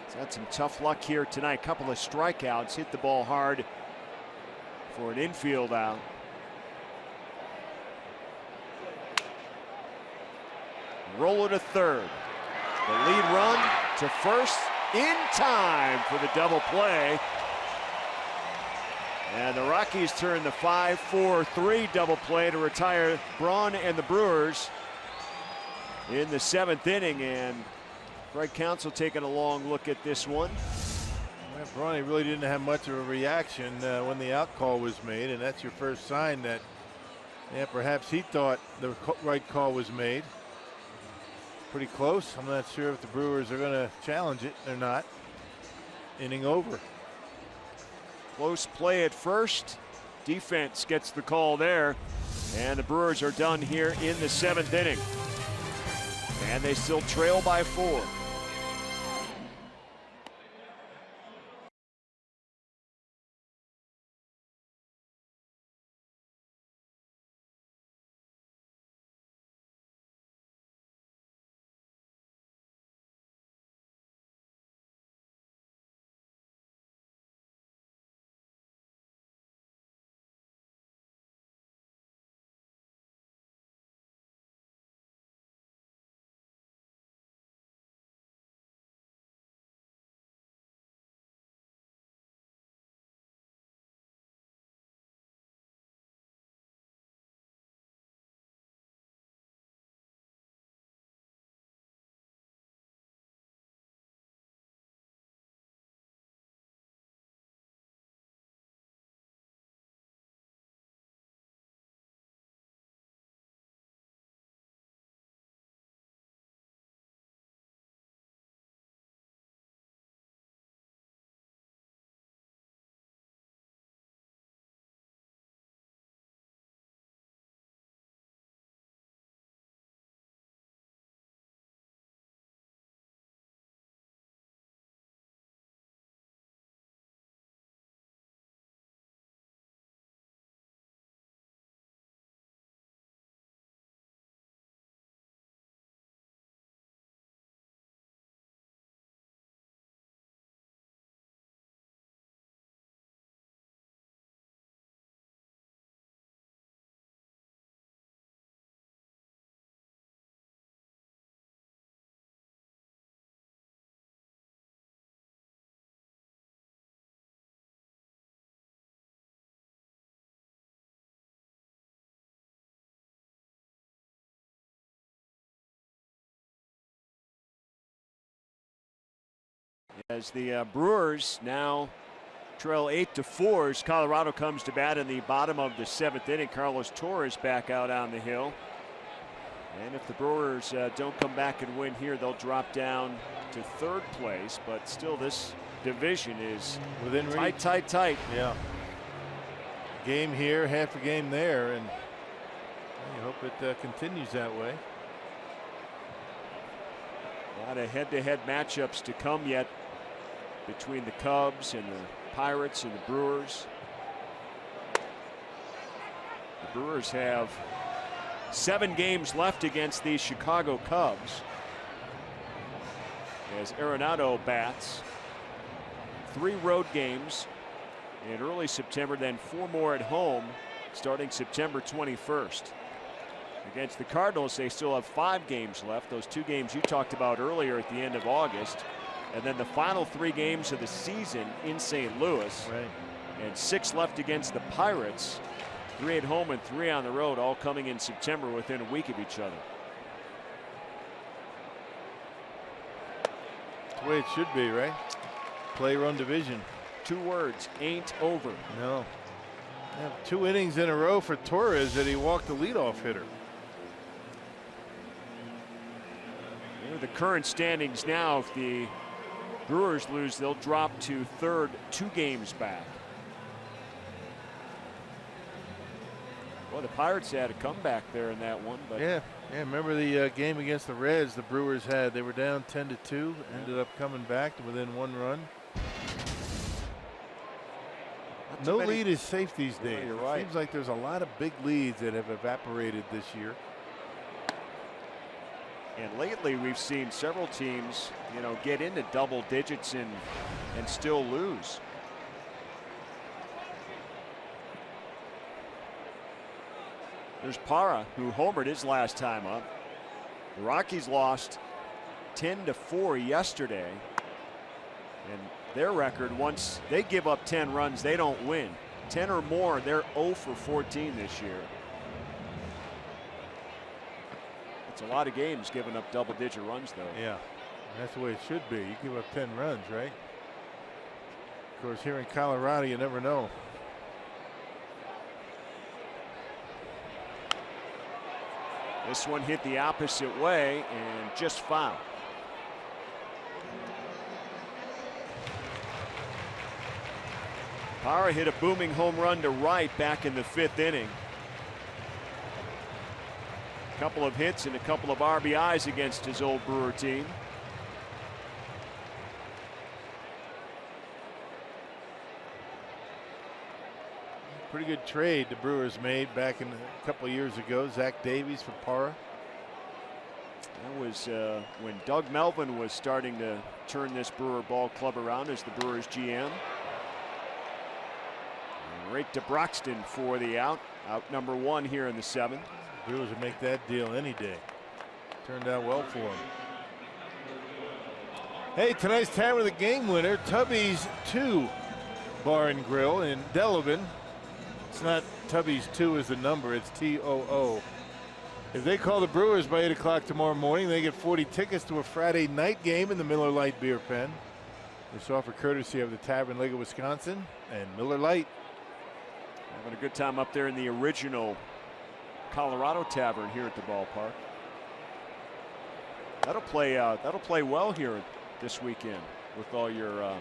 He's had some tough luck here tonight. Couple of strikeouts, hit the ball hard for an infield out. Roll it to third. The lead run to first in time for the double play. And the Rockies turn the 5-4-3 double play to retire Braun and the Brewers in the 7th inning. And Greg Counsell taking a long look at this one. Well, Braun really didn't have much of a reaction when the out call was made, and that's your first sign that, yeah, perhaps he thought the right call was made. Pretty close. I'm not sure if the Brewers are going to challenge it or not. Inning over. Close play at first. Defense gets the call there. And the Brewers are done here in the 7th inning. And they still trail by 4. As the Brewers now trail 8-4 as Colorado comes to bat in the bottom of the 7th inning. Carlos Torres back out on the hill. And if the Brewers don't come back and win here, they'll drop down to 3rd place. But still, this division is within reach. Tight. Yeah. Game here, half a game there, and I hope it continues that way. A lot of head-to-head matchups to come yet between the Cubs and the Pirates and the Brewers. The Brewers have 7 games left against the Chicago Cubs as Arenado bats. 3 road games in early September, then 4 more at home starting September 21st. Against the Cardinals, they still have 5 games left. Those 2 games you talked about earlier at the end of August. And then the final 3 games of the season in St. Louis. Right. And 6 left against the Pirates. 3 at home and 3 on the road, all coming in September within a week of each other. That's the way it should be, right? Play run division. 2 words, ain't over. No. 2 innings in a row for Torres that he walked the leadoff hitter. Here are the current standings now. If the Brewers lose, they'll drop to 3rd, 2 games back. Well, the Pirates had a comeback there in that one, but Yeah, remember the game against the Reds the Brewers had? They were down 10-2, ended up coming back to within 1 run. No lead is safe these days. You're right. It seems like there's a lot of big leads that have evaporated this year. And lately we've seen several teams, you know, get into double digits and still lose. There's Parra, who homered his last time up. The Rockies lost 10-4 yesterday. And their record, once they give up 10 runs, they don't win. 10 or more, they're 0 for 14 this year. It's a lot of games giving up double-digit runs, though. Yeah, that's the way it should be. You give up 10 runs, right? Of course, here in Colorado, you never know. This one hit the opposite way and just foul. Parra hit a booming home run to right back in the 5th inning. A couple of hits and a couple of RBIs against his old Brewer team. Pretty good trade the Brewers made back in a couple of years ago. Zach Davies for Parra. That was when Doug Melvin was starting to turn this Brewer ball club around as the Brewers GM. And right to Broxton for the out number 1 here in the 7th. Brewers would make that deal any day. Turned out well for him. Hey, tonight's time of the game winner, Tubby's 2 Bar and Grill in Delavan. It's not Tubby's 2 is the number, it's TOO. If they call the Brewers by 8 o'clock tomorrow morning, they get 40 tickets to a Friday night game in the Miller Lite Beer Pen. This offer courtesy of the Tavern Lake of Wisconsin and Miller Lite. Having a good time up there in the original Colorado Tavern here at the ballpark. That'll play well here this weekend with all your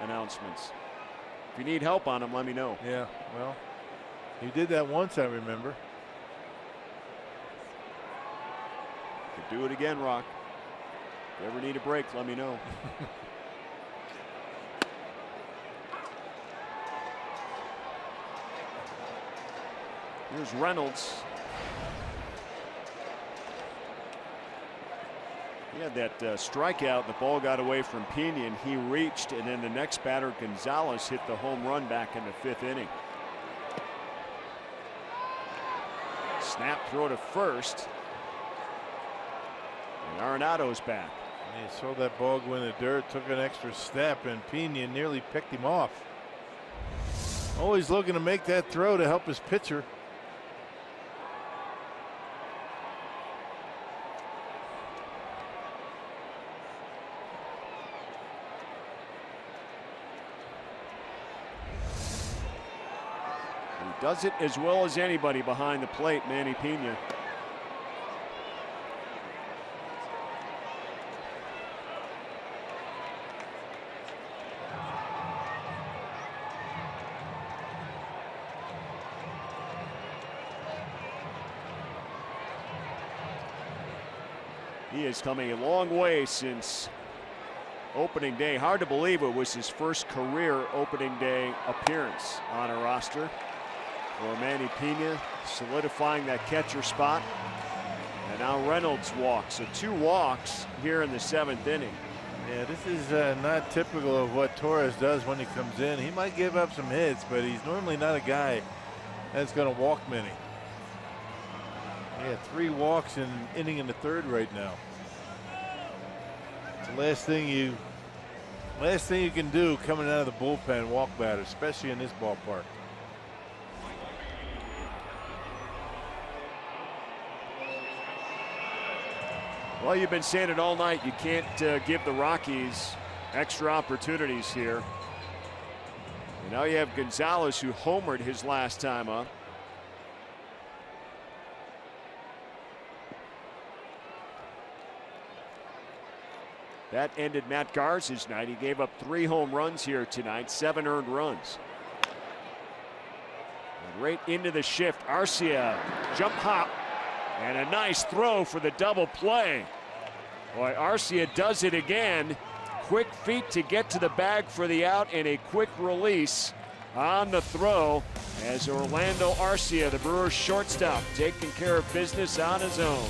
announcements. If you need help on them, let me know. Yeah, well, you did that once, I remember. Could do it again, Rock. If you ever need a break, let me know. Here's Reynolds. He had that strikeout. The ball got away from Pena, and he reached, and then the next batter, Gonzalez, hit the home run back in the 5th inning. Snap throw to first. And Arenado's back. And he saw that ball go in the dirt, took an extra step, and Pena nearly picked him off. Always looking to make that throw to help his pitcher. Does it as well as anybody behind the plate, Manny Pena. He has come a long way since opening day. Hard to believe it was his first career opening day appearance on a roster. For Manny Pena, solidifying that catcher spot. And now Reynolds walks. So 2 walks here in the 7th inning. Yeah, this is not typical of what Torres does when he comes in. He might give up some hits, but he's normally not a guy that's going to walk many. Yeah, 3 walks in an inning in the 3rd right now. It's the last thing you can do coming out of the bullpen, walk batter, especially in this ballpark. Well, you've been saying it all night. You can't give the Rockies extra opportunities here. And now you have Gonzalez, who homered his last time up. That ended Matt Garza's night. He gave up 3 home runs here tonight, 7 earned runs. And right into the shift, Arcia, jump hop, and a nice throw for the double play. Boy, Arcia does it again. Quick feet to get to the bag for the out, and a quick release on the throw as Orlando Arcia, the Brewers shortstop, taking care of business on his own.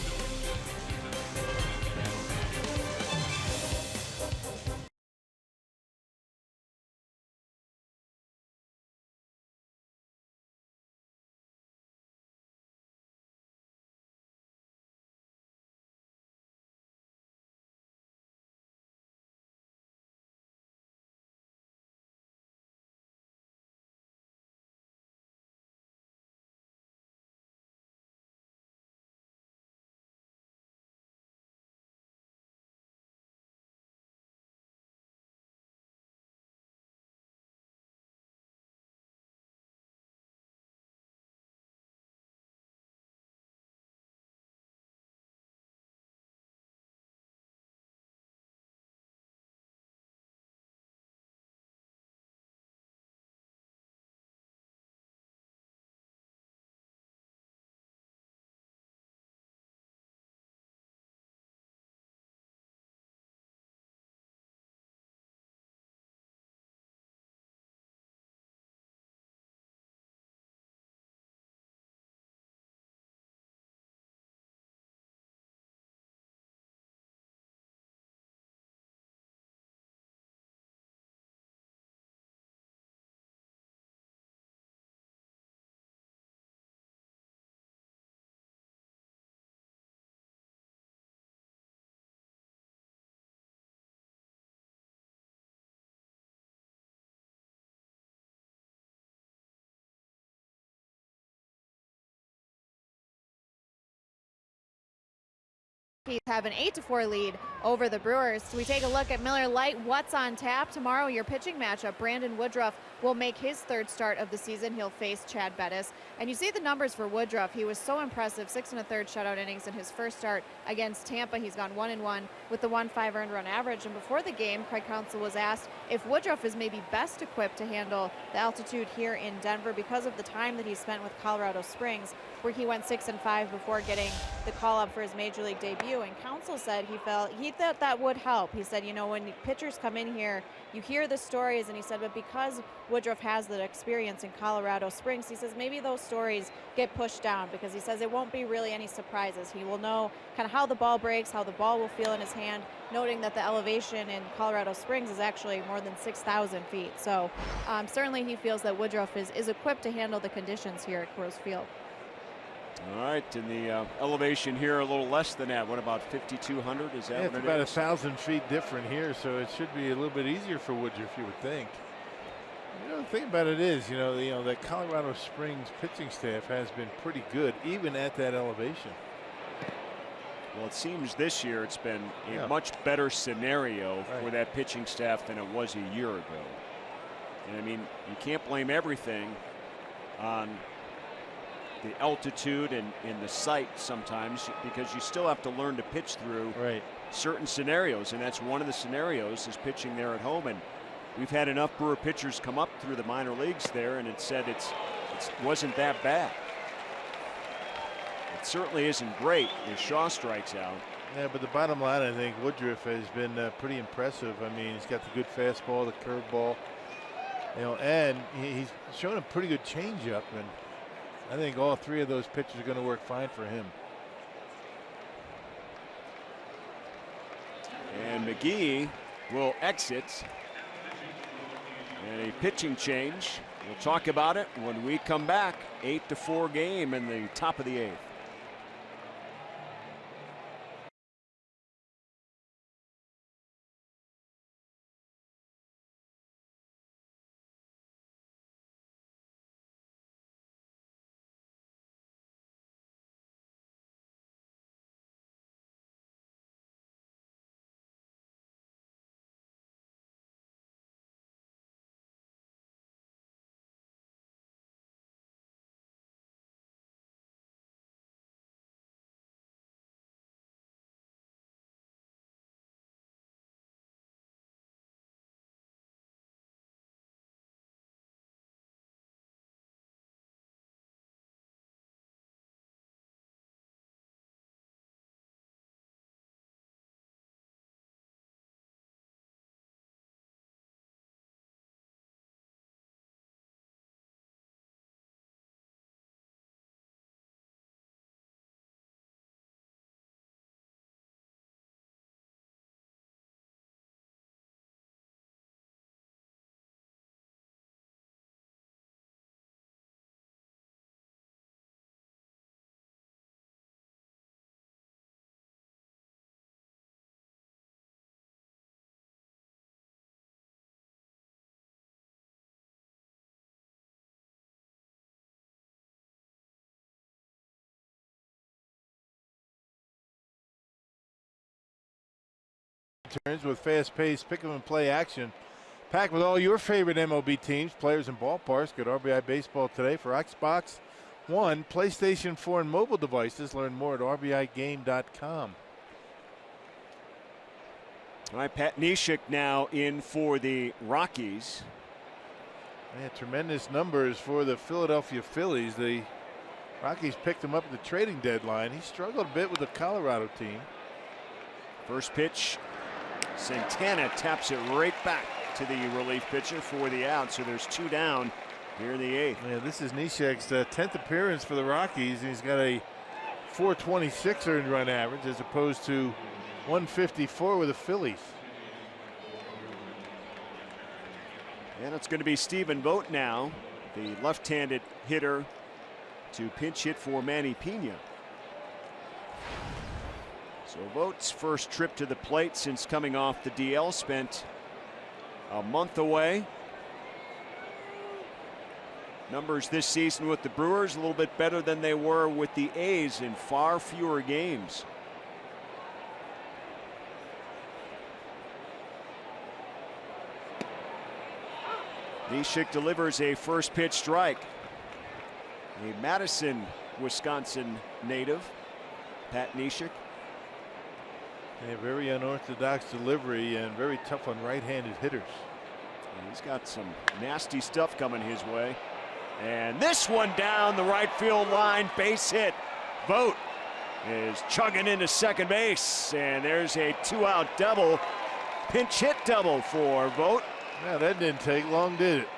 Rockies have an 8-4 lead over the Brewers. So we take a look at Miller Lite. What's on tap tomorrow? Your pitching matchup. Brandon Woodruff will make his 3rd start of the season. He'll face Chad Bettis. And you see the numbers for Woodruff. He was so impressive. 6 1/3 shutout innings in his first start against Tampa. He's gone 1-1 with the 1.5 earned run average. And before the game, Craig Counsell was asked if Woodruff is maybe best equipped to handle the altitude here in Denver because of the time that he spent with Colorado Springs, where he went 6-5 before getting the call up for his major league debut. And Counsell said he thought that would help. He said, you know, when pitchers come in here, you hear the stories, and he said, but because Woodruff has the experience in Colorado Springs, he says maybe those stories get pushed down, because he says it won't be really any surprises. He will know kind of how the ball breaks, how the ball will feel in his hand, noting that the elevation in Colorado Springs is actually more than 6,000 feet. So certainly he feels that Woodruff is equipped to handle the conditions here at Coors Field. All right, and the elevation here a little less than that. What about 5,200? Is that Yeah, what it's about 1,000 feet different here, so it should be a little bit easier for Woodruff, you would think. You know, the thing about it is, you know, that Colorado Springs pitching staff has been pretty good, even at that elevation. Well, it seems this year it's been a much better scenario for that pitching staff than it was a year ago. And I mean, you can't blame everything on the altitude and the site sometimes, because you still have to learn to pitch through certain scenarios, and that's one of the scenarios is pitching there at home. And we've had enough Brewer pitchers come up through the minor leagues there, and it said it wasn't that bad. It certainly isn't great as Shaw strikes out. Yeah, but the bottom line, I think Woodruff has been pretty impressive. I mean, he's got the good fastball, the curveball, you know, and he's shown a pretty good changeup, and I think all 3 of those pitches are going to work fine for him. And McGee will exit. And a pitching change. We'll talk about it when we come back. 8-4 game in the top of the 8th. Turns with fast-paced pick-em-and-play action, packed with all your favorite MLB teams, players, and ballparks. Get RBI Baseball today for Xbox One, PlayStation 4, and mobile devices. Learn more at RBIGame.com. All right, Pat Neshek now in for the Rockies. Yeah, tremendous numbers for the Philadelphia Phillies. The Rockies picked him up at the trading deadline. He struggled a bit with the Colorado team. First pitch. Santana taps it right back to the relief pitcher for the out. So there's 2 down here in the 8th. Yeah, this is Neshek's 10th appearance for the Rockies. He's got a .426 earned run average as opposed to 154 with the Phillies. And it's going to be Stephen Vogt now, the left-handed hitter, to pinch hit for Manny Pena. So Vogt's first trip to the plate since coming off the DL, spent a month away. Numbers this season with the Brewers a little bit better than they were with the A's in far fewer games. Neshek delivers a first pitch strike. A Madison, Wisconsin native, Pat Neshek. A very unorthodox delivery and very tough on right-handed hitters. And he's got some nasty stuff coming his way. And this one down the right field line, base hit. Vogt is chugging into second base, and there's a 2-out double, pinch hit double for Vogt. Yeah, that didn't take long, did it?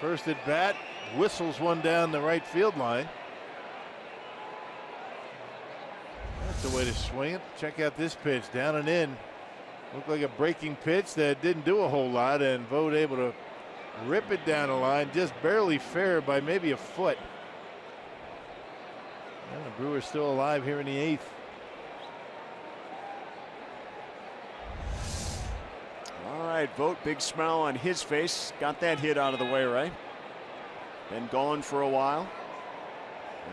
First at bat, whistles one down the right field line. That's the way to swing it. Check out this pitch, down and in. Looked like a breaking pitch that didn't do a whole lot, and Vogt able to rip it down the line, just barely fair by maybe a foot. And the Brewers still alive here in the 8th. All right, Vogt, big smile on his face. Got that hit out of the way, right? Been gone for a while.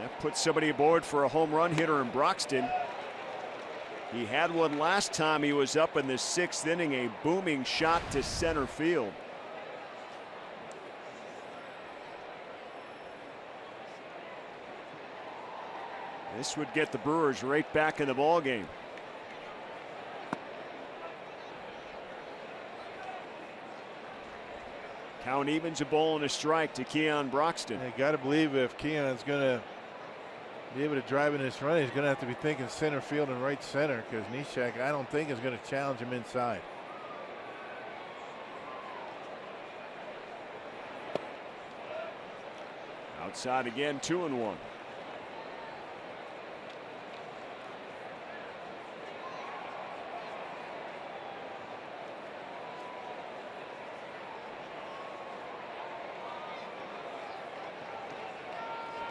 That puts somebody aboard for a home run hitter in Broxton. He had one last time he was up in the 6th inning, a booming shot to center field. This would get the Brewers right back in the ball game. Count evens, a ball and a strike to Keon Broxton. You got to believe if Keon's going to be able to drive in this run, he's going to have to be thinking center field and right center, because Neshek, I don't think, is going to challenge him inside. Outside again, 2-1.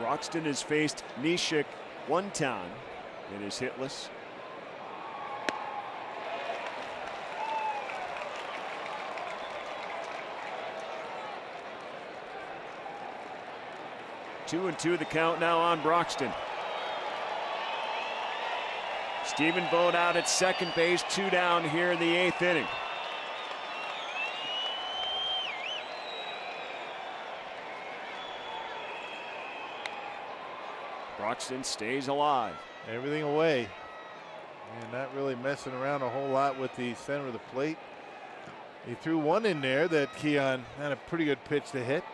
Broxton has faced Neshek one time and is hitless. Two and two the count now on Broxton. Stephen Vogt out at second base, 2 down here in the 8th inning. Broxton stays alive. Everything away. And not really messing around a whole lot with the center of the plate. He threw one in there that Keon had a pretty good pitch to hit.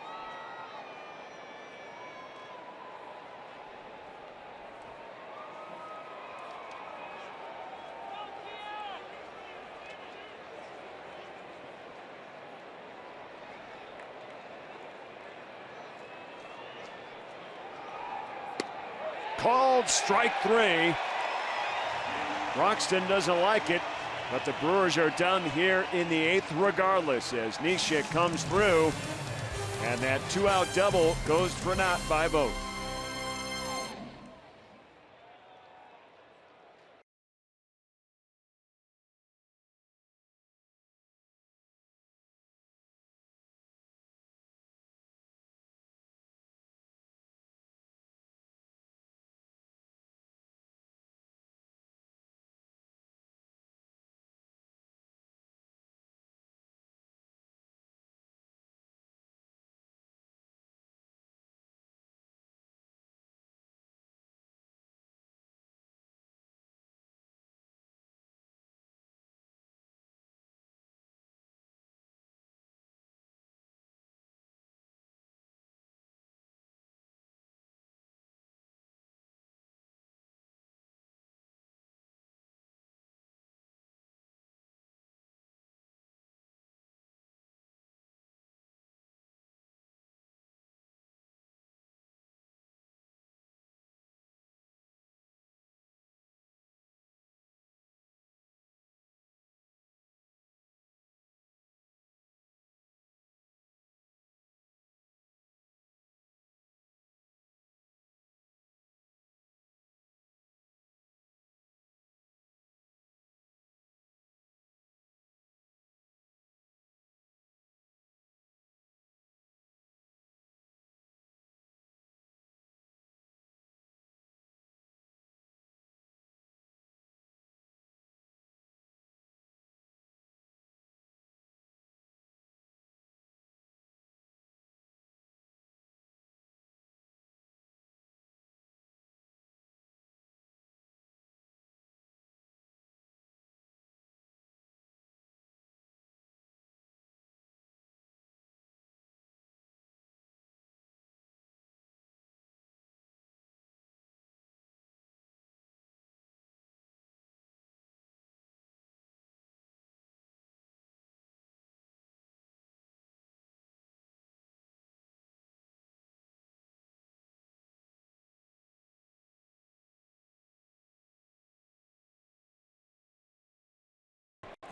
Called strike 3. Broxton doesn't like it, but the Brewers are done here in the 8th regardless as Neshek comes through, and that 2-out double goes for naught by Vogt.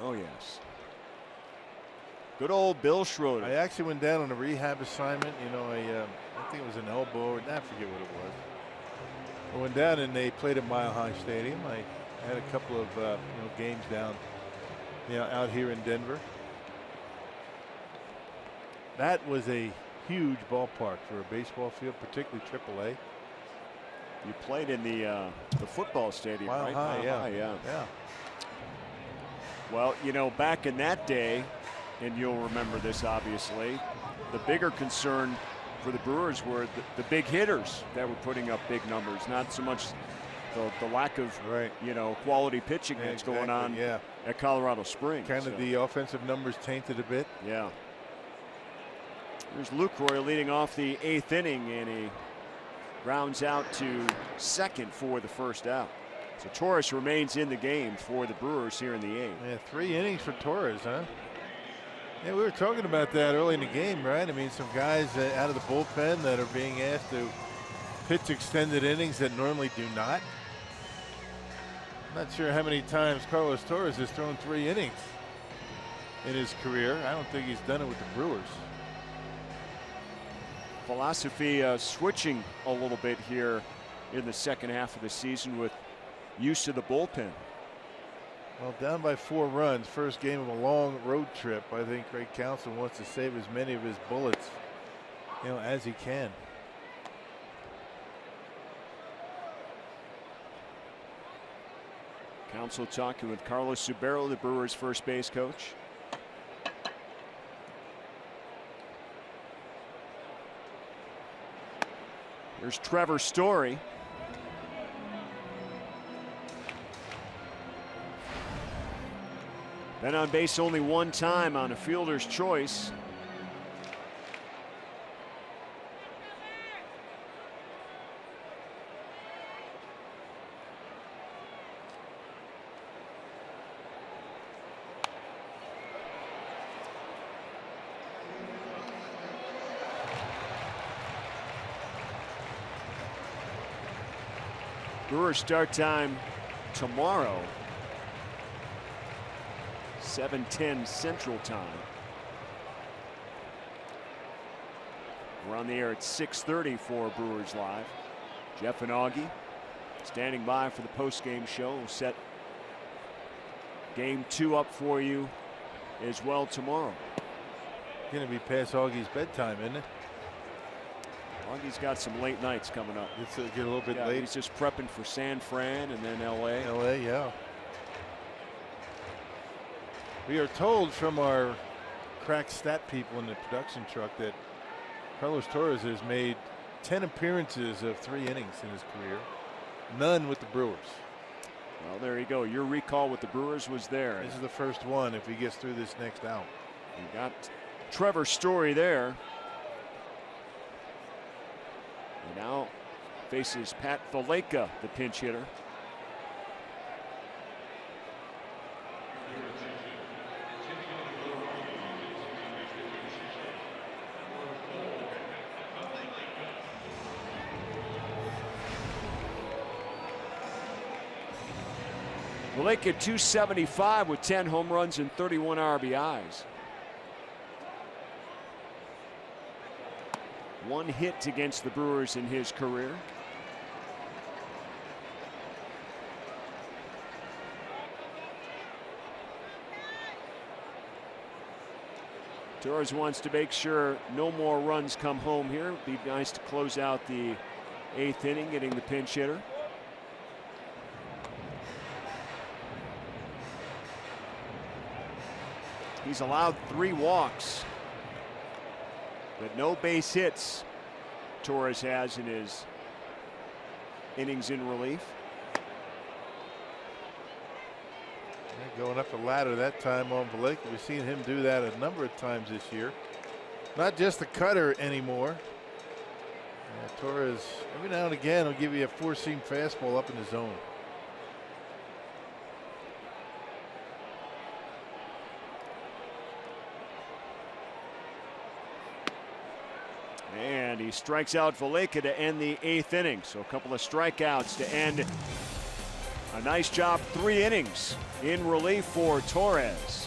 Oh, yes. Good old Bill Schroeder. I actually went down on a rehab assignment. You know, I think it was an elbow, or I forget what it was. I went down and they played at Mile High Stadium. I had a couple of games down, out here in Denver. That was a huge ballpark for a baseball field, particularly AAA. You played in the football stadium, Mile right? High, Mile High, yeah. Well, back in that day, and you'll remember this obviously, the bigger concern for the Brewers were the big hitters that were putting up big numbers, not so much the lack of quality pitching that's going on at Colorado Springs. Kind of the offensive numbers tainted a bit. Yeah. There's Lucroy leading off the 8th inning, and he rounds out to second for the first out. So Torres remains in the game for the Brewers here in the 8th. Yeah, 3 innings for Torres, huh? Yeah, we were talking about that early in the game, right? I mean, some guys out of the bullpen that are being asked to pitch extended innings that normally do not. I'm not sure how many times Carlos Torres has thrown 3 innings in his career. I don't think he's done it with the Brewers. philosophy switching a little bit here in the second half of the season with use of the bullpen. Well, down by 4 runs, first game of a long road trip. I think Greg Counsell wants to save as many of his bullets, as he can. Counsell talking with Carlos Subero, the Brewers' first base coach. Here's Trevor Story. Been on base only one time on a fielder's choice. Brewers start time tomorrow, 7:10 Central Time. We're on the air at 6:30 for Brewers Live. Jeff and Augie standing by for the post-game show. We'll set game 2 up for you as well tomorrow. Going to be past Augie's bedtime, isn't it? Augie's got some late nights coming up. It's get a little bit late. He's just prepping for San Fran and then LA. LA, yeah. We are told from our crack stat people in the production truck that Carlos Torres has made 10 appearances of 3 innings in his career. None with the Brewers. Well, there you go. Your recall with the Brewers was there. This is the first one if he gets through this next out. You got Trevor Story there. He now faces Pat Valaika, the pinch hitter. Valaika 275 with 10 home runs and 31 RBIs. 1 hit against the Brewers in his career. Torres wants to make sure no more runs come home here. It'd be nice to close out the 8th inning, getting the pinch hitter. He's allowed 3 walks, but no base hits Torres has in his innings in relief. Going up the ladder that time on Valaika. We've seen him do that a number of times this year. Not just the cutter anymore. Torres, every now and again, will give you a 4-seam fastball up in the zone. And he strikes out Valaika to end the 8th inning. So a couple of strikeouts to end a nice job. 3 innings in relief for Torres.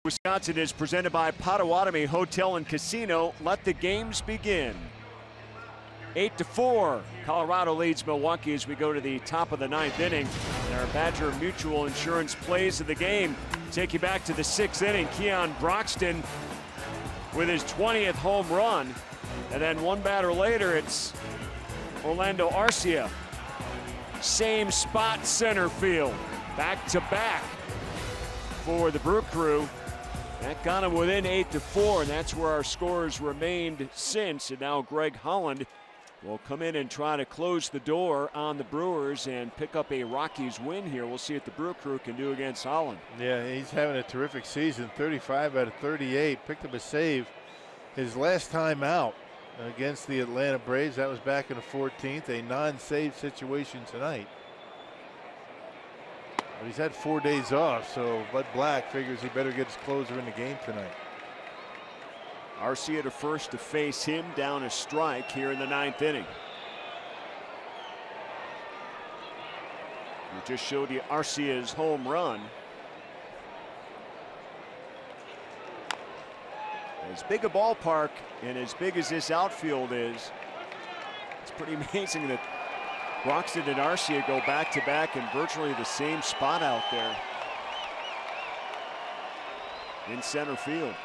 Wisconsin is presented by Potawatomi Hotel and Casino. Let the games begin. 8-4, Colorado leads Milwaukee as we go to the top of the 9th inning. And our Badger Mutual Insurance plays of the game take you back to the 6th inning. Keon Broxton with his 20th home run. And then one batter later, it's Orlando Arcia. Same spot, center field. Back to back for the Brew Crew. That got him within 8-4, and that's where our scores remained since. And now Greg Holland will come in and try to close the door on the Brewers and pick up a Rockies win here. We'll see what the Brew Crew can do against Holland. Yeah, he's having a terrific season. 35 out of 38. Picked up a save his last time out against the Atlanta Braves. That was back in the 14th. A non-save situation tonight. But he's had 4 days off, so Bud Black figures he better get his closer in the game tonight. Arcia to first to face him, down a strike here in the 9th inning. We just showed you Arcia's home run. As big a ballpark and as big as this outfield is, it's pretty amazing that Broxton and Arcia go back to back in virtually the same spot out there in center field.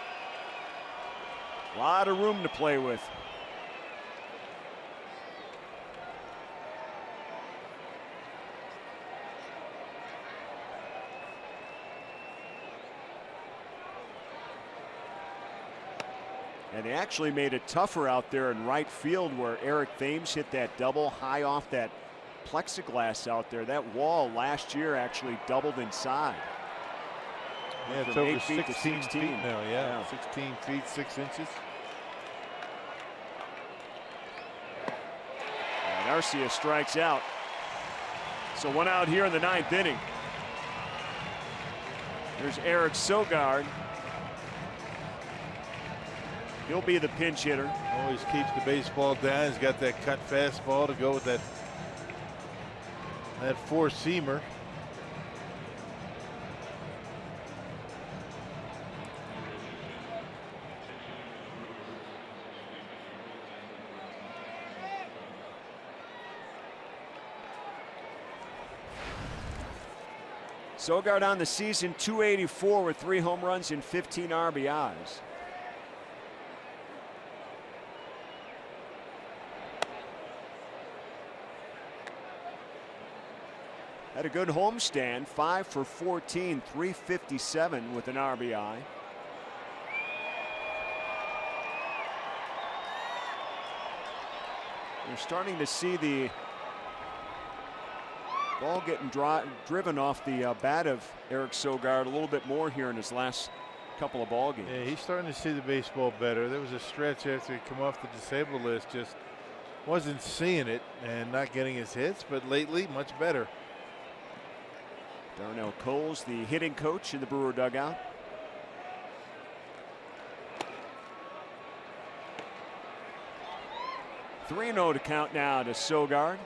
A lot of room to play with. And they actually made it tougher out there in right field where Eric Thames hit that double high off that plexiglass out there. That wall last year actually doubled in size. Yeah, it's over 16 feet now. Yeah, 16 feet 6 inches. And Arcia strikes out. So one out here in the 9th inning. There's Eric Sogard. He'll be the pinch hitter. Always keeps the baseball down. He's got that cut fastball to go with that four-seamer. Sogard on the season, .284 with 3 home runs and 15 RBIs. Had a good homestand, 5 for 14, 357 with an RBI. You're starting to see the ball getting driven off the bat of Eric Sogard a little bit more here in his last couple of ball games. Yeah, he's starting to see the baseball better. There was a stretch after he come off the disabled list, just wasn't seeing it and not getting his hits, but lately much better. Darnell Coles, the hitting coach in the Brewer dugout. .3-0 to count now to Sogard.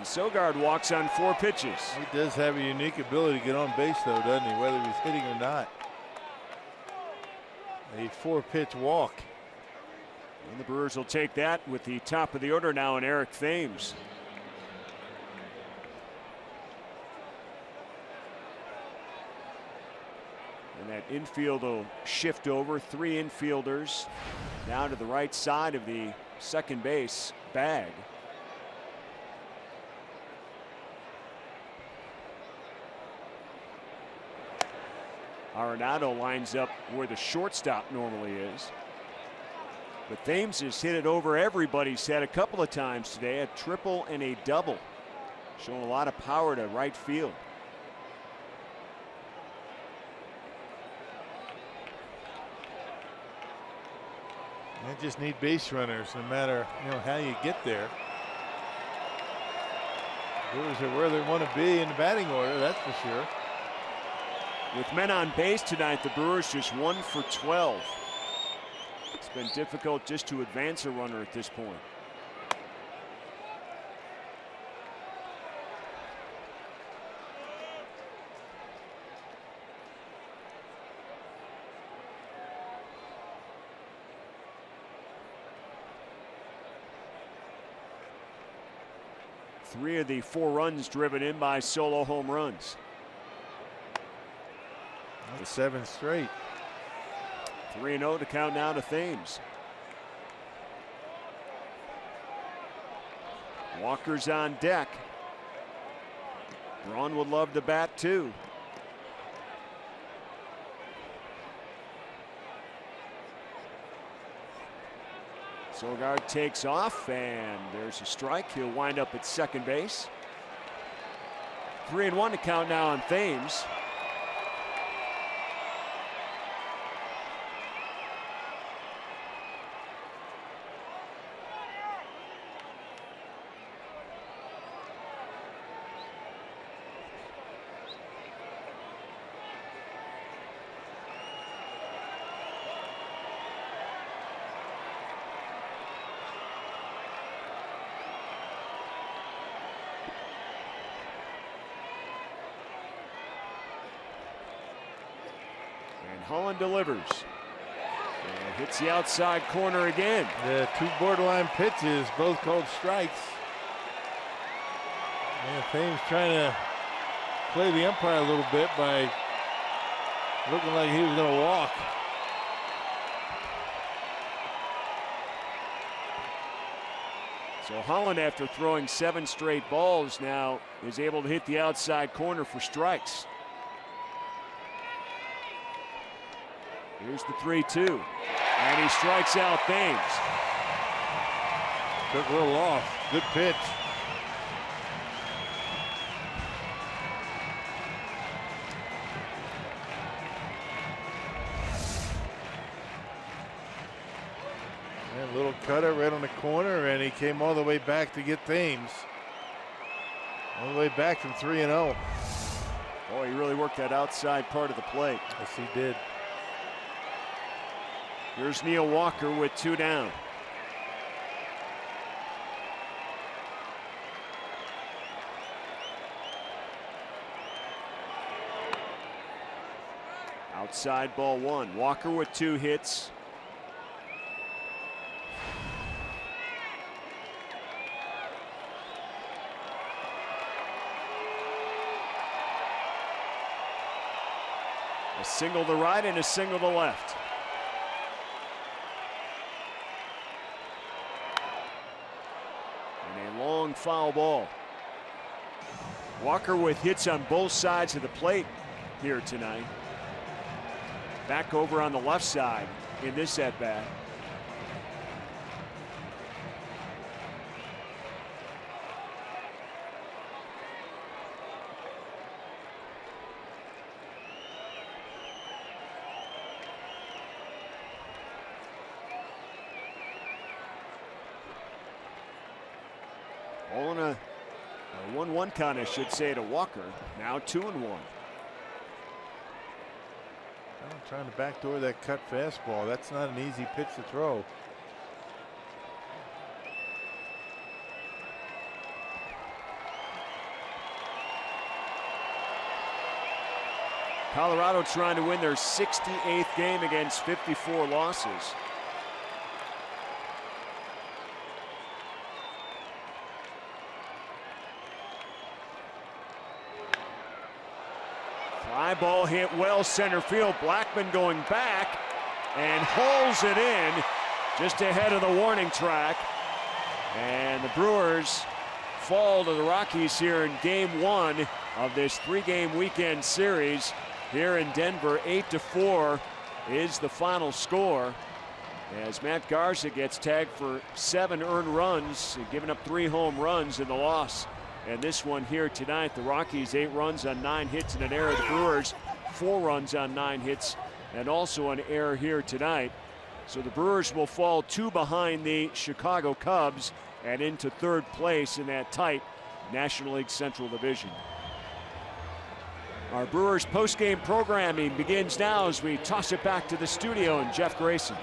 Sogard walks on 4 pitches. He does have a unique ability to get on base, though, doesn't he? Whether he's hitting or not. A 4-pitch walk. And the Brewers will take that with the top of the order now in Eric Thames. And that infield will shift over. 3 infielders down to the right side of the second base bag. Arenado lines up where the shortstop normally is. But Thames has hit it over everybody's head a couple of times today, a triple and a double. Showing a lot of power to right field. They just need base runners no matter how you get there. Brewers are where they want to be in the batting order, that's for sure. With men on base tonight, the Brewers just 1 for 12. It's been difficult just to advance a runner at this point. Three of the 4 runs driven in by solo home runs. That's 7 straight. 3-0 to count now to Thames. Walker's on deck. Braun would love to bat too. Sogard takes off, and there's a strike. He'll wind up at second base. 3-1 to count now on Thames. Holland delivers and hits the outside corner again. Yeah, 2 borderline pitches, both called strikes. Yeah, Thames trying to play the umpire a little bit by looking like he was going to walk. So Holland, after throwing 7 straight balls, now is able to hit the outside corner for strikes. Here's the 3-2, and he strikes out Thames. Took a little off. Good pitch. And a little cutter right on the corner, and he came all the way back to get Thames. All the way back from 3-0. Boy, he really worked that outside part of the plate. Yes, he did. Here's Neil Walker with 2 down. Outside ball 1. Walker with 2 hits. A single to right and a single to left. Foul ball. Walker with hits on both sides of the plate here tonight. Back over on the left side in this at bat. All in a 1-1 count, I should say, to Walker. Now 2-1. Trying to backdoor that cut fastball. That's not an easy pitch to throw. Colorado trying to win their 68th game against 54 losses. Fly ball hit well center field. Blackmon going back and hauls it in just ahead of the warning track. And the Brewers fall to the Rockies here in game 1 of this 3-game weekend series here in Denver. 8-4 is the final score as Matt Garza gets tagged for 7 earned runs, giving up 3 home runs in the loss. And this one here tonight, the Rockies 8 runs on 9 hits and an error. The Brewers 4 runs on 9 hits and also an error here tonight. So the Brewers will fall 2 behind the Chicago Cubs and into 3rd place in that tight National League Central Division. Our Brewers postgame programming begins now as we toss it back to the studio and Jeff Grayson.